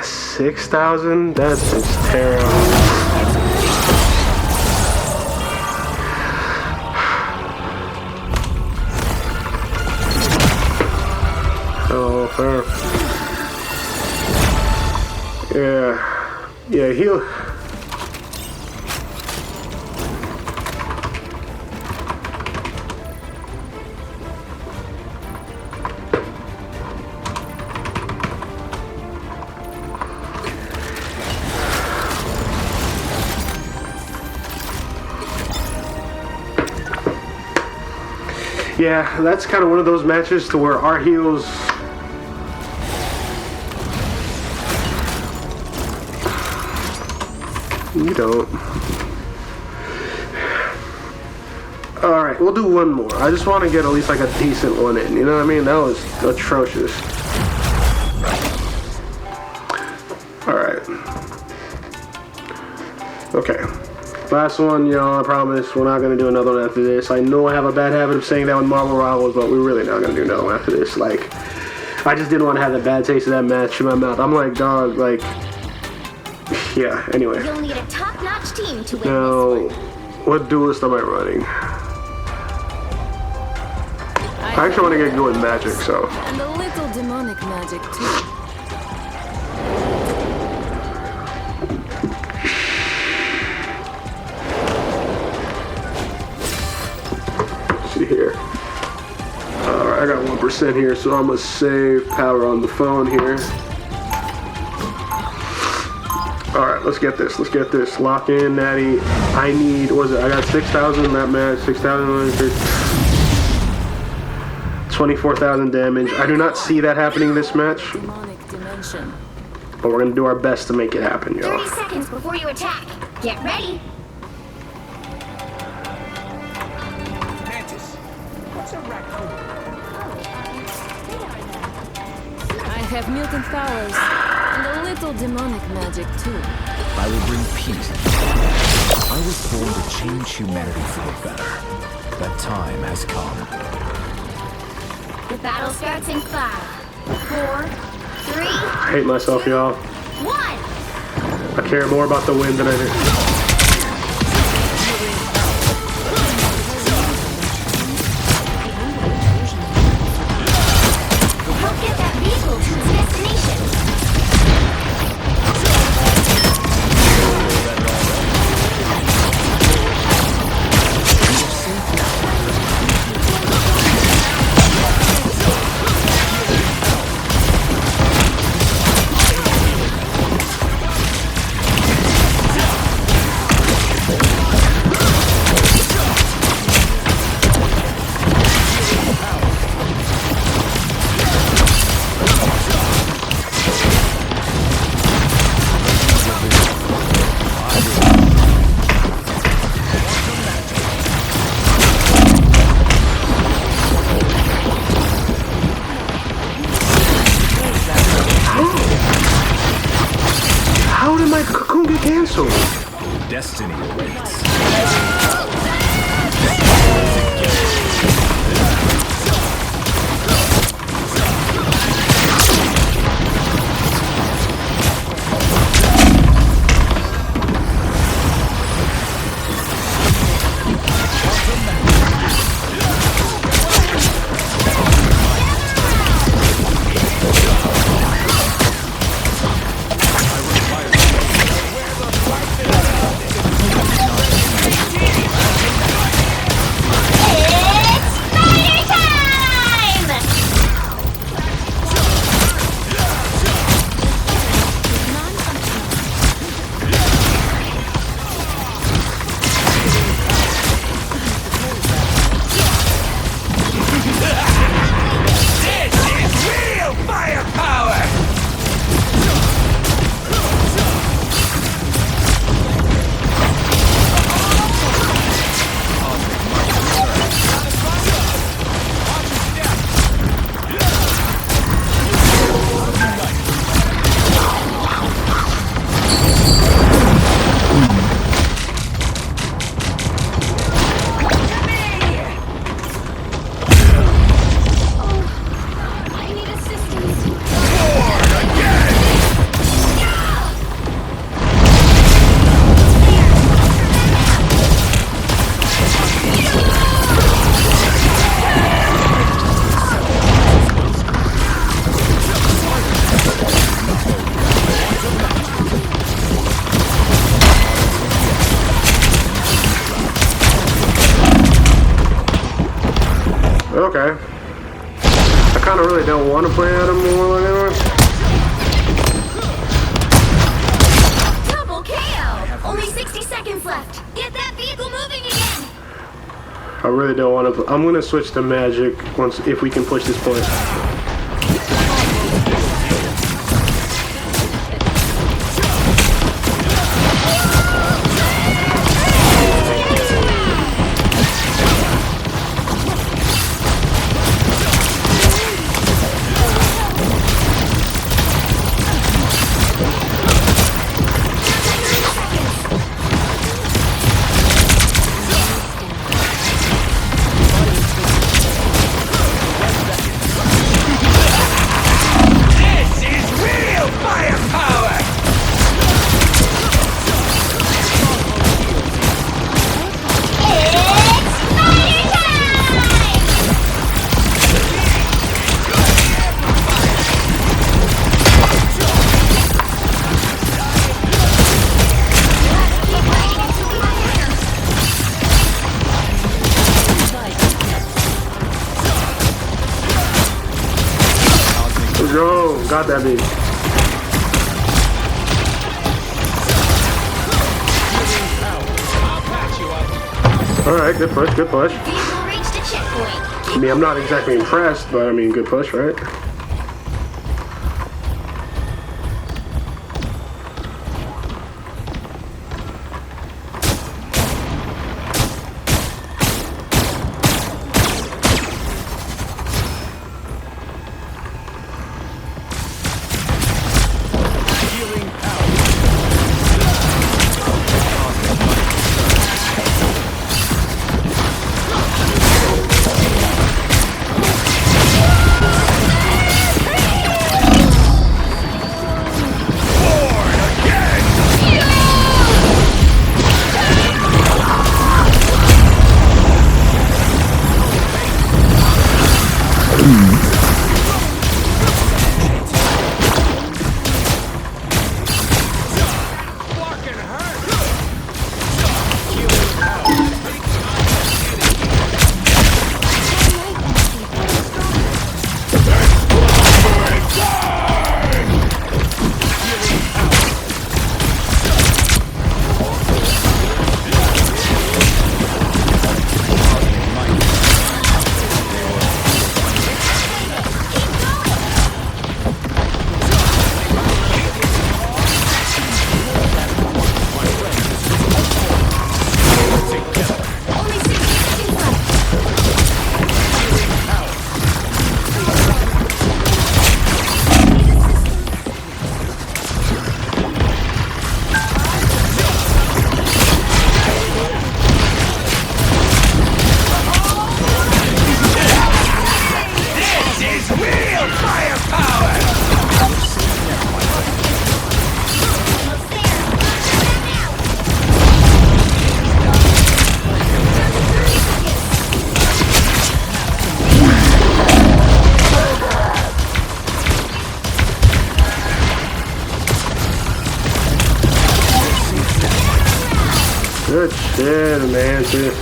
S1: 6,000? That's just terrible. Oh, fair. Yeah, he'll... Yeah, that's kind of one of those matches to where our heals... You don't. Alright, we'll do one more. I just want to get at least like a decent one in. You know what I mean? That was atrocious. Alright. Okay. Last one, y'all. I promise we're not going to do another one after this. I know I have a bad habit of saying that with Marvel Rivals, but we're really not going to do another one after this. Like, I just didn't want to have that bad taste of that match in my mouth. I'm like, dog, like... Yeah, anyway.
S13: You'll need a top-notch team to win
S1: Now,
S13: this one.
S1: what duelist am I running? I actually want to get good with magic, so...
S11: And a little demonic magic, too.
S1: See here. Alright, I got 1% here, so I'm gonna save power on the phone here. Alright, let's get this. Let's get this. Lock in, Natty. I need, what was it? I got 6,000 that match. 6,000. 24,000 damage. I do not see that happening this match. But we're gonna do our best to make it happen, y'all.
S13: 30 seconds before you attack. Get ready.
S11: I have mutant powers and a little demonic magic too.
S12: I will bring peace. I was born to change humanity for the better. That time has come.
S13: The battle starts in 5, 4, 3,
S1: I hate myself, y'all.
S13: 1.
S1: I care more about the win than I do.
S13: Help get that vehicle to its destination.
S1: How did my cocoon get canceled?
S12: Destiny awaits.
S1: Okay. I kind of really don't want to play Adam more anymore.
S13: Double KO! Only 60 seconds left. Get that vehicle moving again!
S1: I really don't want to. I'm gonna switch to magic once if we can push this point. Go, got that bitch. Alright, good push, good push. I mean, I'm not exactly impressed, but I mean, good push, right? Good shit, man, dude.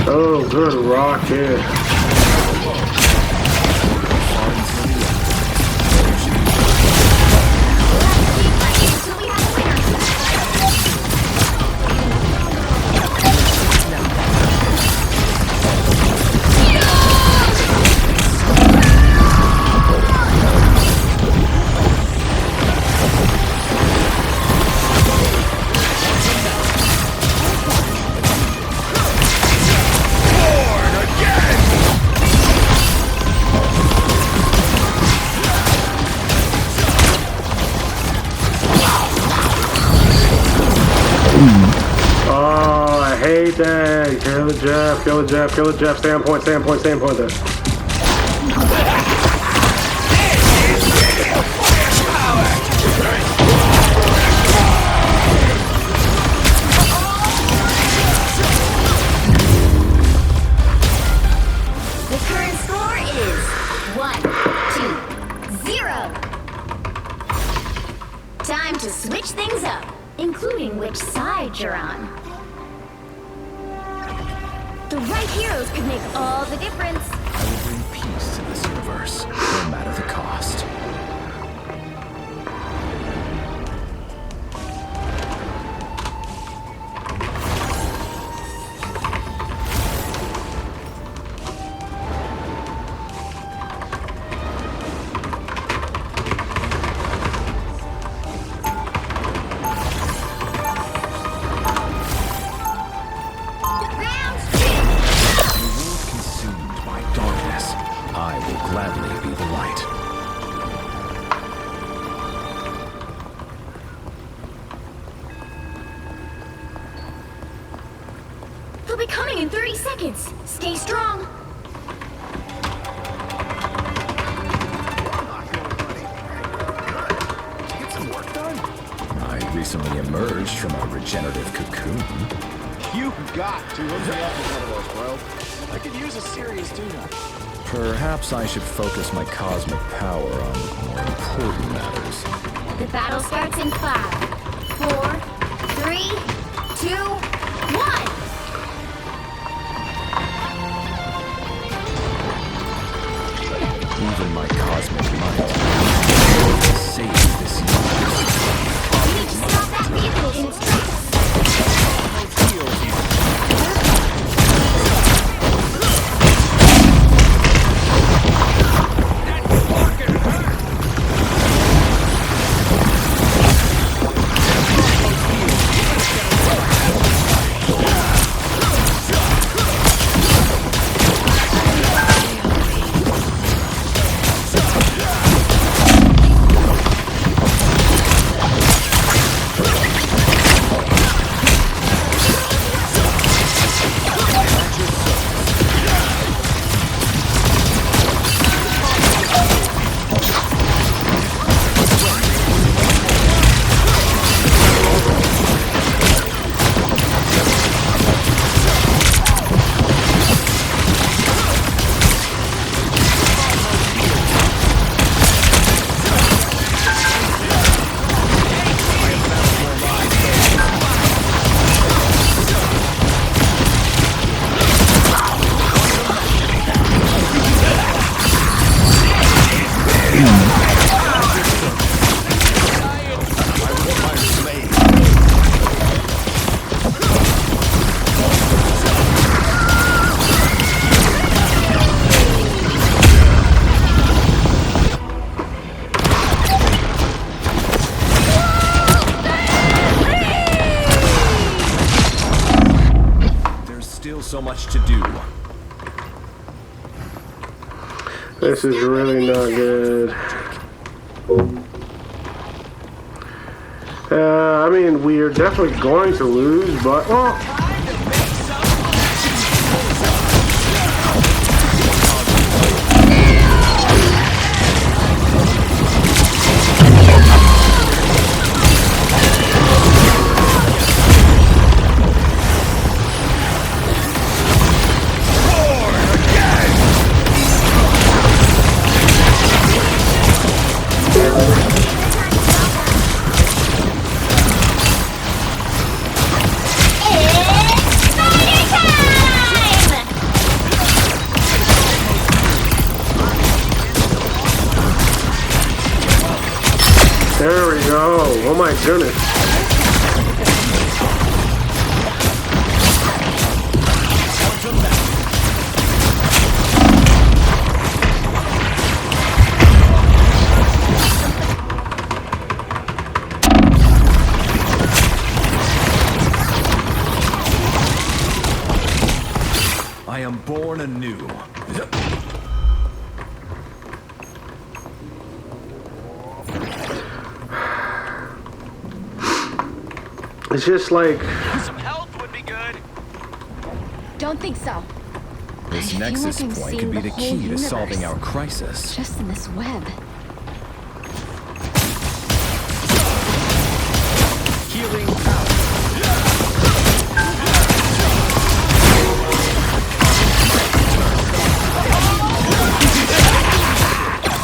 S1: Oh, good rock here. Oh, I hate that. Kill the Jeff, kill the Jeff, kill the Jeff. Stay on point, stay on point, stay on point there.
S13: The current score is 1-2-0. Time to switch things up. including which side you're on. The right heroes could make all the difference.
S12: I will bring peace to this universe, no matter the cost.
S13: They'll be coming in 30 seconds. Stay strong.
S12: Get some work done. I recently emerged from a regenerative cocoon.
S16: You got to hook me up with one of those, bro. I could use a serious tune-up.
S12: Perhaps I should focus my cosmic power on more important matters.
S13: The battle starts in 5, 4, 3, 2, 1.
S12: Even my cosmic might can't save this universe.
S13: You need to stop that vehicle in its tracks.
S12: So much to do.
S1: This is really not good. I mean, we are definitely going to lose, but well. There we go. Oh my goodness.
S12: I am born anew.
S1: It's just like
S16: some help would be good.
S13: Don't think so.
S12: This
S13: I feel
S12: nexus
S13: like I'm
S12: point
S13: seeing
S12: could be
S13: the
S12: the
S13: whole
S12: key to
S13: universe.
S12: solving our crisis.
S13: Just in this web.
S12: Healing power.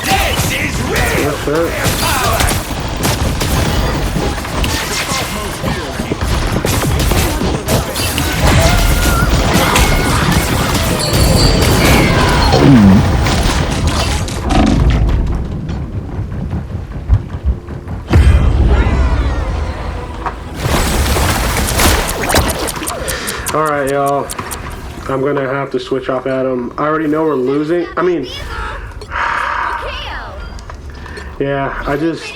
S16: This is real.
S1: That's it.
S16: Power.
S1: Alright, y'all. I'm gonna have to switch off Adam. I already know we're losing. I mean, yeah, I just...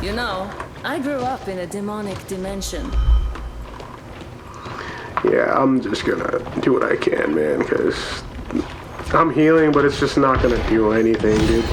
S11: You know, I grew up in a demonic dimension.
S1: Yeah, I'm just gonna do what I can, man, because I'm healing, but it's just not gonna do anything, dude.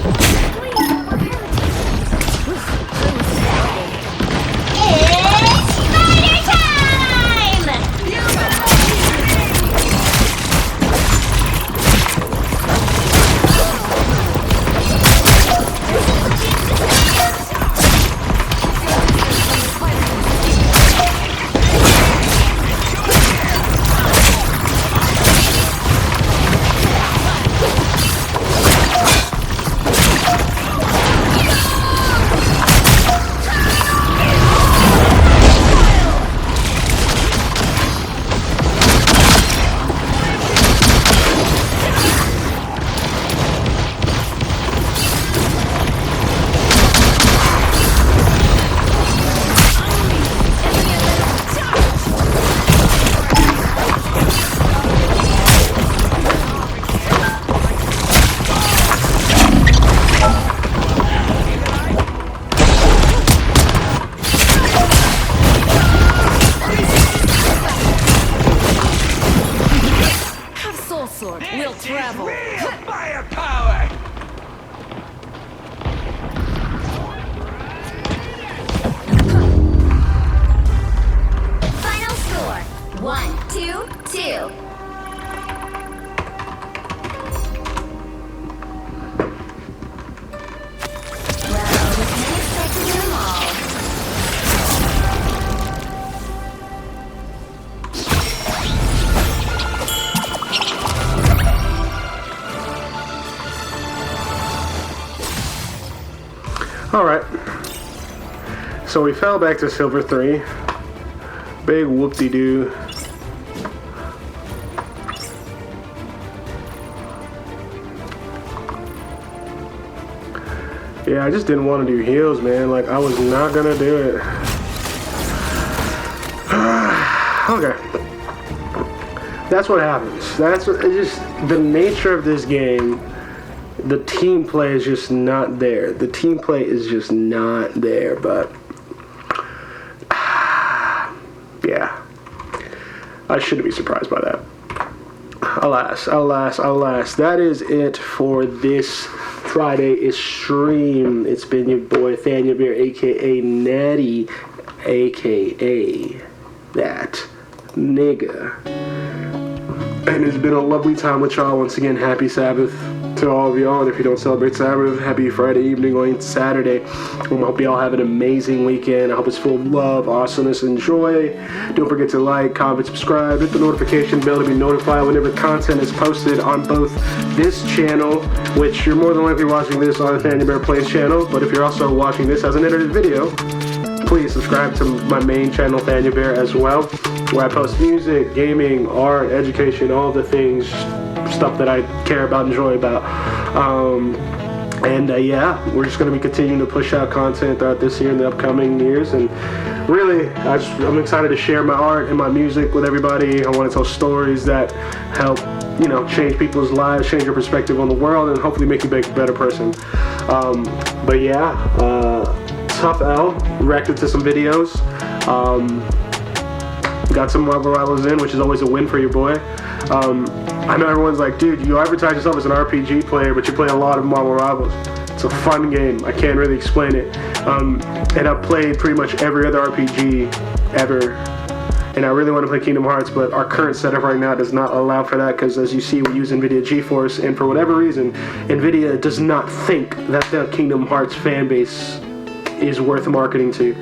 S11: We'll travel.
S6: Firepower!
S13: Final score 1-2-2. Well, we can't expect to do them all.
S1: Alright. So we fell back to Silver 3. Big whoop-de-doo. Yeah, I just didn't want to do heals, man. Like, I was not gonna do it. Okay. That's what happens. That's what, it's just the nature of this game. The team play is just not there. The team play is just not there, but yeah, I shouldn't be surprised by that. Alas, alas, alas. That is it for this Friday stream. It's been your boy Thaniel Bear, aka Natty, aka that nigga. And it's been a lovely time with y'all. Once again, happy Sabbath to all of y'all. And if you don't celebrate Sabbath, happy Friday evening going to Saturday. I hope you all have an amazing weekend. I hope it's full of love, awesomeness, and joy. Don't forget to like, comment, subscribe, hit the notification bell to be notified whenever content is posted on both this channel, which you're more than likely watching this on the Thaniel Bear Plays channel, but if you're also watching this as an edited video, please subscribe to my main channel, Thaniel Bear, as well, where I post music, gaming, art, education, all the things, stuff that I care about, enjoy about. Yeah, we're just going to be continuing to push out content throughout this year and the upcoming years. And really, I'm excited to share my art and my music with everybody. I want to tell stories that help, you know, change people's lives, change your perspective on the world, and hopefully make you a better person. But yeah, Tough L reacted to some videos. Got some Marvel Rivals in, which is always a win for your boy. I know everyone's like, dude, you advertise yourself as an RPG player, but you play a lot of Marvel Rivals. It's a fun game. I can't really explain it. And I've played pretty much every other RPG ever. And I really want to play Kingdom Hearts, but our current setup right now does not allow for that, because as you see, we use NVIDIA GeForce, and for whatever reason, NVIDIA does not think that the Kingdom Hearts fan base is worth marketing to.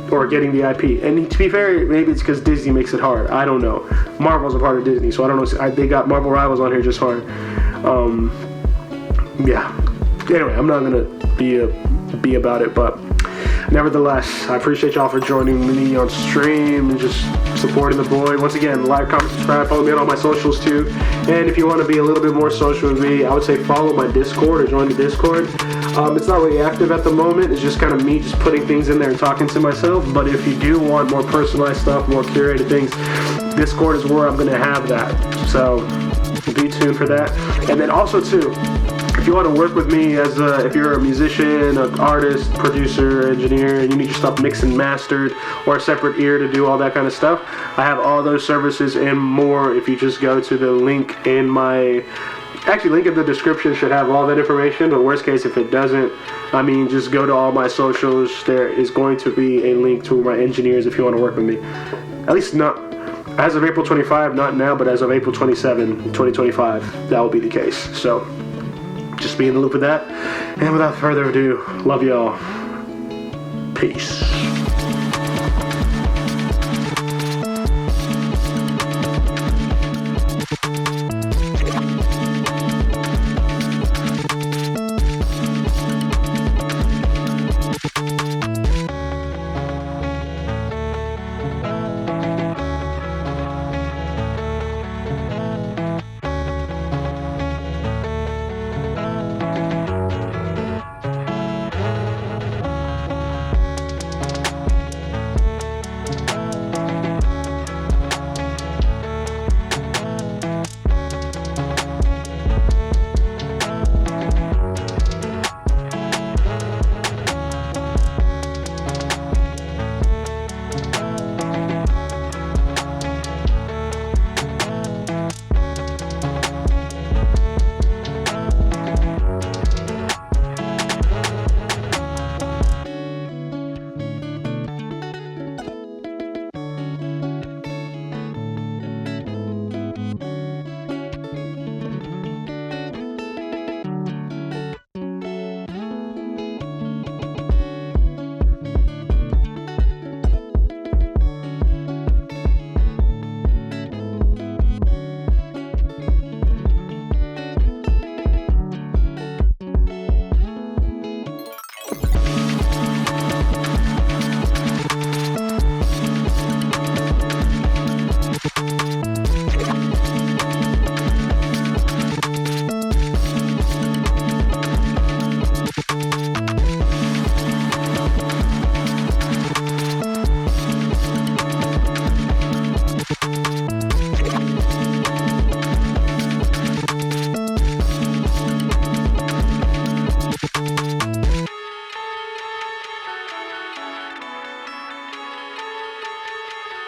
S1: Or getting the IP. And to be fair, maybe it's because Disney makes it hard. I don't know. Marvel's a part of Disney, so I don't know. They got Marvel Rivals on here just fine. Yeah. Anyway, I'm not gonna be about it, but nevertheless, I appreciate y'all for joining me on stream and just supporting the boy. Once again, like, comment, subscribe, follow me on all my socials too. And if you want to be a little bit more social with me, I would say follow my Discord or join the Discord. It's not really active at the moment. It's just kind of me just putting things in there and talking to myself. But if you do want more personalized stuff, more curated things, Discord is where I'm going to have that. So be tuned for that. And then also too, if you want to work with me if you're a musician, an artist, producer, engineer, and you need your stuff mixed and mastered, or a separate ear to do all that kind of stuff, I have all those services and more. If you just go to the link in my, actually link in the description should have all that information, but worst case if it doesn't, I mean just go to all my socials. There is going to be a link to my engineers if you want to work with me. At least not as of April 25, not now, but as of April 27, 2025, that will be the case. So just be in the loop with that. And without further ado, love y'all. Peace.